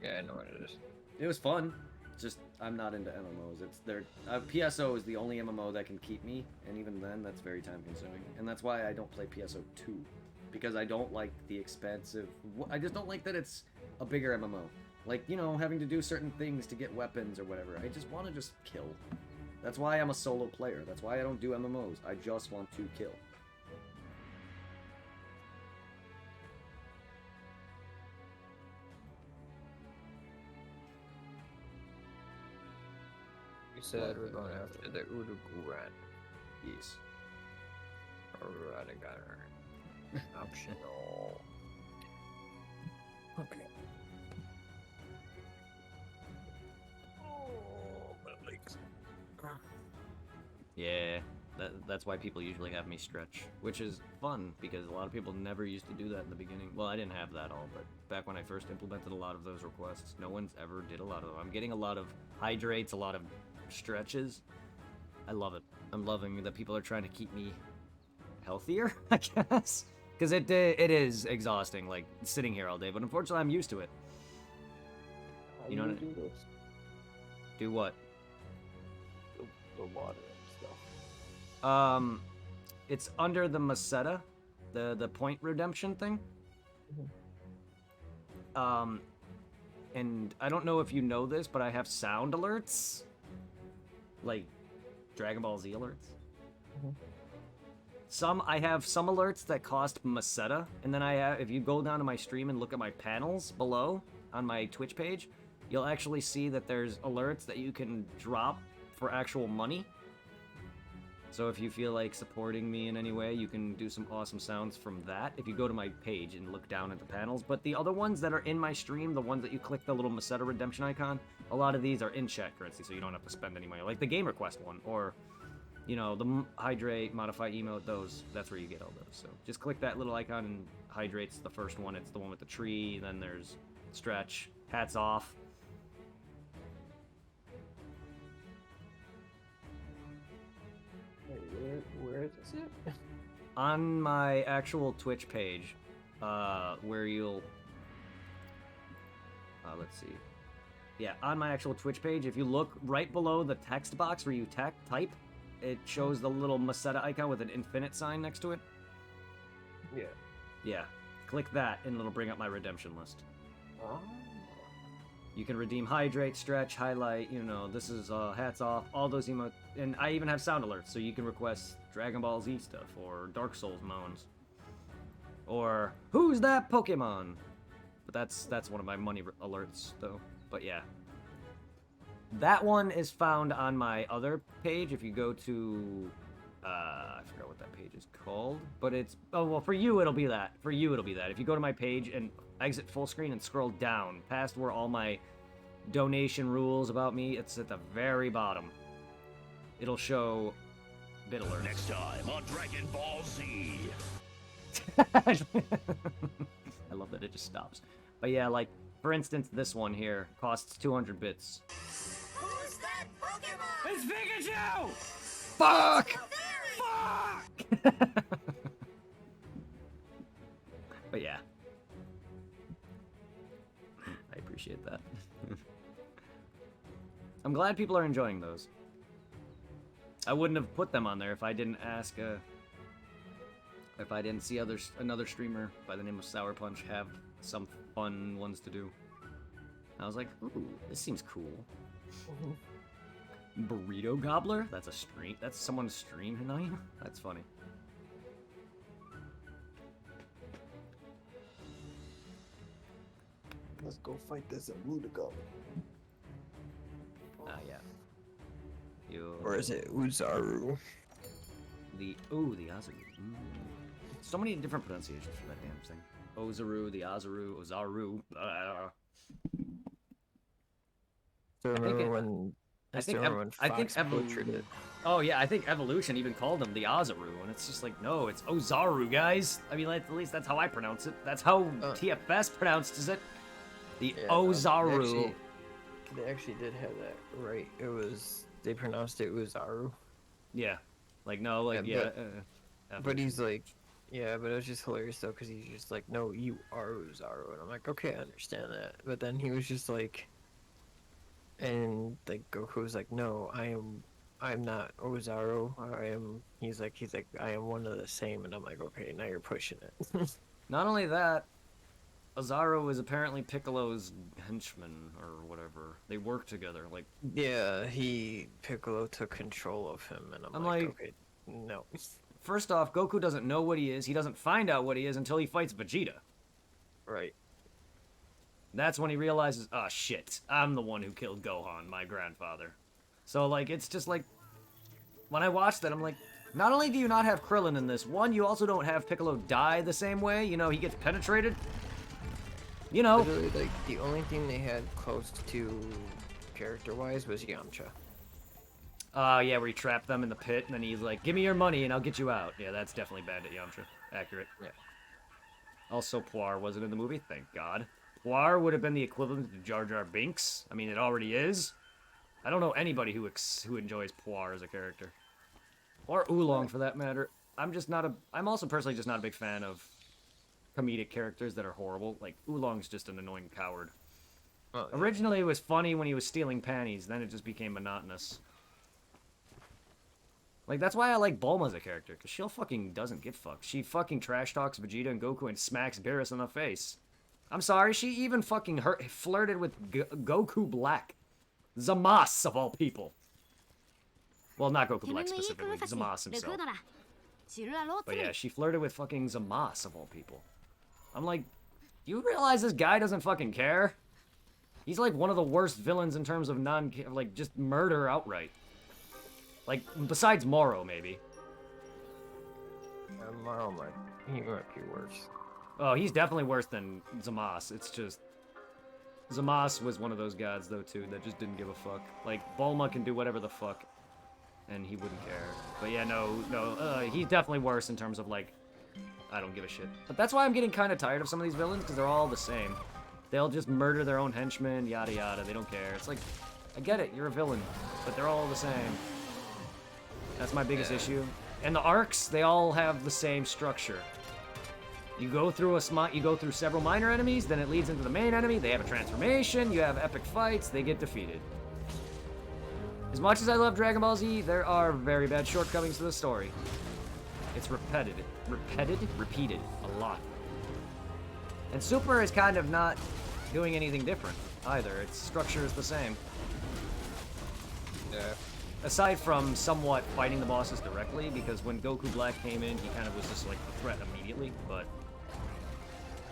Yeah, I know what it is. It was fun. Just I'm not into MMOs. It's PSO is the only MMO that can keep me, and even then, that's very time consuming. And that's why I don't play PSO 2, because I don't like the expansive. I just don't like that it's a bigger MMO. Like having to do certain things to get weapons or whatever. I just want to just kill. That's why I'm a solo player. That's why I don't do MMOs. I just want to kill. Said we're going after the Uruguayan. Yes. Alright, I got her. Optional. Okay. Yeah, that's why people usually have me stretch, which is fun because a lot of people never used to do that in the beginning. Well, I didn't have that all, but back when I first implemented a lot of those requests, no one's ever did a lot of them. I'm getting a lot of hydrates, a lot of stretches. I love it. I'm loving that people are trying to keep me healthier, I guess, because it is exhausting, like sitting here all day. But unfortunately, I'm used to it. How You know do what I- do this? Do what? The water and stuff. It's under the Meseta, the point redemption thing. And I don't know if you know this, but I have sound alerts, like Dragon Ball Z alerts. I have some alerts that cost Meseta, and then I have, if you go down to my stream and look at my panels below on my Twitch page, you'll actually see that there's alerts that you can drop for actual money. So if you feel like supporting me in any way, you can do some awesome sounds from that if you go to my page and look down at the panels. But the other ones that are in my stream, the ones that you click the little Meseta redemption icon, a lot of these are in-chat currency, so you don't have to spend any money. Like the game request one, or, you know, the hydrate, modify emote, that's where you get all those. So just click that little icon and hydrate's the first one. It's the one with the tree, then there's stretch, hats off. Wait, where is it? On my actual Twitch page, where you'll, let's see. Yeah, on my actual Twitch page, if you look right below the text box where you type, it shows the little Meseta icon with an infinite sign next to it. Yeah. Yeah, click that and it'll bring up my redemption list. Oh. You can redeem hydrate, stretch, highlight, you know, this is hats off, all those emotes, and I even have sound alerts, so you can request Dragon Ball Z stuff, or Dark Souls moans, or who's that Pokemon? But that's one of my money alerts, though. But yeah, that one is found on my other page. If you go to, I forgot what that page is called, but it's, oh well, for you it'll be that. For you it'll be that. If you go to my page and exit full screen and scroll down past where all my donation rules about me, it's at the very bottom. It'll show bit alerts. Next time on Dragon Ball Z. I love that it just stops. But yeah, like, for instance, this one here costs 200 bits. Who's that Pokemon? It's Pikachu! Fuck! Fuck! But yeah. I appreciate that. I'm glad people are enjoying those. I wouldn't have put them on there if I didn't ask, if I didn't see another streamer by the name of Sour Punch have some fun ones to do. I was like, ooh, this seems cool. Burrito Gobbler? That's a stream. That's someone's stream tonight? That's funny. Let's go fight this Arudago. Ah, yeah. You. Or is it Uzaru? The Azaru. So many different pronunciations for that damn thing. Ozaru, the Azaru, Ozaru. So remember it- when I think Fox Evolution. butchered it? Oh yeah, I think Evolution even called him the Azaru, and it's just like, no, it's Ozaru, guys. I mean, at least that's how I pronounce it. That's how TFS pronounces it. The Yeah, Ozaru. They actually did have that right. They pronounced it Uzaru. Yeah. Like, no, like, Yeah, yeah. But he's like, yeah, but it was just hilarious though, because he's just like, no, you are Uzaru. And I'm like, okay, I understand that. But then he was just like, and like Goku was like, no, I'm not Ozaru. He's like, I am one of the same. And I'm like, okay, now you're pushing it. Not only that, Ozaru is apparently Piccolo's henchman or whatever. They work together. Like, Yeah, Piccolo took control of him, and I'm I'm like, like- okay, no. first off, Goku doesn't know what he is. He doesn't find out what he is until he fights Vegeta. Right. That's when he realizes, oh shit, I'm the one who killed Gohan, my grandfather. So, like, it's just like, when I watched that, I'm like, not only do you not have Krillin in this, one, you also don't have Piccolo die the same way. You know, he gets penetrated. You know. Literally, like, the only thing they had close to character-wise was Yamcha. Yeah, where he trapped them in the pit, and then he's like, give me your money and I'll get you out. Yeah, that's definitely Bandit Yamcha. Accurate. Yeah. Also, Poir wasn't in the movie, thank God. Poir would have been the equivalent to Jar Jar Binks. I mean, it already is. I don't know anybody who enjoys Poir as a character. Or Oolong, for that matter. I'm also personally just not a big fan of comedic characters that are horrible. Like, Oolong's just an annoying coward. Well, yeah. Originally, it was funny when he was stealing panties, then it just became monotonous. Like, that's why I like Bulma as a character, because she'll fucking doesn't give fucks. She fucking trash talks Vegeta and Goku and smacks Beerus in the face. I'm sorry, she even fucking flirted with Goku Black. Zamasu, of all people. Well, not Goku Black specifically, Zamasu himself. But yeah, she flirted with fucking Zamasu, of all people. I'm like, you realize this guy doesn't fucking care? He's like one of the worst villains in terms of just murder outright. Like, besides Moro, maybe. Moro he might be worse. Oh, he's definitely worse than Zamasu. It's just... Zamasu was one of those gods, though, too, that just didn't give a fuck. Like, Bulma can do whatever the fuck, and he wouldn't care. But yeah, no, he's definitely worse in terms of, like, I don't give a shit. But that's why I'm getting kind of tired of some of these villains, because they're all the same. They'll just murder their own henchmen, yada yada, they don't care. It's like, I get it, you're a villain, but they're all the same. That's my biggest issue. And the arcs, they all have the same structure. You go through several minor enemies, then it leads into the main enemy, they have a transformation, you have epic fights, they get defeated. As much as I love Dragon Ball Z, there are very bad shortcomings to the story. It's repeated a lot. And Super is kind of not doing anything different either. Its structure is the same. Yeah. Aside from somewhat fighting the bosses directly, because when Goku Black came in, he kind of was just like a threat immediately, but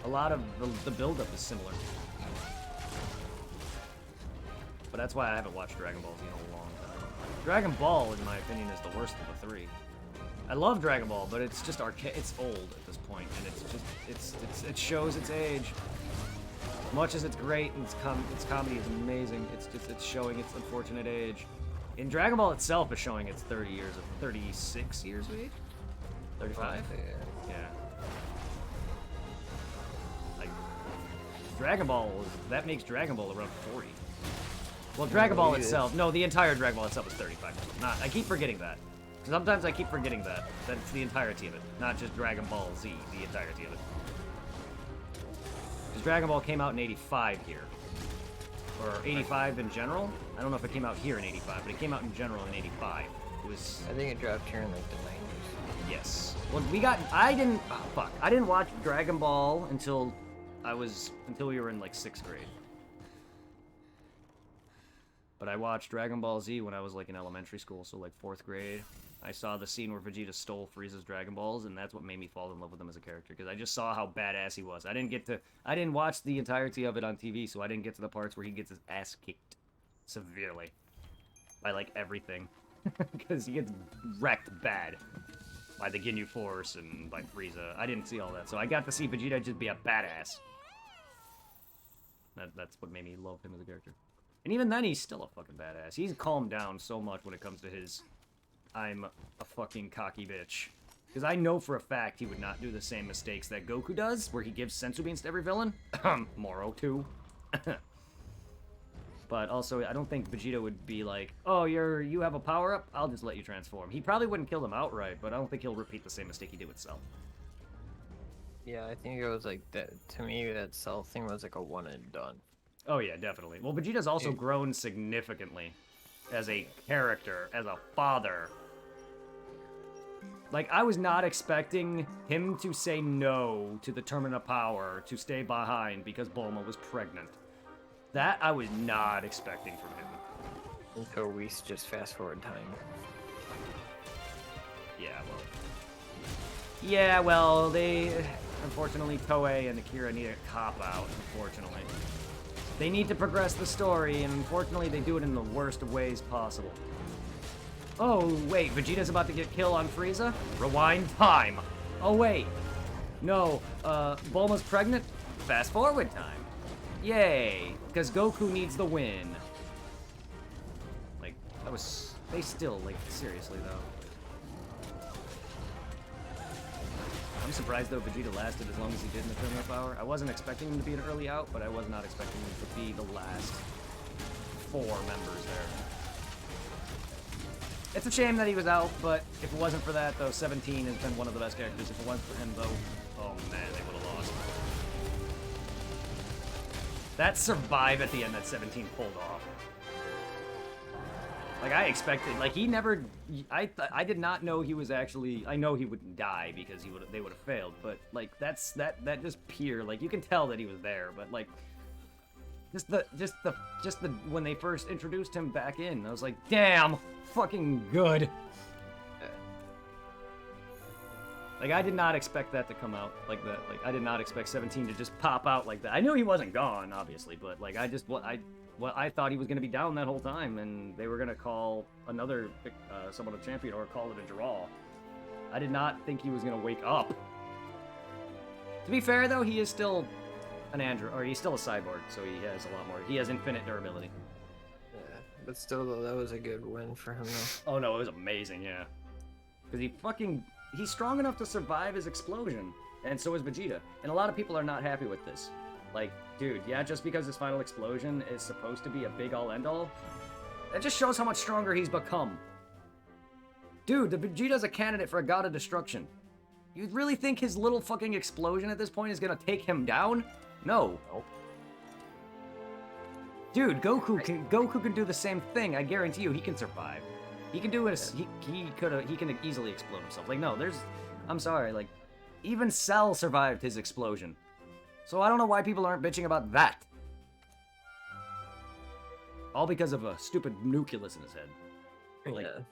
a lot of the build-up is similar. But that's why I haven't watched Dragon Ball Z in a long time. Dragon Ball, in my opinion, is the worst of the three. I love Dragon Ball, but it's just archaic. It's old at this point, and it shows its age. Much as it's great and its comedy is amazing, it's showing its unfortunate age. In Dragon Ball itself is showing its 36 years of age? 35? Yeah. Like, Dragon Ball, that makes Dragon Ball around 40. Well, Dragon Ball itself, no, the entire Dragon Ball itself is 35. I keep forgetting that. Sometimes I keep forgetting that it's the entirety of it, not just Dragon Ball Z, the entirety of it. Because Dragon Ball came out in 85 here. Or 85 in general? I don't know if it came out here in 85, but it came out in general in 85. It was... I think it dropped here in like the 90s. Yes. Well, I didn't watch Dragon Ball until we were in like 6th grade. But I watched Dragon Ball Z when I was like in elementary school, so like 4th grade. I saw the scene where Vegeta stole Frieza's Dragon Balls, and that's what made me fall in love with him as a character, because I just saw how badass he was. I didn't watch the entirety of it on TV, so I didn't get to the parts where he gets his ass kicked severely by like everything, because he gets wrecked bad by the Ginyu Force and by Frieza. I didn't see all that, so I got to see Vegeta just be a badass. That's what made me love him as a character. And even then, he's still a fucking badass. He's calmed down so much when it comes to his, I'm a fucking cocky bitch. Because I know for a fact he would not do the same mistakes that Goku does, where he gives sensu beans to every villain. Moro, too. But also, I don't think Vegeta would be like, oh, you have a power-up? I'll just let you transform. He probably wouldn't kill them outright, but I don't think he'll repeat the same mistake he did with Cell. Yeah, I think it was like that. To me, that Cell thing was like a one and done. Oh yeah, definitely. Well, Vegeta's also grown significantly as a character, as a father. Like, I was not expecting him to say no to the Tournament of Power to stay behind because Bulma was pregnant. That I was not expecting from him. Until we just fast forward time. Yeah, well, they... Unfortunately, Toei and Akira need a cop-out, unfortunately. They need to progress the story, and unfortunately they do it in the worst of ways possible. Oh, wait, Vegeta's about to get killed on Frieza? Rewind time. Oh, wait. No, Bulma's pregnant? Fast forward time. Yay, because Goku needs the win. Like, that was They still, like, seriously, though. I'm surprised, though, Vegeta lasted as long as he did in the Terminal Power. I wasn't expecting him to be an early out, but I was not expecting him to be the last 4 members there. It's a shame that he was out, but if it wasn't for that, though, 17 has been one of the best characters. If it wasn't for him, though, oh man, they would have lost. That survive at the end that 17 pulled off. Like, I expected, like, he never, I did not know he was actually, I know he wouldn't die because they would have failed, but, like, that just pure, like, you can tell that he was there, but, like, just the, when they first introduced him back in, I was like, damn, fucking good. Like, I did not expect that to come out like that. Like, I did not expect 17 to just pop out like that. I knew he wasn't gone, obviously, but, like, I thought he was going to be down that whole time, and they were going to call another, someone a champion or call it a draw. I did not think he was going to wake up. To be fair, though, he is still an android, or he's still a cyborg, so he has a lot more. He has infinite durability. Yeah, but still, though, that was a good win for him, though. Oh, no, it was amazing, yeah. Because he's strong enough to survive his explosion, and so is Vegeta. And a lot of people are not happy with this. Like, dude, yeah, just because his final explosion is supposed to be a big all-end-all, that just shows how much stronger he's become. Dude, the Vegeta's a candidate for a god of destruction. You really think his little fucking explosion at this point is gonna take him down? No. Dude, Goku can do the same thing. I guarantee you, he can survive. He can do it. He can easily explode himself. Like, no, I'm sorry. Like, even Cell survived his explosion. So I don't know why people aren't bitching about that. All because of a stupid nucleus in his head. Like, Yeah.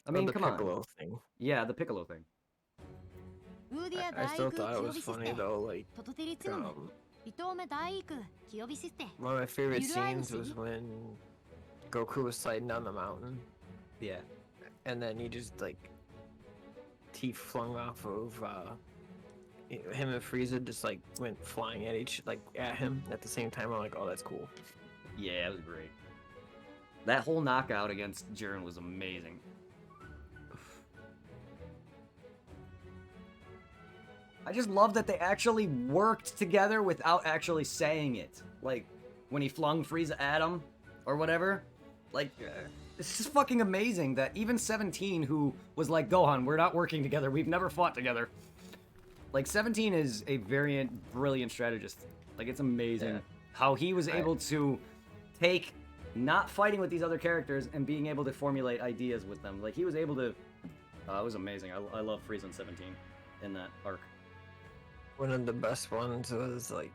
I mean, the come Piccolo on. thing. Yeah, the Piccolo thing. I still thought it was funny though, like, one of my favorite scenes was when Goku was sliding down the mountain, Yeah. and then he just, like, he flung off of, him and Frieza just, like, went flying at him at the same time. I'm like, oh, that's cool. Yeah, it was great. That whole knockout against Jiren was amazing. I just love that they actually worked together without actually saying it. Like, when he flung Frieza at him, or whatever. Like, it's just fucking amazing that even 17, who was like, Gohan, we're not working together, we've never fought together. Like, 17 is a brilliant strategist. Like, it's amazing how he was able to take not fighting with these other characters and being able to formulate ideas with them. Like, he was able to... it was amazing. I love Frieza and 17 in that arc. One of the best ones was, like,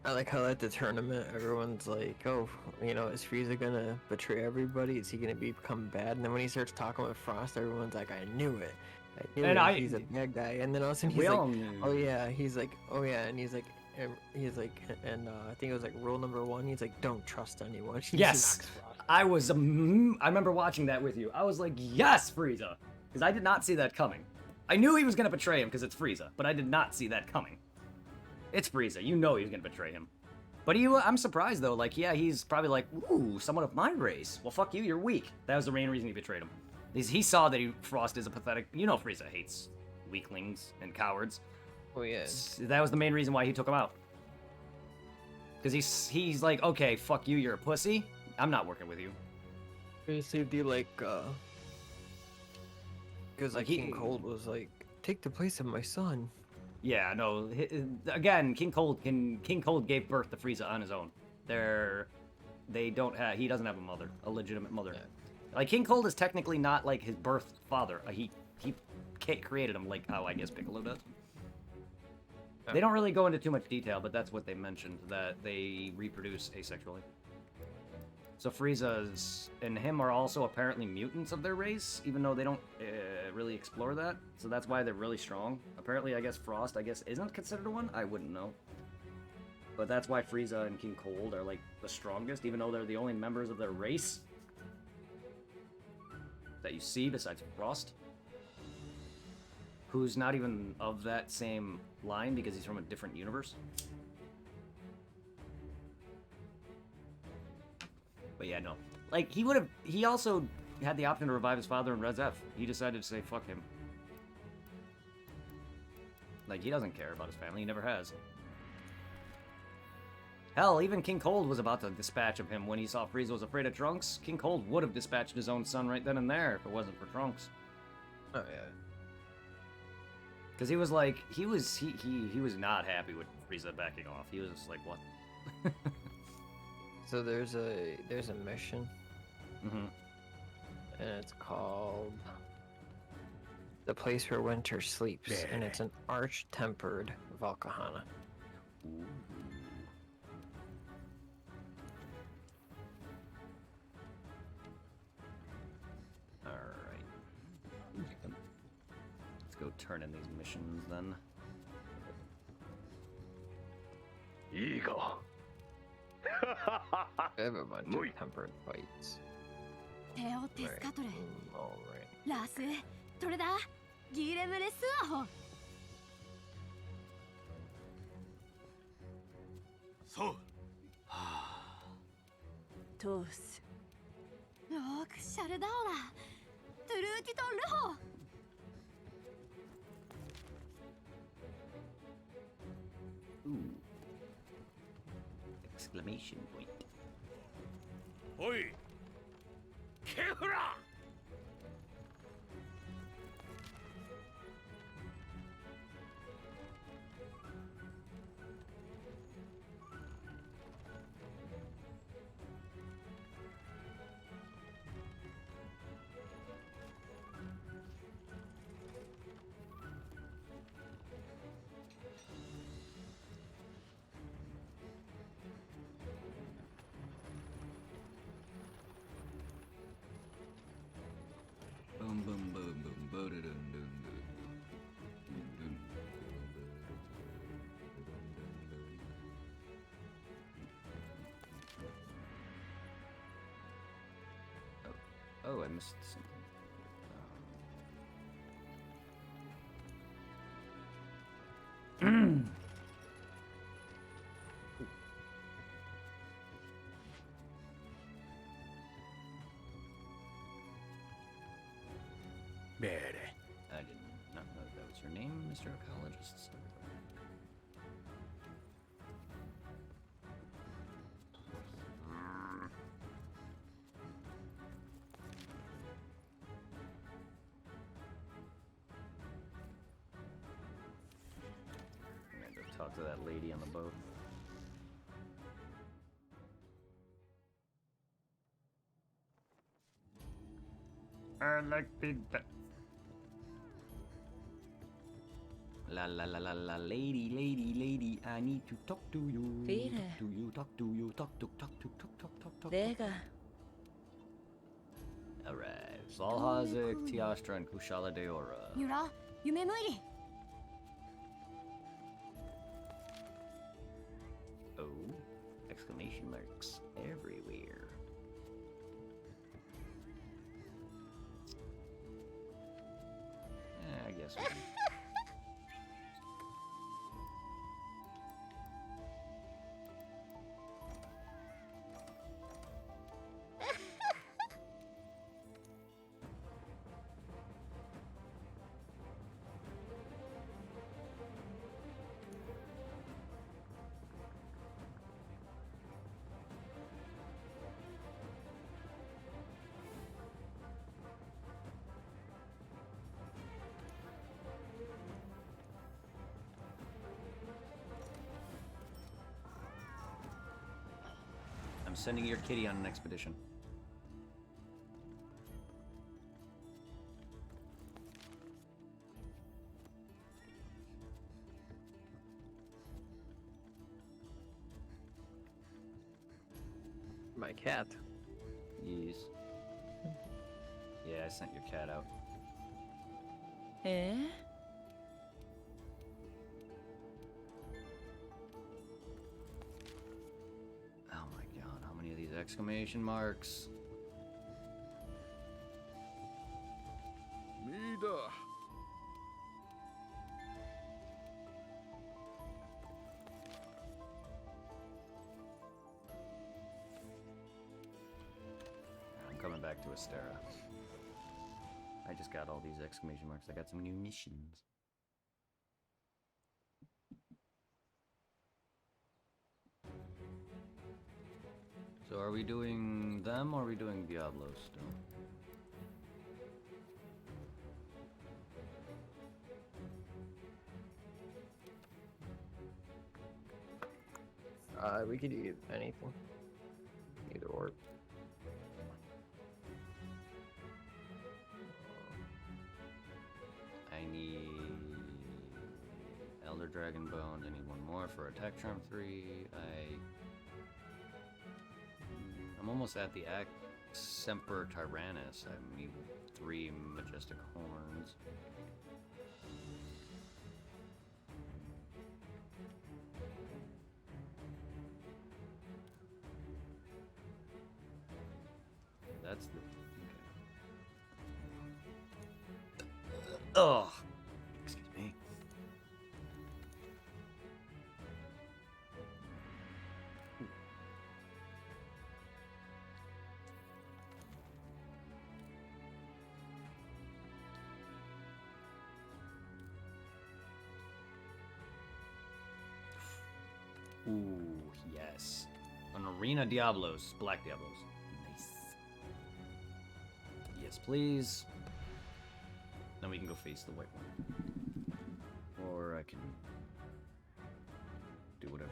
I like how at the tournament everyone's like, oh, you know, is Frieza gonna betray everybody? Is he gonna become bad? And then when he starts talking with Frost, everyone's like, I knew it. He's a bad guy. And then all of a sudden he's like, oh yeah, he's like, oh yeah, and he's like, I think it was like rule number 1. He's like, don't trust anyone. Yes, I remember watching that with you. I was like, yes, Frieza, because I did not see that coming. I knew he was gonna betray him because it's Frieza, but I did not see that coming. It's Frieza, you know he was gonna betray him. But I'm surprised though. Like, yeah, he's probably like, ooh, someone of my race. Well, fuck you, you're weak. That was the main reason he betrayed him. He saw that Frost is a pathetic. You know, Frieza hates weaklings and cowards. Oh yeah. That was the main reason why he took him out. Because he's like, okay, fuck you, you're a pussy. I'm not working with you. He saved you like, because like King Cold was like, take the place of my son. Yeah, no. Again, King Cold gave birth to Frieza on his own. He doesn't have a mother, a legitimate mother. Yeah. Like, King Cold is technically not like his birth father. He created him like how I guess Piccolo does. They don't really go into too much detail, but that's what they mentioned, that they reproduce asexually. So Frieza and him are also apparently mutants of their race, even though they don't really explore that. So that's why they're really strong. Apparently, I guess Frost, isn't considered one? I wouldn't know. But that's why Frieza and King Cold are, like, the strongest, even though they're the only members of their race that you see besides Frost. Who's not even of that same line because he's from a different universe. But yeah, no. Like, he also had the option to revive his father in Res F. He decided to say fuck him. Like, he doesn't care about his family. He never has. Hell, even King Cold was about to dispatch of him when he saw Frieza was afraid of Trunks. King Cold would have dispatched his own son right then and there if it wasn't for Trunks. Oh yeah. Because he was like, he was not happy with Frieza backing off. He was just like, what? So there's a mission, Mm-hmm. and it's called The Place Where Winter Sleeps, and it's an arch-tempered Valkahana. Alright. Let's go turn in these missions then. Eagle. I have a bunch of tempered fights. 手をテスカトレ Alright. ラストレだギレムレスアホそう。トースロークシャルダオラトゥルーティトルホ Ooh. Exclamation point. おい。ケフラ。Boom, boom, boom, boom, bo-da-dun, dun, dun, dun, dun. Oh, I missed something. I did not know that was your name, Mr. Ecologist. I'm gonna go talk to that lady on the boat. I like pizza. La la la la la, lady, I need to talk to you. Fire. Talk to you, talk. レガ Alright, Valhazik, Tiastra, and Kushala Deora. ユラ夢無理 Oh, exclamation marks everywhere. I guess we can. I'm sending your kitty on an expedition. My cat. Yes. Yeah, I sent your cat out. え Oh my god, how many of these exclamation marks? Mida. I'm coming back. back to Astera. I just got all these exclamation marks. I got some new missions. So are we doing them or are we doing Diablo still? We could do anything. Either or. I need Elder Dragon Bones. I need one more for Attack Charm 3. I'm almost at the Act Semper Tyrannus. I need 3 Majestic Horns. That's the... Okay. Oh! Excuse me. Ooh, yes. An Arena Diablos. Black Diablos. Nice. Yes, please. Then we can go face the white one. Or I can do whatever.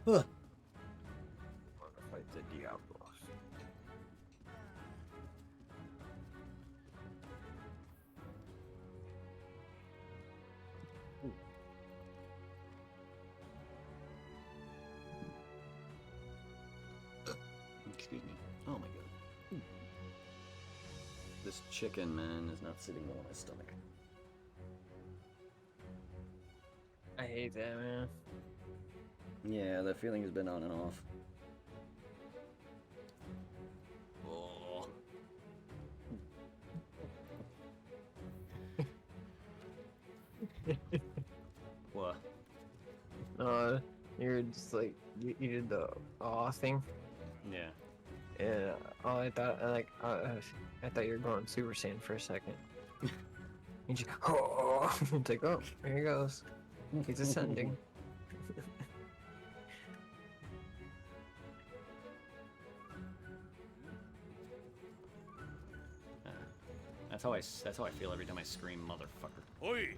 Want to fight the Diablos. Excuse me. Oh my god. This chicken, man, is not sitting well on my stomach. I hate that, man. Yeah, that feeling has been on and off. Oh. What? You're just like you did the awe thing, Yeah. and I thought I thought you were going Super Saiyan for a second. You just oh, it's like oh, there he goes. He's ascending. That's how I feel every time I scream, motherfucker. Oi!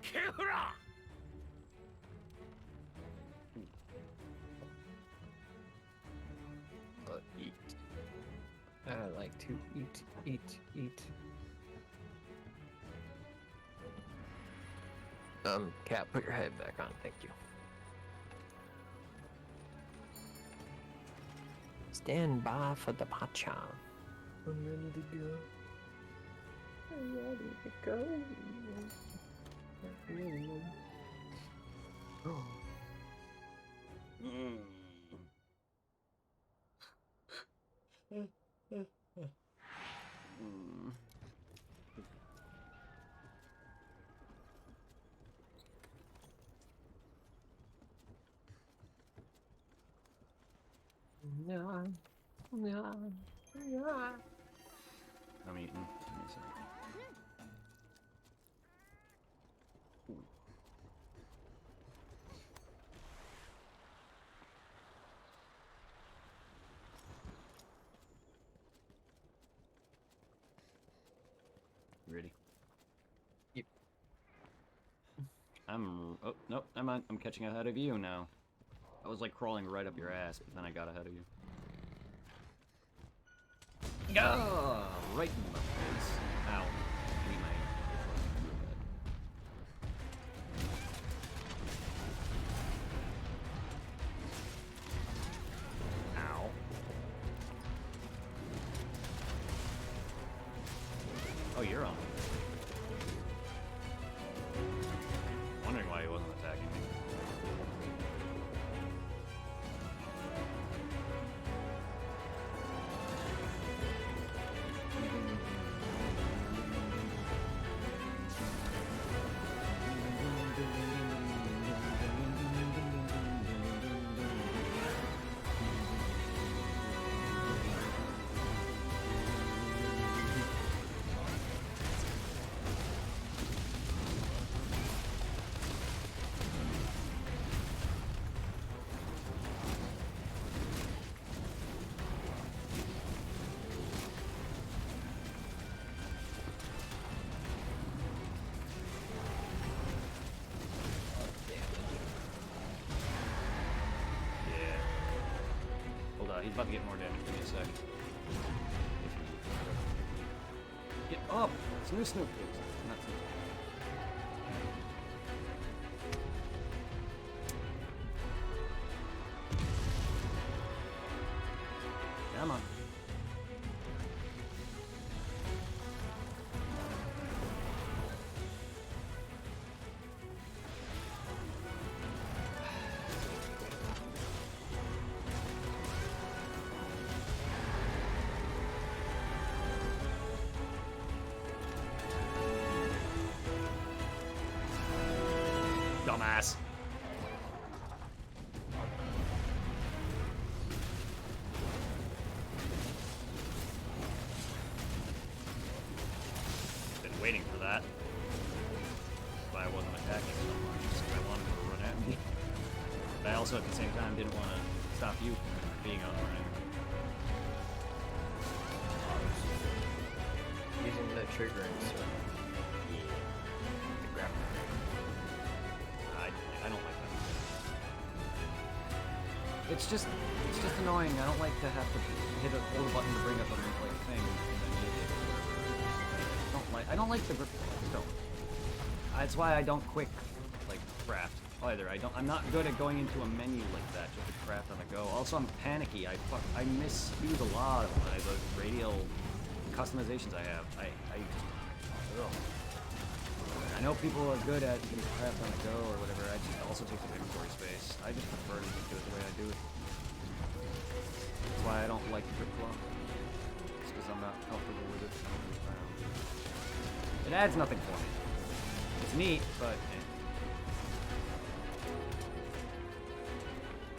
Kefra! Eat. I like to eat. Cat, put your head back on. Thank you. Stand by for the pacha. I'm ready to go. I'm ready to go. Oh. No. I'm eating. Give me a second. You ready? Yep. Oh, nope, I'm catching ahead of you now. I was like crawling right up your ass, but then I got ahead of you. Oh, right in the face. Ow. Give me my... Ow. Oh, you're on. Wondering why he wasn't attacking me. about to get more damage. Give me a sec. Get up! Snoop, please. Not Snoop. Come on. Dumbass. Been waiting for that. That's why I wasn't attacking so much, just 'cause I wanted him to run at me. But I also, at the same time, didn't want to stop you from being on the run. Using the triggering stuff. The grapple. I don't like that. It's just annoying. I don't like to have to hold a button to bring up a like thing and then use it. I don't like the grip. I just don't. That's why I don't quick like craft either. I'm not good at going into a menu like that just to craft on the go. Also, I'm panicky. I misuse a lot of those radial customizations I have. I know people are good at craft on the go or whatever. I just also take the inventory space. I just prefer to do it the way I do it. That's why I don't like the grip claw. It's because I'm not comfortable with it. It adds nothing for me. It's neat, but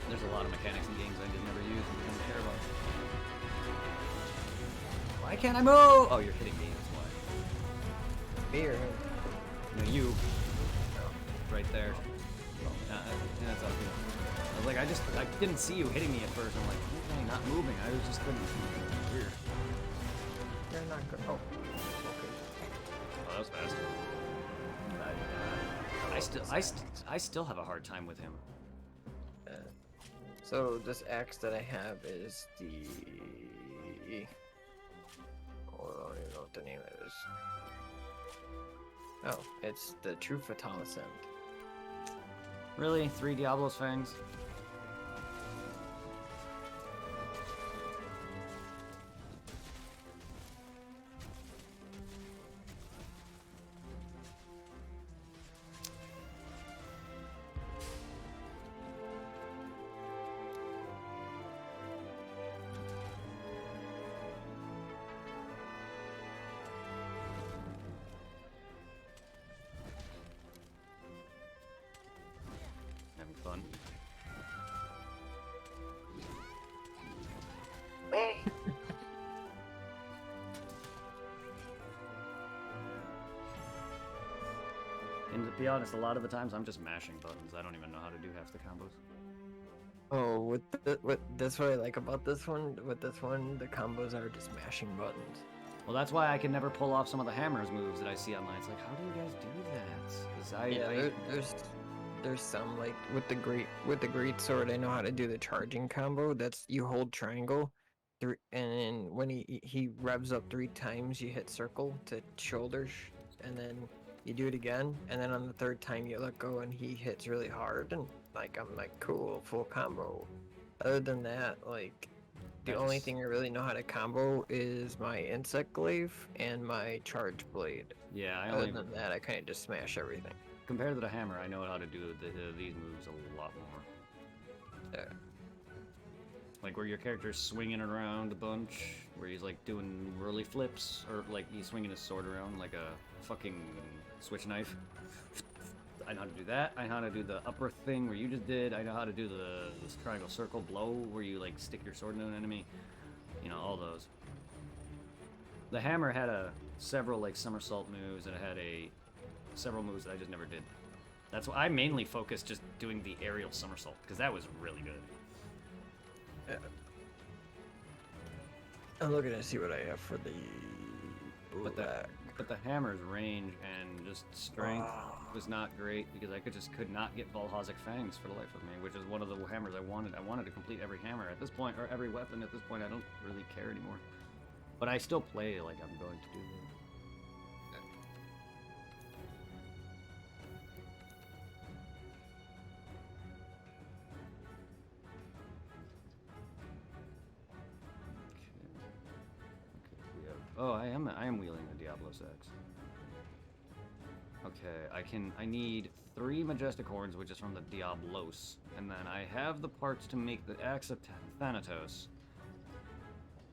there's a lot of mechanics in games I just never use and didn't care about. Why can't I move? Oh, you're hitting me. That's why. Me or him? No, you. Right there. Yeah, that's all good. I was like, I didn't see you hitting me at first. I'm like, who's really not moving? I was just couldn't. Weird. You're not good. Oh. Okay. Oh, that was fast. I still have a hard time with him. So this axe that I have is the. Oh, I don't even know what the name is. Oh, it's the True Fatalicent. Really? 3 Diablo's fangs? Having fun. And to be honest, a lot of the times I'm just mashing buttons. I don't even know how to do half the combos. Oh, that's what I like about this one. With this one, the combos are just mashing buttons. Well, that's why I can never pull off some of the hammers moves that I see online. It's like, how do you guys do that? 'Cause There's some like with the great sword. I know how to do the charging combo. That's you hold triangle, and then when he revs up 3 times, you hit circle to shoulders, and then you do it again, and then on the 3rd time you let go, and he hits really hard, and like I'm like cool, full combo. Other than that, like the only thing I really know how to combo is my insect glaive and my charge blade. yeah, Other than that, I kind of just smash everything. compared to the hammer, I know how to do these moves a lot more. Yeah. Like where your character's swinging around a bunch, where he's like doing whirly flips, or like he's swinging his sword around like a fucking switch knife. I know how to do that. I know how to do the upper thing where you just did. I know how to do this triangle circle blow where you like stick your sword into an enemy. You know, all those. The hammer had several like somersault moves, and it had several moves that I just never did. That's why I mainly focused just doing the aerial somersault, because that was really good. Yeah. I'm looking to see what I have for the But black. But the hammer's range and just strength was not great because I could not get Valhazak Fangs for the life of me, which is one of the hammers I wanted. I wanted to complete every hammer at this point, or every weapon at this point. I don't really care anymore. But I still play like I'm going to do. Oh, I am wielding the Diablo's Axe. Okay, I need 3 Majestic Horns, which is from the Diablos. And then I have the parts to make the Axe of Thanatos.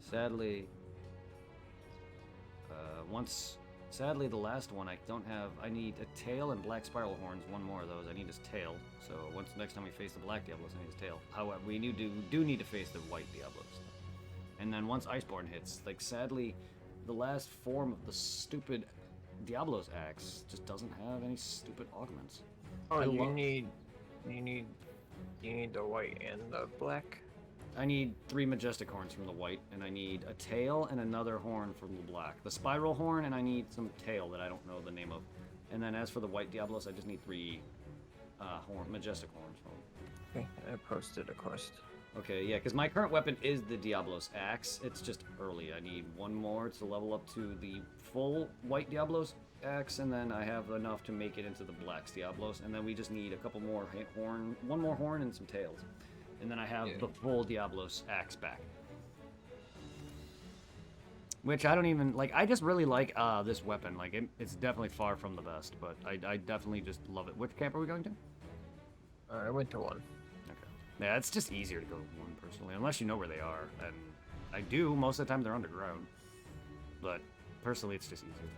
Sadly, sadly the last one I don't have. I need a tail and black spiral horns, one more of those. I need his tail. So next time we face the black Diablos, I need his tail. However, we do need to face the white Diablos. And then once Iceborne hits, like sadly, the last form of the stupid Diablo's axe just doesn't have any stupid augments. Oh, you need the white and the black. I need 3 Majestic Horns from the white, and I need a tail and another horn from the black. The Spiral Horn, and I need some tail that I don't know the name of. And then as for the white Diablos, I just need 3 Majestic Horns from them. Okay, I posted a quest. Okay, yeah, because my current weapon is the Diablos Axe. It's just early. I need 1 more to level up to the full white Diablos Axe, and then I have enough to make it into the Black Diablos, and then we just need a couple more horn, 1 more horn and some tails. And then I have the full Diablos Axe back. Which I don't even, like, I just really like this weapon. Like, it's definitely far from the best, but I definitely just love it. Which camp are we going to? I went to 1. Yeah, it's just easier to go to 1, personally, unless you know where they are. And I do. Most of the time, they're underground. But, personally, it's just easier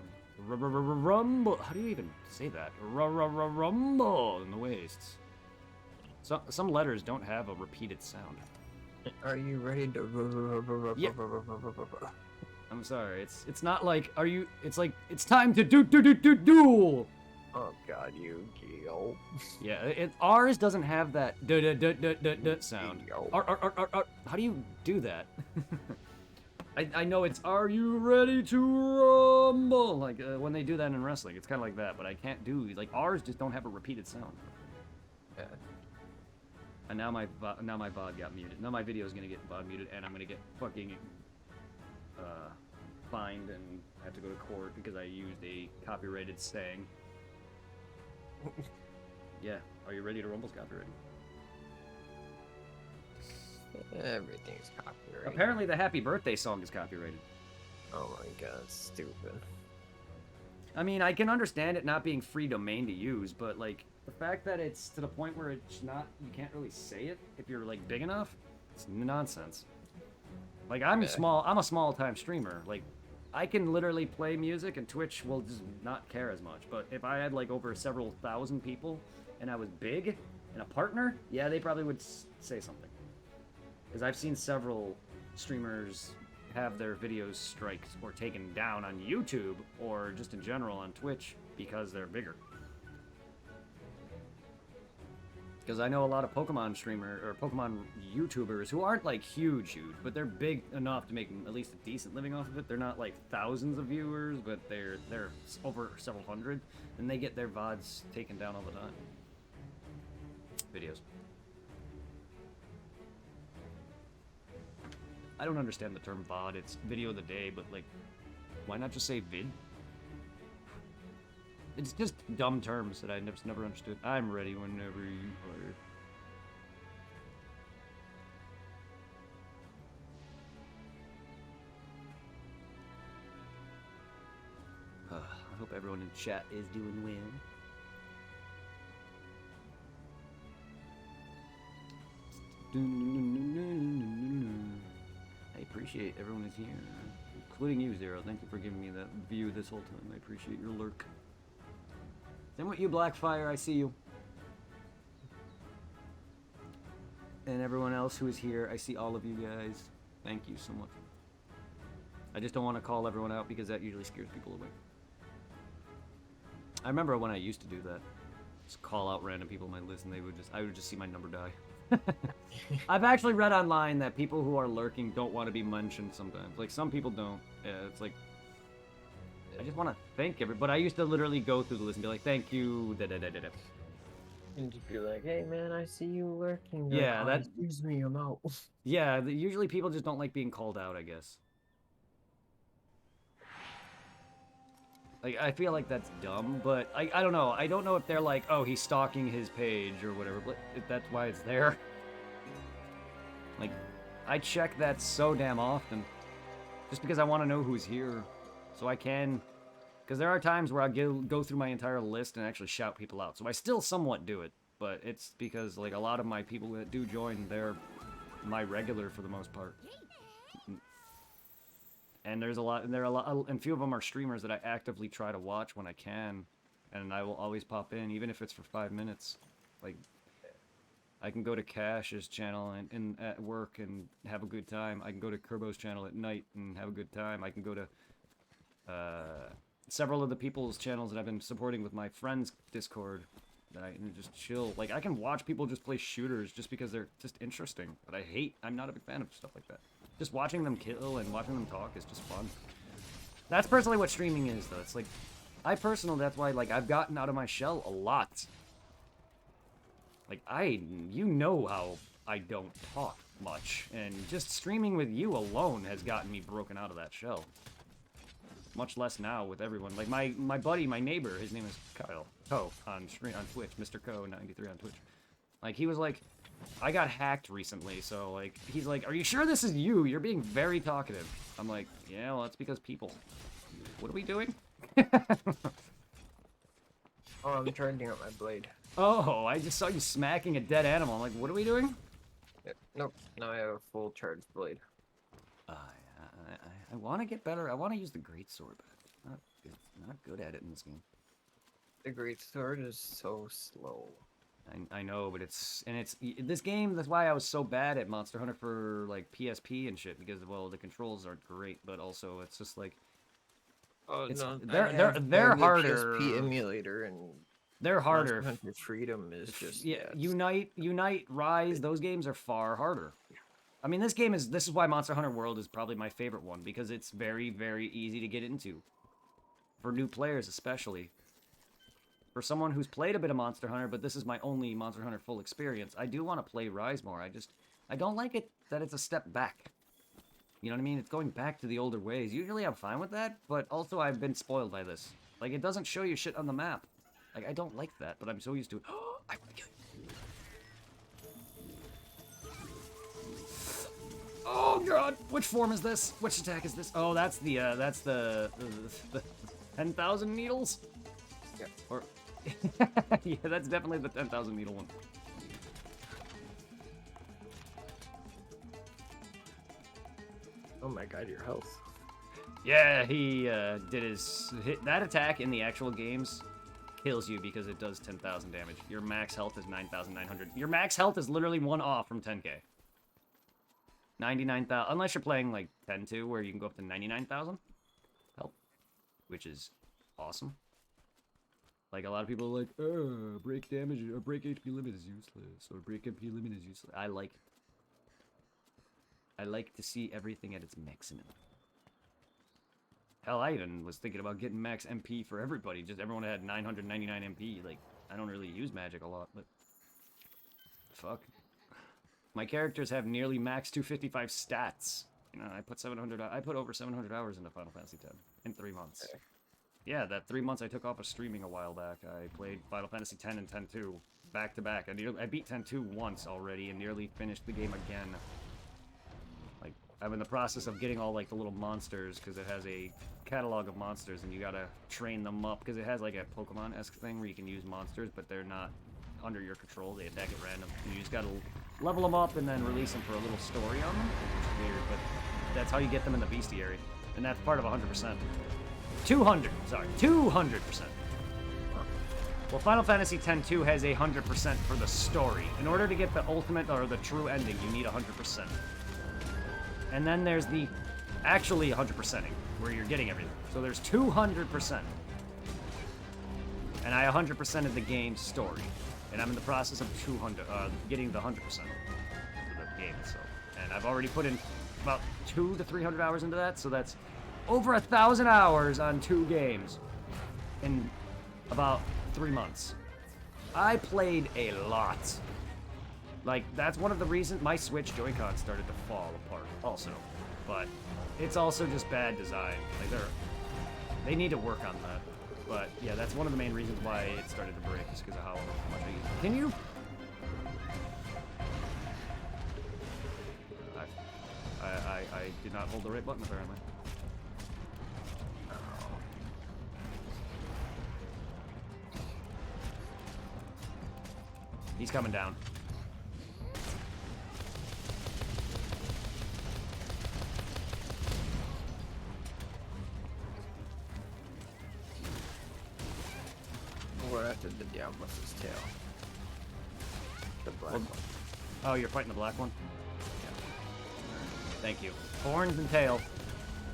for me. Rumble. How do you even say that? Rumble in the wastes. Some letters don't have a repeated sound. Are you ready to... Yep. I'm sorry. It's not like, are you... It's like, it's time to do. Oh god, you Geo. Yeah, ours doesn't have that sound. How do you do that? I know it's, are you ready to rumble? Like, when they do that in wrestling, it's kind of like that, but I can't do, like, ours just don't have a repeated sound. Yeah. And now my VOD got muted. Now my video is gonna get VOD muted, and I'm gonna get fucking, fined and have to go to court because I used a copyrighted saying. Yeah, are you ready to rumble's copyrighted? Everything's copyrighted. Apparently the happy birthday song is copyrighted. Oh my god, stupid. I mean, I can understand it not being free domain to use, but like the fact that it's to the point where it's not, you can't really say it if you're like big enough, it's nonsense. Like I'm a small time streamer. Like I can literally play music and Twitch will just not care as much. But if I had like over several thousand people and I was big and a partner, yeah, they probably would say something. Because I've seen several streamers have their videos striked or taken down on YouTube or just in general on Twitch because they're bigger. Because I know a lot of Pokemon streamers or Pokemon YouTubers who aren't like huge, but they're big enough to make at least a decent living off of it. They're not like thousands of viewers, but they're over several hundred, and they get their VODs taken down all the time. Videos. I don't understand the term VOD. It's video of the day, but like, why not just say vid? It's just dumb terms that I never understood. I'm ready whenever you are. I hope everyone in chat is doing well. I appreciate everyone is here, including you, Zero. Thank you for giving me that view this whole time. I appreciate your lurk. Same with you, Blackfire. I see you. And everyone else who is here, I see all of you guys. Thank you so much. I just don't want to call everyone out because that usually scares people away. I remember when I used to do that. Just call out random people on my list and I would just see my number die. I've actually read online that people who are lurking don't want to be mentioned sometimes. Like, some people don't. Yeah, it's like... I just want to thank everybody. But I used to literally go through the list and be like, thank you. Da, da, da, da, da. And just be like, hey man, I see you lurking. Yeah, like, that- excuse me, I'm out. Yeah, usually people just don't like being called out, I guess. Like, I feel like that's dumb, but I don't know. I don't know if they're like, oh, he's stalking his page or whatever, but if that's why it's there. Like, I check that so damn often. Just because I want to know who's here. So I can... Because there are times where I go through my entire list and actually shout people out. So I still somewhat do it, but it's because, like, a lot of my people that do join, they're my regular for the most part. And there's a lot, and few of them are streamers that I actively try to watch when I can, and I will always pop in, even if it's for 5 minutes. Like, I can go to Cash's channel and at work and have a good time. I can go to Kerbo's channel at night and have a good time. I can go to several of the people's channels that I've been supporting with my friends' Discord, that I can just chill. Like, I can watch people just play shooters just because they're just interesting, but I'm not a big fan of stuff like that. Just watching them kill and watching them talk is just fun. That's personally what streaming is, though. It's like, that's why, like, I've gotten out of my shell a lot. Like, you know how I don't talk much, and just streaming with you alone has gotten me broken out of that shell. Much less now with everyone. Like, my buddy, my neighbor, his name is Kyle. Co on Twitch, Mr. Co93 on Twitch. Like, he was like, I got hacked recently, so, like, he's like, are you sure this is you? You're being very talkative. I'm like, yeah, well, that's because people. What are we doing? Oh, I'm charging up my blade. Oh, I just saw you smacking a dead animal. I'm like, what are we doing? Yeah, nope, now I have a full charged blade. I want to get better. I want to use the greatsword, but I'm not good at it in this game. The great sword is so slow. I know, but this game, that's why I was so bad at Monster Hunter for, like, PSP and shit, because, well, the controls aren't great, but also it's just, like, Oh, no, they're harder. PSP emulator and they're harder. Monster Hunter Freedom is just yeah. Unite, Rise, those games are far harder. I mean, this is why Monster Hunter World is probably my favorite one, because it's very, very easy to get into. For new players, especially. For someone who's played a bit of Monster Hunter, but this is my only Monster Hunter full experience, I do want to play Rise more. I don't like it that it's a step back. You know what I mean? It's going back to the older ways. Usually I'm fine with that, but also I've been spoiled by this. Like, it doesn't show you shit on the map. Like, I don't like that, but I'm so used to it. Oh god! Which form is this? Which attack is this? Oh, that's the 10,000 needles? Yeah. Or... yeah, that's definitely the 10,000 needle one. Oh my god, your health. Yeah, he did that attack in the actual games kills you because it does 10,000 damage. Your max health is 9,900. Your max health is literally one off from 10k. 99,000, unless you're playing like 10-2 where you can go up to 99,000 health, which is awesome. Like, a lot of people are like, break damage or break HP limit is useless, or break MP limit is useless. I like to see everything at its maximum. Hell, I even was thinking about getting max MP for everybody. Just everyone had 999 MP. Like, I don't really use magic a lot, but fuck. My characters have nearly max 255 stats. You know, I put over 700 hours into Final Fantasy X in 3 months. Okay. Yeah, that 3 months I took off of streaming a while back. I played Final Fantasy X and X-2 back to back. I beat X-2 once already and nearly finished the game again. Like, I'm in the process of getting all, like, the little monsters, because it has a catalog of monsters, and you gotta train them up, because it has, like, a Pokemon-esque thing where you can use monsters, but they're not under your control. They attack at random. You just gotta level them up and then release them for a little story on them, which is weird, but that's how you get them in the bestiary, and that's part of 100%. 200%. Well, Final Fantasy X-2 has 100% for the story. In order to get the ultimate or the true ending, you need 100%. And then there's the actually 100%ing, where you're getting everything. So there's 200%. And I 100%ed the game's story. And I'm in the process of getting the 100% for the game itself. And I've already put in about 200 to 300 hours into that, so that's over 1,000 hours on 2 games in about 3 months. I played a lot. Like, that's one of the reasons my Switch Joy-Con started to fall apart also. But it's also just bad design. Like, they need to work on that. But yeah, that's one of the main reasons why it started to break, is because of how much I use it. Can you? I did not hold the right button apparently. He's coming down. We're after the Diablos' tail. The black one. Oh, you're fighting the black one? Yeah. Thank you. Horns and tail.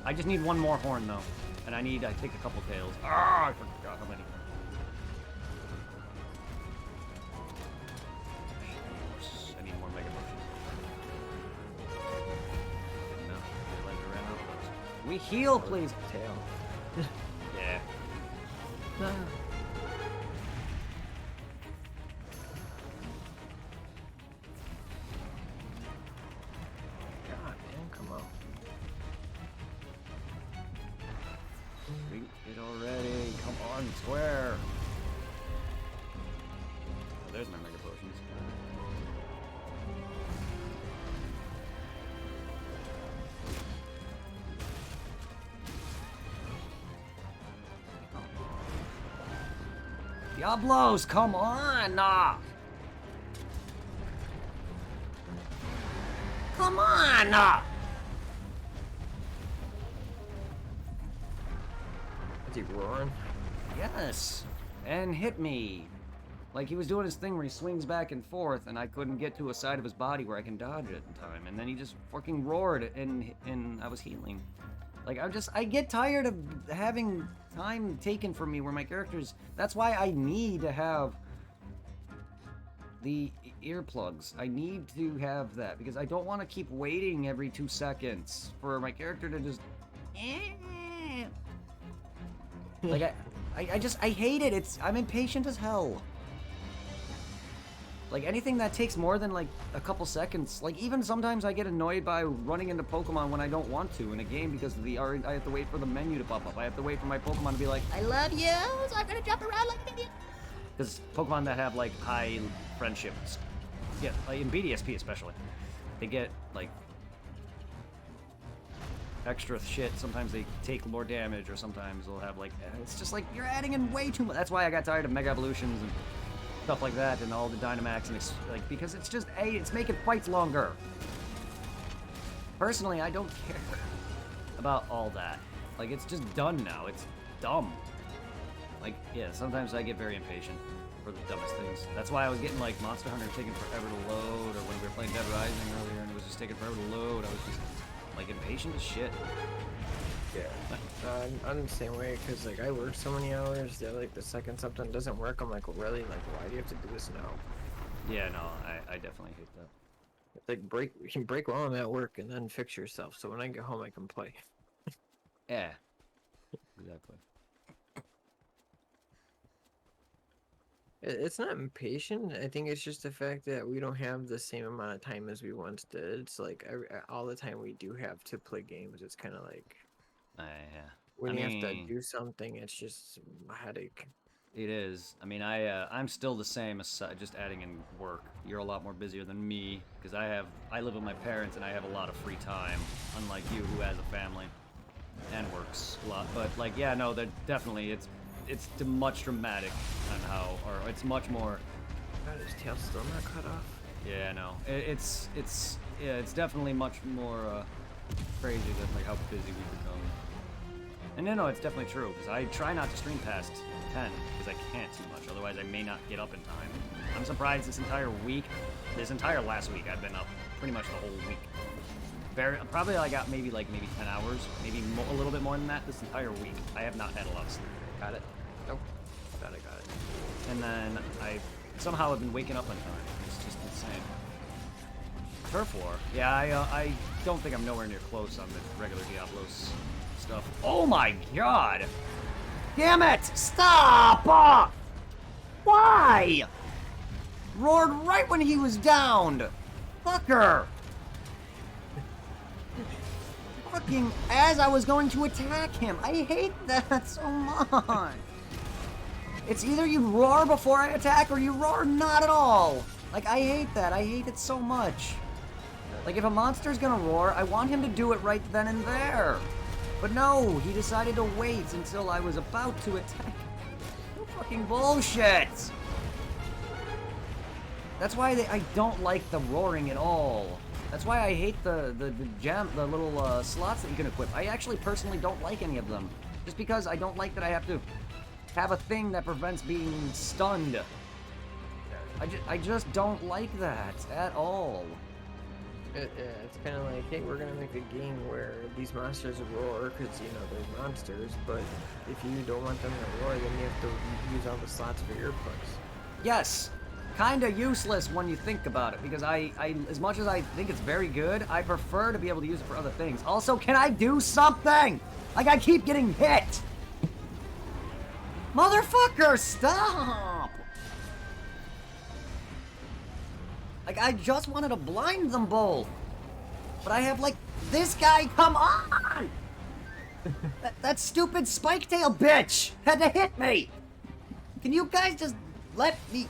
I just need one more horn though. And I need, I think, a couple tails. Ah, I forgot how many. I need more Mega Potions. No, I ran out of those. We heal, please. Tail. Yeah. God, man, come on. Beat it already. Come on, square. Oh, there's my Mega Potions. Diablos, come on! Nah. Come on! Nah. Is he roaring? Yes, and hit me. Like he was doing his thing where he swings back and forth, and I couldn't get to a side of his body where I can dodge it in time. And then he just fucking roared, and I was healing. Like I get tired of having time taken from me where my characters. That's why I need to have the earplugs. I need to have that because I don't want to keep waiting every 2 seconds for my character to just. Like I hate it. I'm impatient as hell. Like anything that takes more than like a couple seconds, like even sometimes I get annoyed by running into Pokemon when I don't want to in a game because of I have to wait for the menu to pop up. I have to wait for my Pokemon to be like, I love you, so I'm gonna jump around like an idiot. Because Pokemon that have like high friendships, yeah, like in BDSP especially, they get like extra shit. Sometimes they take more damage, or sometimes they'll have like, it's just like you're adding in way too much. That's why I got tired of Mega Evolutions and stuff like that, and all the Dynamax, and like because it's just it's making fights longer. Personally, I don't care about all that. Like it's just done now. It's dumb. Like yeah, sometimes I get very impatient for the dumbest things. That's why I was getting like Monster Hunter taking forever to load, or when we were playing Dead Rising earlier and it was just taking forever to load. I was just like impatient as shit. Yeah. I'm the same way, because like I work so many hours that like the second something doesn't work, I'm like, really? Like, why do you have to do this now? Yeah, no, I definitely hate that. It's like you can break while I'm at work and then fix yourself, so when I get home I can play. Yeah. Exactly. It's not impatient. I think it's just the fact that we don't have the same amount of time as we once did. It's like all the time we do have to play games, it's kind of like Yeah. when I you mean, have to do something, it's just a headache. It is. I mean, I'm still the same as just adding in work. You're a lot more busier than me because I live with my parents and I have a lot of free time, unlike you who has a family and works a lot. But like, yeah, no, that definitely it's much dramatic on how, or it's much more. God, his tail's still not cut off. Yeah, no, it's definitely much more crazy than like how busy we become. And no, it's definitely true because I try not to stream past 10 because I can't too much. Otherwise, I may not get up in time. I'm surprised this entire last week, I've been up pretty much the whole week. Probably I got maybe 10 hours, maybe a little bit more than that this entire week. I have not had a lot of sleep. Got it. Nope. Got it. And then I somehow have been waking up on time. It's just insane. Turf War. Yeah, I don't think I'm nowhere near close on the regular Diablos stuff. Oh my god! Damn it! Stop! Why? Roared right when he was downed. Fucker! Fucking as I was going to attack him. I hate that so much. It's either you roar before I attack or you roar not at all. Like, I hate that. I hate it so much. Like, if a monster's gonna roar, I want him to do it right then and there. But no, he decided to wait until I was about to attack. Fucking bullshit. That's why I don't like the roaring at all. That's why I hate the little slots that you can equip. I actually personally don't like any of them. Just because I don't like that I have to have a thing that prevents being stunned. I just don't like that at all. It's kind of like, hey, we're gonna make a game where these monsters roar because, you know, they're monsters, but if you don't want them to roar, then you have to use all the slots for earplugs. Yes, kinda useless when you think about it, because I as much as I think it's very good, I prefer to be able to use it for other things. Also, can I do something? Like, I keep getting hit. Motherfucker, stop! Like, I just wanted to blind them both. But I have, like, this guy, come on! that stupid spike-tail bitch had to hit me! Can you guys just let me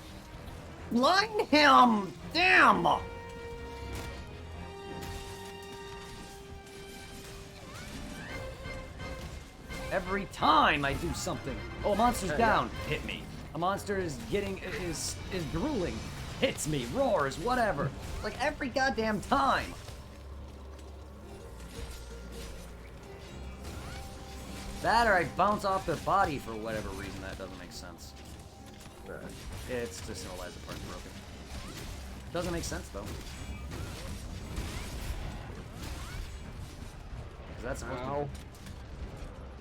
blind him? Damn! Every time I do something. Oh, a monster's down. Hit me. A monster is is drooling. Hits me, roars, whatever. Like, every goddamn time. That or I bounce off their body for whatever reason. That doesn't make sense. It's just an Eliza part broken. Doesn't make sense, though. Is that supposed to...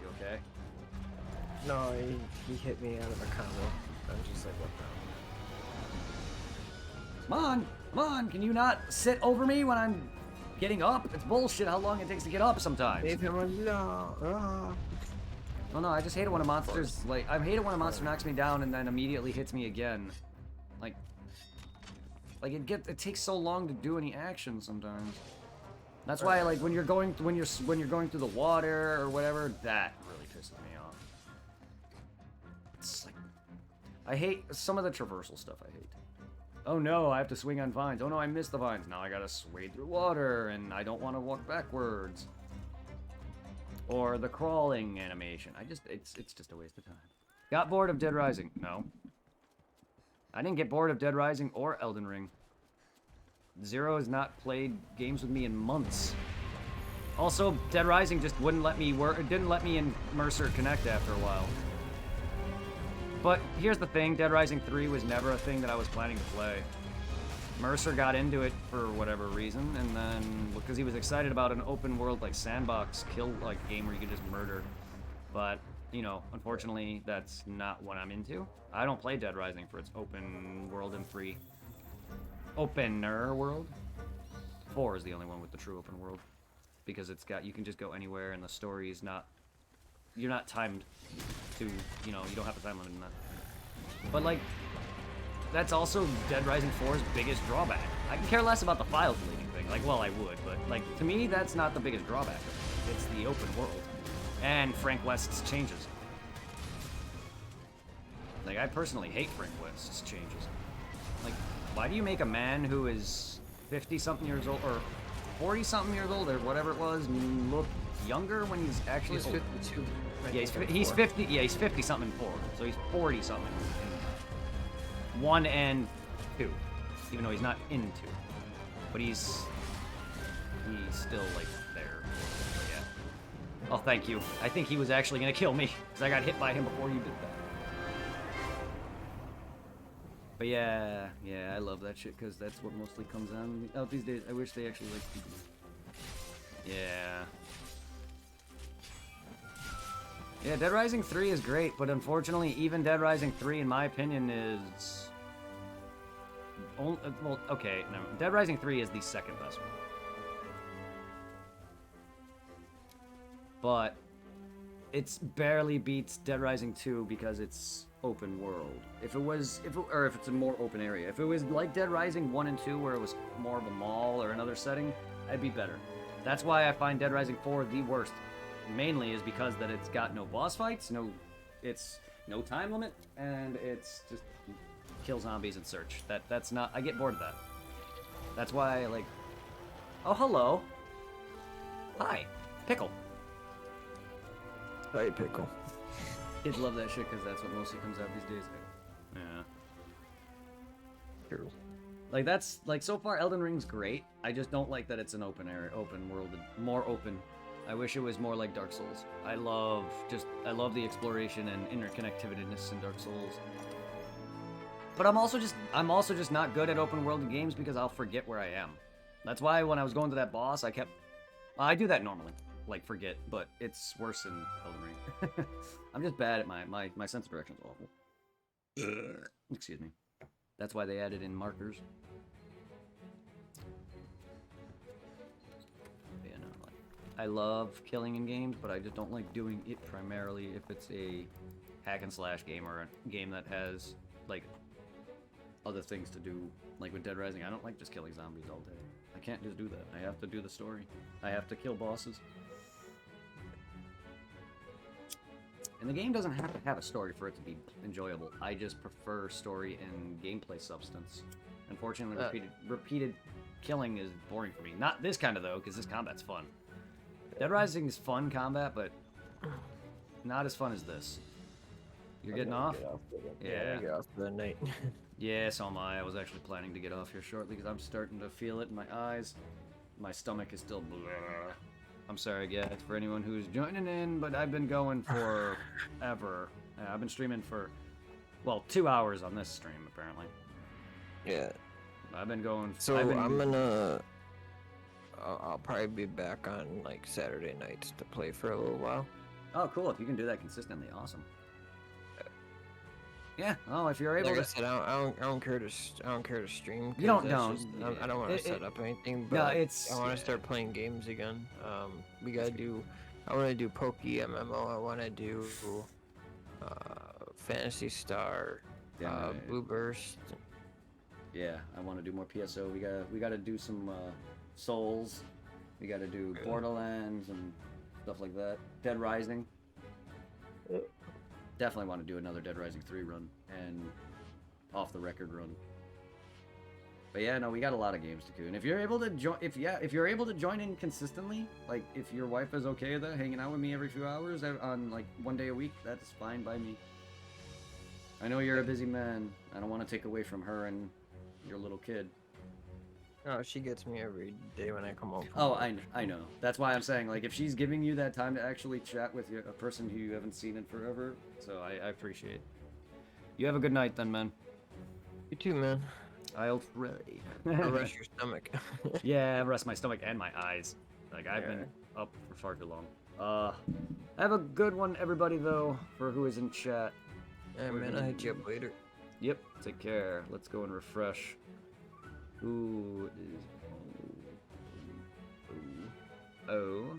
You okay? No, he hit me out of a combo. I was just like, what the hell? Come on, can you not sit over me when I'm getting up? It's bullshit how long it takes to get up sometimes. Leave him alone. Oh no, I just hate it when a monster's, like, I hate it when a monster knocks me down and then immediately hits me again. Like it takes so long to do any action sometimes. That's why, like, when you're going through the water or whatever, that really pisses me off. It's like, I hate some of the traversal stuff. I hate. Oh no, I have to swing on vines. Oh no, I missed the vines. Now I gotta wade through water, and I don't want to walk backwards. Or the crawling animation. It's just a waste of time. Got bored of Dead Rising? No. I didn't get bored of Dead Rising or Elden Ring. Zero has not played games with me in months. Also, Dead Rising just wouldn't let me work. It didn't let me and Mercer connect after a while. But here's the thing, Dead Rising 3 was never a thing that I was planning to play. Mercer got into it for whatever reason, and then, because he was excited about an open world, like, sandbox kill, like, game where you could just murder. But, you know, unfortunately, that's not what I'm into. I don't play Dead Rising for its open world and free. Opener world? 4 is the only one with the true open world. Because it's got, you can just go anywhere, and the story is not, you're not timed to, you know, you don't have a time limit in that. But, like, that's also Dead Rising 4's biggest drawback. I can care less about the file deleting thing. Like, well, I would, but, like, to me, that's not the biggest drawback of it. It's the open world. And Frank West's changes. Like, I personally hate Frank West's changes. Like, why do you make a man who is 50-something years old, or 40-something years old, or whatever it was, look younger when he's actually He's 52. Yeah, he's 50. Yeah, he's 50-something in 4, so he's 40-something in 1 and 2, even though he's not in 2, but he's still like there. Yeah. Oh, thank you. I think he was actually gonna kill me because I got hit by him before you did that. But yeah, I love that shit because that's what mostly comes out these days. I wish they actually like. Yeah. Yeah, Dead Rising 3 is great, but unfortunately, even Dead Rising 3, in my opinion, is... well, okay, no. Dead Rising 3 is the second best one. But it's barely beats Dead Rising 2 because it's open world. If it's a more open area. If it was like Dead Rising 1 and 2 where it was more of a mall or another setting, that'd be better. That's why I find Dead Rising 4 the worst. Mainly is because that it's got no boss fights, it's no time limit, and it's just kill zombies and search. That's not, I get bored of that. That's why I like, oh hello. Hi, Pickle. Hey, Pickle. Kids love that shit because that's what mostly comes out these days. Yeah. True. Like that's like so far Elden Ring's great. I just don't like that it's an open area, open world, more open. I wish it was more like Dark Souls. I love the exploration and interconnectedness in Dark Souls. But I'm also just not good at open world games because I'll forget where I am. That's why when I was going to that boss, I do that normally, like forget, but it's worse in Elden Ring. I'm just bad at my sense of direction's awful. Excuse me. That's why they added in markers. Yeah, no, like, I love killing in games, but I just don't like doing it primarily if it's a hack and slash game or a game that has like other things to do. Like with Dead Rising, I don't like just killing zombies all day. I can't just do that. I have to do the story. I have to kill bosses. And the game doesn't have to have a story for it to be enjoyable. I just prefer story and gameplay substance. Unfortunately, repeated killing is boring for me. Not this kind of though, because this combat's fun. Dead Rising is fun combat, but not as fun as this. You're getting off? Yeah. Get off for the night. Yeah, so am I. I was actually planning to get off here shortly because I'm starting to feel it in my eyes. My stomach is still blah. I'm sorry, guys, for anyone who's joining in, but I've been going for ever. I've been streaming for, well, 2 hours on this stream, apparently. Yeah. I've been going... So I'm gonna... I'll probably be back on, like, Saturday nights to play for a little while. Oh, cool. If you can do that consistently, awesome. Yeah. Oh, if you're able like to... I said, I don't care to stream. You don't. I don't want to set up anything, but no, I want to yeah. start playing games again. We gotta do. I want to do Pokey MMO. I want to do Fantasy Star, Blue Burst. Yeah, I want to do more PSO. We gotta do some Souls. We gotta do Borderlands and stuff like that. Dead Rising. Definitely want to do another Dead Rising 3 run and off the record run. But yeah, no, we got a lot of games to do. And if you're able to join, if you're able to join in consistently, like if your wife is okay with that, hanging out with me every few hours on like 1 day a week, that's fine by me. I know you're a busy man. I don't want to take away from her and your little kid. Oh, she gets me every day when I come home. Oh, I know. That's why I'm saying, like, if she's giving you that time to actually chat with a person who you haven't seen in forever, so I appreciate it. You have a good night then, man. You too, man. I'll try. I'll rest your stomach. Yeah, rest my stomach and my eyes. Like, I've been up for far too long. Have a good one, everybody, though, for who is in chat. Yeah, man, I'll hit you up later. Yep, take care. Let's go and refresh. Who is... Oh.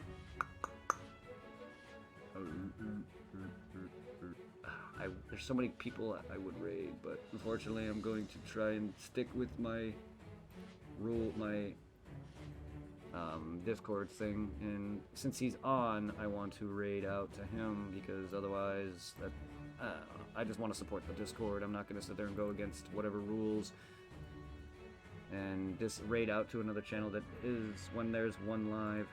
There's so many people I would raid, but unfortunately I'm going to try and stick with my Discord thing, and since he's on, I want to raid out to him, because otherwise I just want to support the Discord. I'm not going to sit there and go against whatever rules and just raid out to another channel that is when there's one live.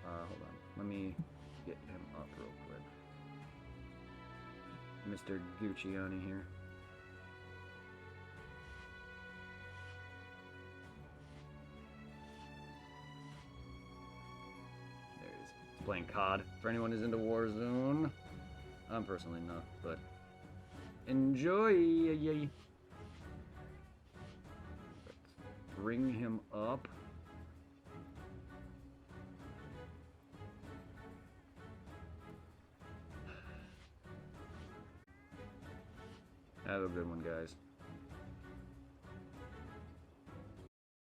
Hold on, let me get him up real quick. Mr. Gucciani here. There he is. He's playing COD. For anyone who's into Warzone, I'm personally not, but enjoy. Bring him up. Have a good one, guys.